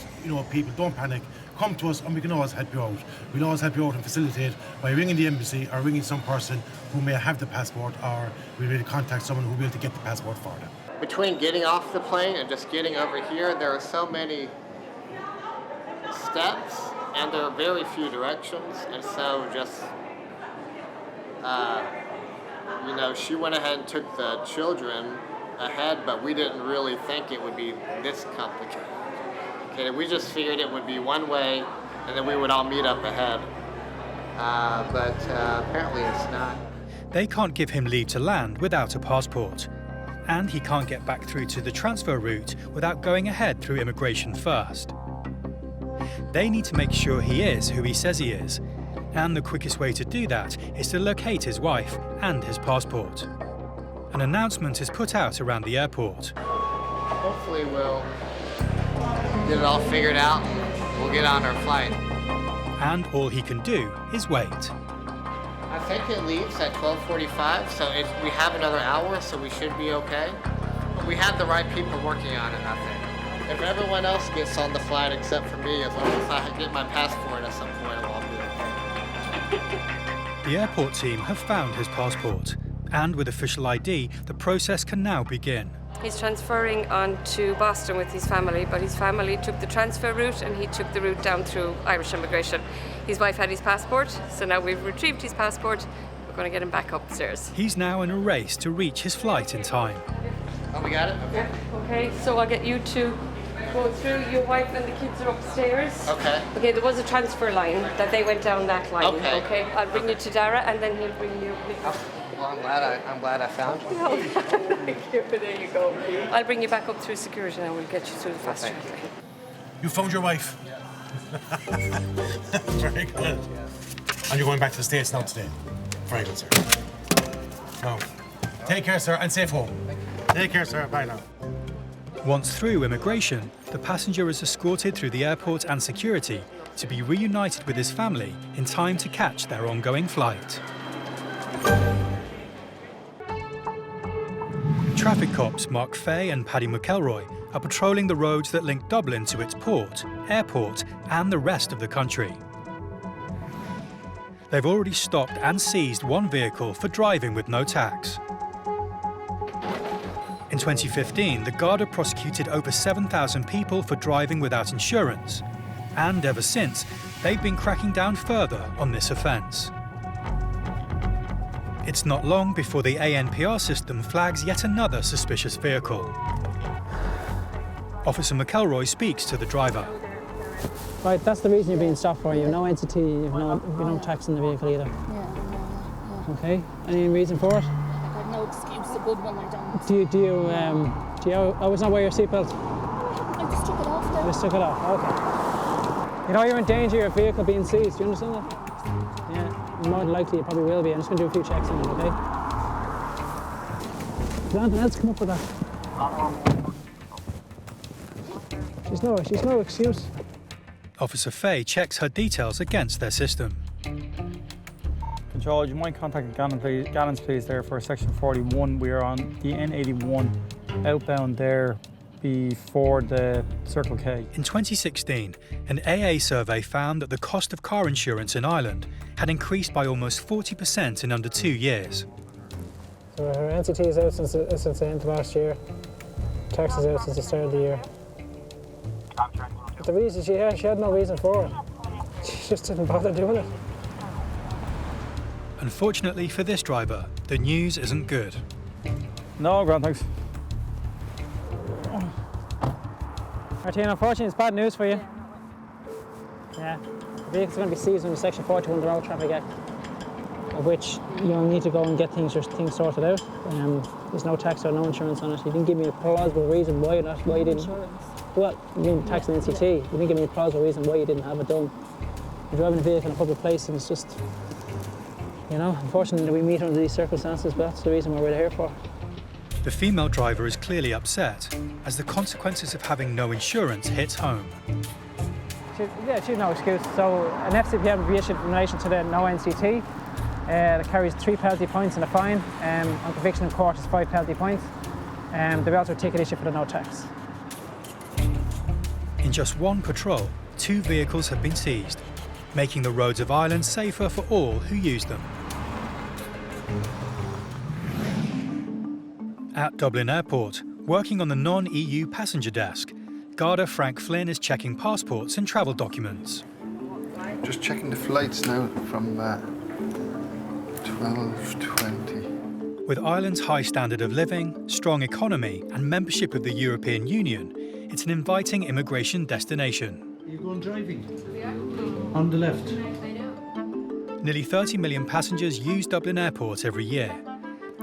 people don't panic. Come to us and we can always help you out. We'll always help you out and facilitate by ringing the embassy or ringing some person who may have the passport, or we'll be able to contact someone who will be able to get the passport for them. Between getting off the plane and just getting over here, there are so many steps and there are very few directions, and so just she went ahead and took the children ahead, but we didn't really think it would be this complicated. Okay, we just figured it would be one way and then we would all meet up ahead, but apparently it's not. They can't give him leave to land without a passport, and he can't get back through to the transfer route without going ahead through immigration first. They need to make sure he is who he says he is, and the quickest way to do that is to locate his wife and his passport. An announcement is put out around the airport. Hopefully we'll get it all figured out and we'll get on our flight. And all he can do is wait. I think it leaves at 12:45, so we have another hour, so we should be okay. But we have the right people working on it, I think. If everyone else gets on the flight except for me, as long as I get my passport at some point, I'll be okay. The airport team have found his passport, and with official ID, the process can now begin. He's transferring on to Boston with his family, but his family took the transfer route and he took the route down through Irish immigration. His wife had his passport, so now we've retrieved his passport. We're going to get him back upstairs. He's now in a race to reach his flight in time. Oh, we got it? Okay. Okay, so I'll get you to go through. Your wife and the kids are upstairs. Okay. Okay, there was a transfer line that they went down that line. Okay. Okay, I'll bring you to Dara and then he'll bring you. Well, I'm glad I found you. No, thank you. There you go. I'll bring you back up through security and we'll get you through the fast track. You found your wife? Very good. And you're going back to the States now today? Very good, sir. now. Take care, sir, and safe home. Take care, sir. Bye now. Once through immigration, the passenger is escorted through the airport and security to be reunited with his family in time to catch their ongoing flight. Traffic cops Mark Fay and Paddy McElroy are patrolling the roads that link Dublin to its port, airport and the rest of the country. They've already stopped and seized one vehicle for driving with no tax. In 2015, the Garda prosecuted over 7,000 people for driving without insurance. And ever since, they've been cracking down further on this offence. It's not long before the ANPR system flags yet another suspicious vehicle. Officer McElroy speaks to the driver. Right, that's the reason you're being stopped for. You have no entity, you have no tax in the vehicle either. Yeah. Okay, any reason for it? I have no excuse, a good one I don't. Do you always not wear your seatbelt? I just took it off there. You just took it off, okay. You know you're in danger of your vehicle being seized, do you understand that? Yeah, more than likely you probably will be. I'm just going to do a few checks on it, okay? Did anything else come up with that? She's no excuse. Officer Fay checks her details against their system. Control, you might contact Gallons please there for section 41. We are on the N81 outbound there before the Circle K. In 2016, an AA survey found that the cost of car insurance in Ireland had increased by almost 40% in under 2 years. So her NCT is out since the end of last year. Tax is out since the start of the year. But the reason she had no reason for it. She just didn't bother doing it. Unfortunately for this driver, the news isn't good. No, grand thanks. Martina, unfortunately it's bad news for you. Yeah, the vehicle's going to be seized under Section 41 of the Road Traffic Act, of which you'll need to go and get things sorted out. There's no tax or no insurance on it. You didn't give me a plausible reason why you didn't. Insurance. Well, you mean tax and NCT. You didn't give me a plausible reason why you didn't have it done. You're driving a vehicle in a public place and it's just, unfortunately we meet under these circumstances, but that's the reason why we're here for. The female driver is clearly upset as the consequences of having no insurance hits home. She's no excuse. So an FCPM will be issued in relation to the no NCT. That carries 3 penalty points and a fine. On conviction in court is 5 penalty points. There'll be also a ticket issue for the no tax. In just one patrol, 2 vehicles have been seized, making the roads of Ireland safer for all who use them. At Dublin Airport, working on the non-EU passenger desk, Garda Frank Flynn is checking passports and travel documents. Just checking the flights now from 12:20. With Ireland's high standard of living, strong economy and membership of the European Union, it's an inviting immigration destination. Are you going driving? On the left. Nearly 30 million passengers use Dublin Airport every year.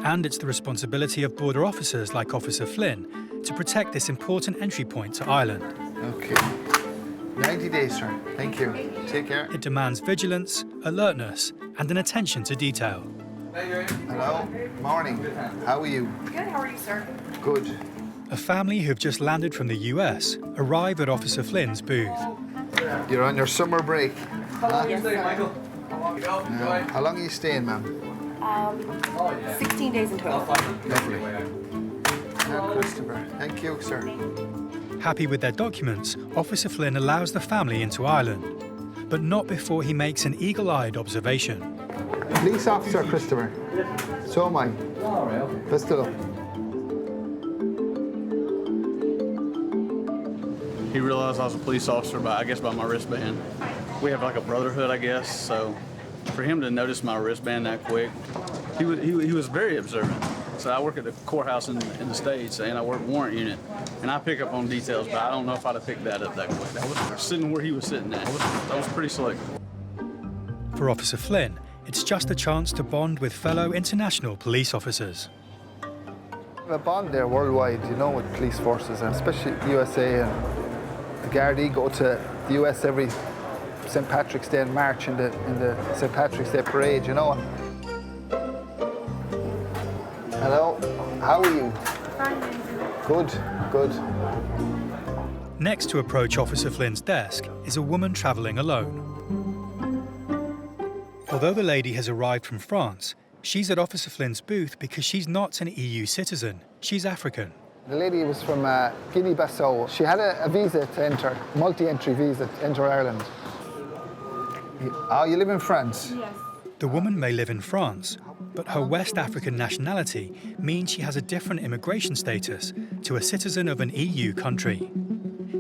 And it's the responsibility of border officers like Officer Flynn to protect this important entry point to Ireland. Okay. 90 days, sir. Thank you. Take care. It demands vigilance, alertness, and an attention to detail. Hello. Morning. How are you? Good, how are you, sir? Good. A family who've just landed from the US arrive at Officer Flynn's booth. You're on your summer break. Huh? Yes, sir. Now, how long are you staying, ma'am? 16 days and 12. Lovely. Now, Christopher. Thank you, sir. Happy with their documents, Officer Flynn allows the family into Ireland, but not before he makes an eagle-eyed observation. Police officer, Christopher. So am I. Best of luck. He realized I was a police officer by my wristband. We have like a brotherhood, I guess, so for him to notice my wristband that quick, he was very observant. So I work at the courthouse in the States, and I work warrant unit, and I pick up on details, but I don't know if I'd have picked that up that quick. I was sitting where he was sitting at. That was pretty slick. For Officer Flynn, it's just a chance to bond with fellow international police officers. A bond there worldwide, with police forces, and especially USA and the Gardaí go to the US every St. Patrick's Day and march in the St. Patrick's Day parade, Hello, how are you? Fine, thank you. Good, good. Next to approach Officer Flynn's desk is a woman travelling alone. Although the lady has arrived from France, she's at Officer Flynn's booth because she's not an EU citizen. She's African. The lady was from Guinea-Bissau. She had a visa to enter, multi-entry visa to enter Ireland. Oh, you live in France? Yes. The woman may live in France, but her West African nationality means she has a different immigration status to a citizen of an EU country.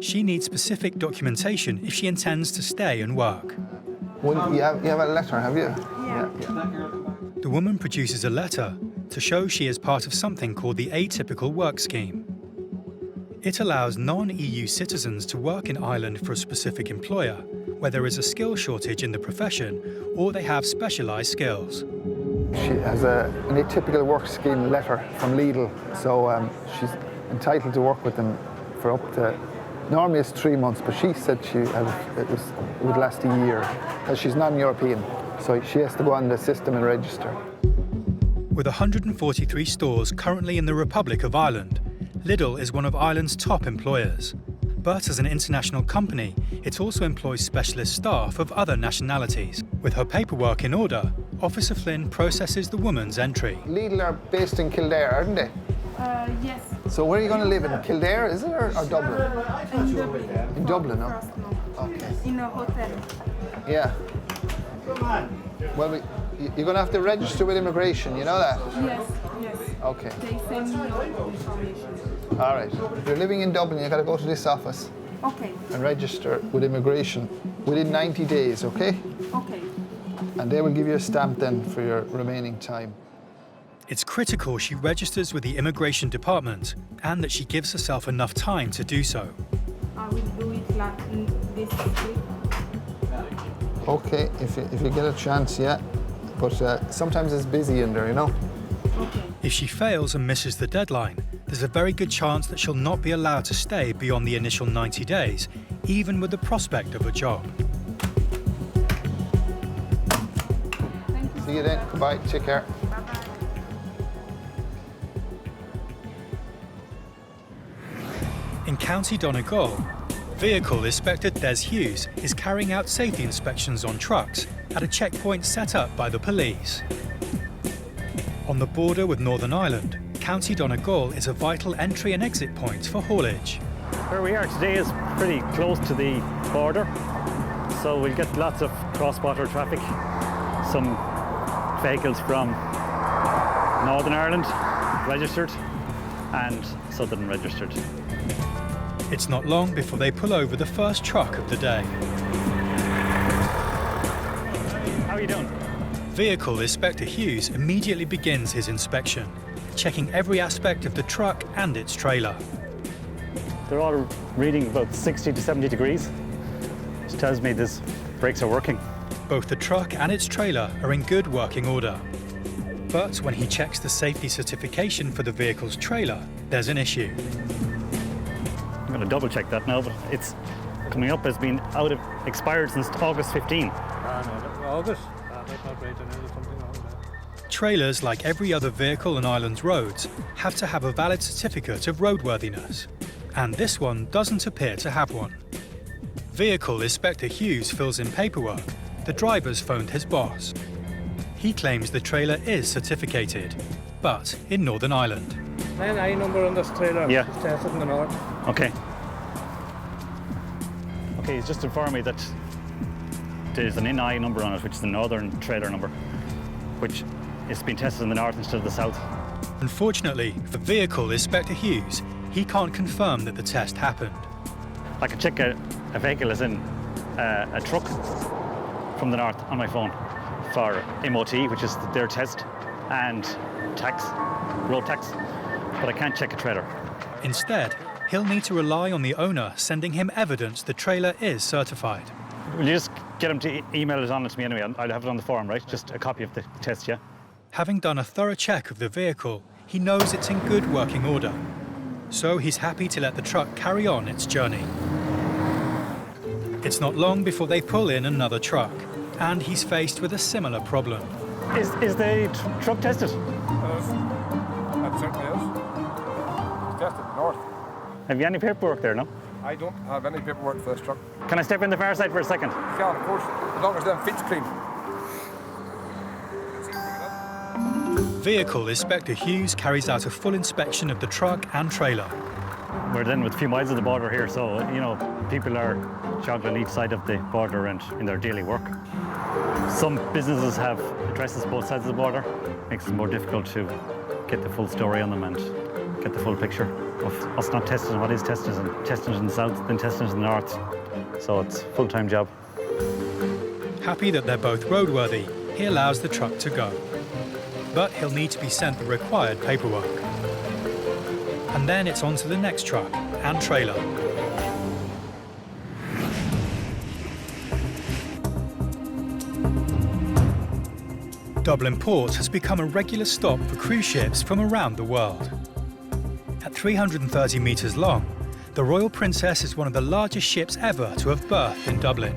She needs specific documentation if she intends to stay and work. Well, you have a letter, have you? Yeah. The woman produces a letter to show she is part of something called the Atypical Work Scheme. It allows non-EU citizens to work in Ireland for a specific employer, where there is a skill shortage in the profession or they have specialised skills. She has an atypical work scheme letter from Lidl, so she's entitled to work with them for up to, normally it's 3 months, but she said it would last a year, because she's non-European, so she has to go on the system and register. With 143 stores currently in the Republic of Ireland, Lidl is one of Ireland's top employers. But as an international company, it also employs specialist staff of other nationalities. With her paperwork in order, Officer Flynn processes the woman's entry. Lidl are based in Kildare, aren't they? Yes. So where are you going to live? In Kildare, is it, or Dublin? In Dublin. In Dublin, oh. Okay. In a hotel. Yeah. Well, you're going to have to register with immigration, you know that? Yes, yes. Okay. They send me all the information. All right. If you're living in Dublin, you've got to go to this office Okay. and register with immigration within 90 days, okay? Okay. And they will give you a stamp then for your remaining time. It's critical she registers with the immigration department and that she gives herself enough time to do so. I will do it like this week. Okay, if you get a chance, yeah. But sometimes it's busy in there, you know? Okay. If she fails and misses the deadline, there's a very good chance that she'll not be allowed to stay beyond the initial 90 days, even with the prospect of a job. See you then. Goodbye. Take care. In County Donegal, Vehicle Inspector Des Hughes is carrying out safety inspections on trucks at a checkpoint set up by the police. On the border with Northern Ireland, County Donegal is a vital entry and exit point for haulage. Where we are today is pretty close to the border, so we'll get lots of cross-border traffic. Some vehicles from Northern Ireland registered and Southern registered. It's not long before they pull over the first truck of the day. How are you doing? Vehicle Inspector Hughes immediately begins his inspection, checking every aspect of the truck and its trailer. They're all reading about 60 to 70 degrees, which tells me these brakes are working. Both the truck and its trailer are in good working order. But when he checks the safety certification for the vehicle's trailer, there's an issue. I'm going to double check that now, but it's coming up as being expired since August 15. August? Trailers, like every other vehicle on Ireland's roads, have to have a valid certificate of roadworthiness, and this one doesn't appear to have one. Vehicle Inspector Hughes fills in paperwork. The driver's phoned his boss. He claims the trailer is certificated, but in Northern Ireland. A&E number on this trailer. Yeah. It's tested in the north. Okay. Okay, he's just informed me that there's an A&E number on it, which is the northern trailer number, which is being tested in the north instead of the south. Unfortunately, for Vehicle Inspector Hughes, he can't confirm that the test happened. I can check a vehicle as in a truck from the north on my phone for MOT, which is their test, and tax, road tax, but I can't check a trailer. Instead, he'll need to rely on the owner sending him evidence the trailer is certified. Will you just get him to email it on to me anyway? I'll have it on the form, right? Just a copy of the test, yeah? Having done a thorough check of the vehicle, he knows it's in good working order. So he's happy to let the truck carry on its journey. It's not long before they pull in another truck, and he's faced with a similar problem. Is the truck tested? certainly is. It's tested north. Have you any paperwork there, no? I don't have any paperwork for this truck. Can I step in the far side for a second? You can, of course, as long as them feet's clean. Vehicle Inspector Hughes carries out a full inspection of the truck and trailer. We're then with a few miles of the border here, so, you know, people are juggling each side of the border and in their daily work. Some businesses have addresses both sides of the border. Makes it more difficult to get the full story on them and get the full picture of us not testing what is tested and testing it in the south, then testing it in the north. So it's a full-time job. Happy that they're both roadworthy, he allows the truck to go. But he'll need to be sent the required paperwork. And then it's on to the next truck and trailer. Dublin Port has become a regular stop for cruise ships from around the world. At 330 metres long, the Royal Princess is one of the largest ships ever to have berthed in Dublin.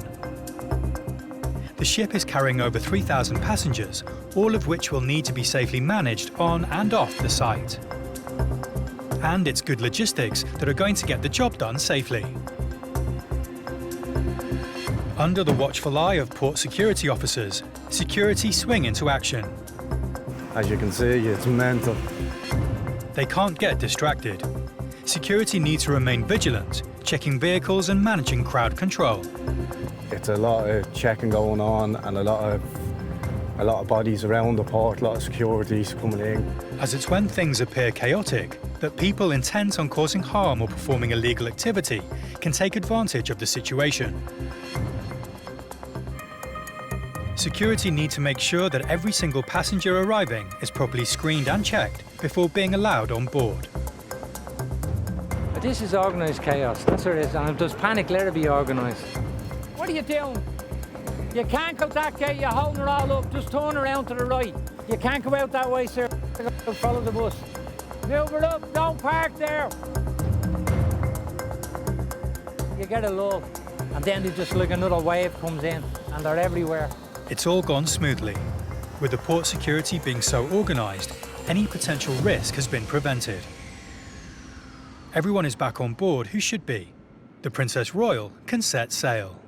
The ship is carrying over 3,000 passengers, all of which will need to be safely managed on and off the site. And it's good logistics that are going to get the job done safely. Under the watchful eye of port security officers, security swing into action. As you can see, it's mental. They can't get distracted. Security need to remain vigilant, checking vehicles and managing crowd control. It's a lot of checking going on and a lot of bodies around the port, a lot of securities coming in. As it's when things appear chaotic that people intent on causing harm or performing illegal activity can take advantage of the situation. Security need to make sure that every single passenger arriving is properly screened and checked before being allowed on board. This is organised chaos, that's what it is, and if there's panic, let it be organised. What are you doing? You can't go that gate, you're holding it all up, just turn around to the right. You can't go out that way, sir. Follow the bus. Move it up, don't park there. You get a lull, and then there's just like another wave comes in, and they're everywhere. It's all gone smoothly. With the port security being so organised, any potential risk has been prevented. Everyone is back on board who should be. The Princess Royal can set sail.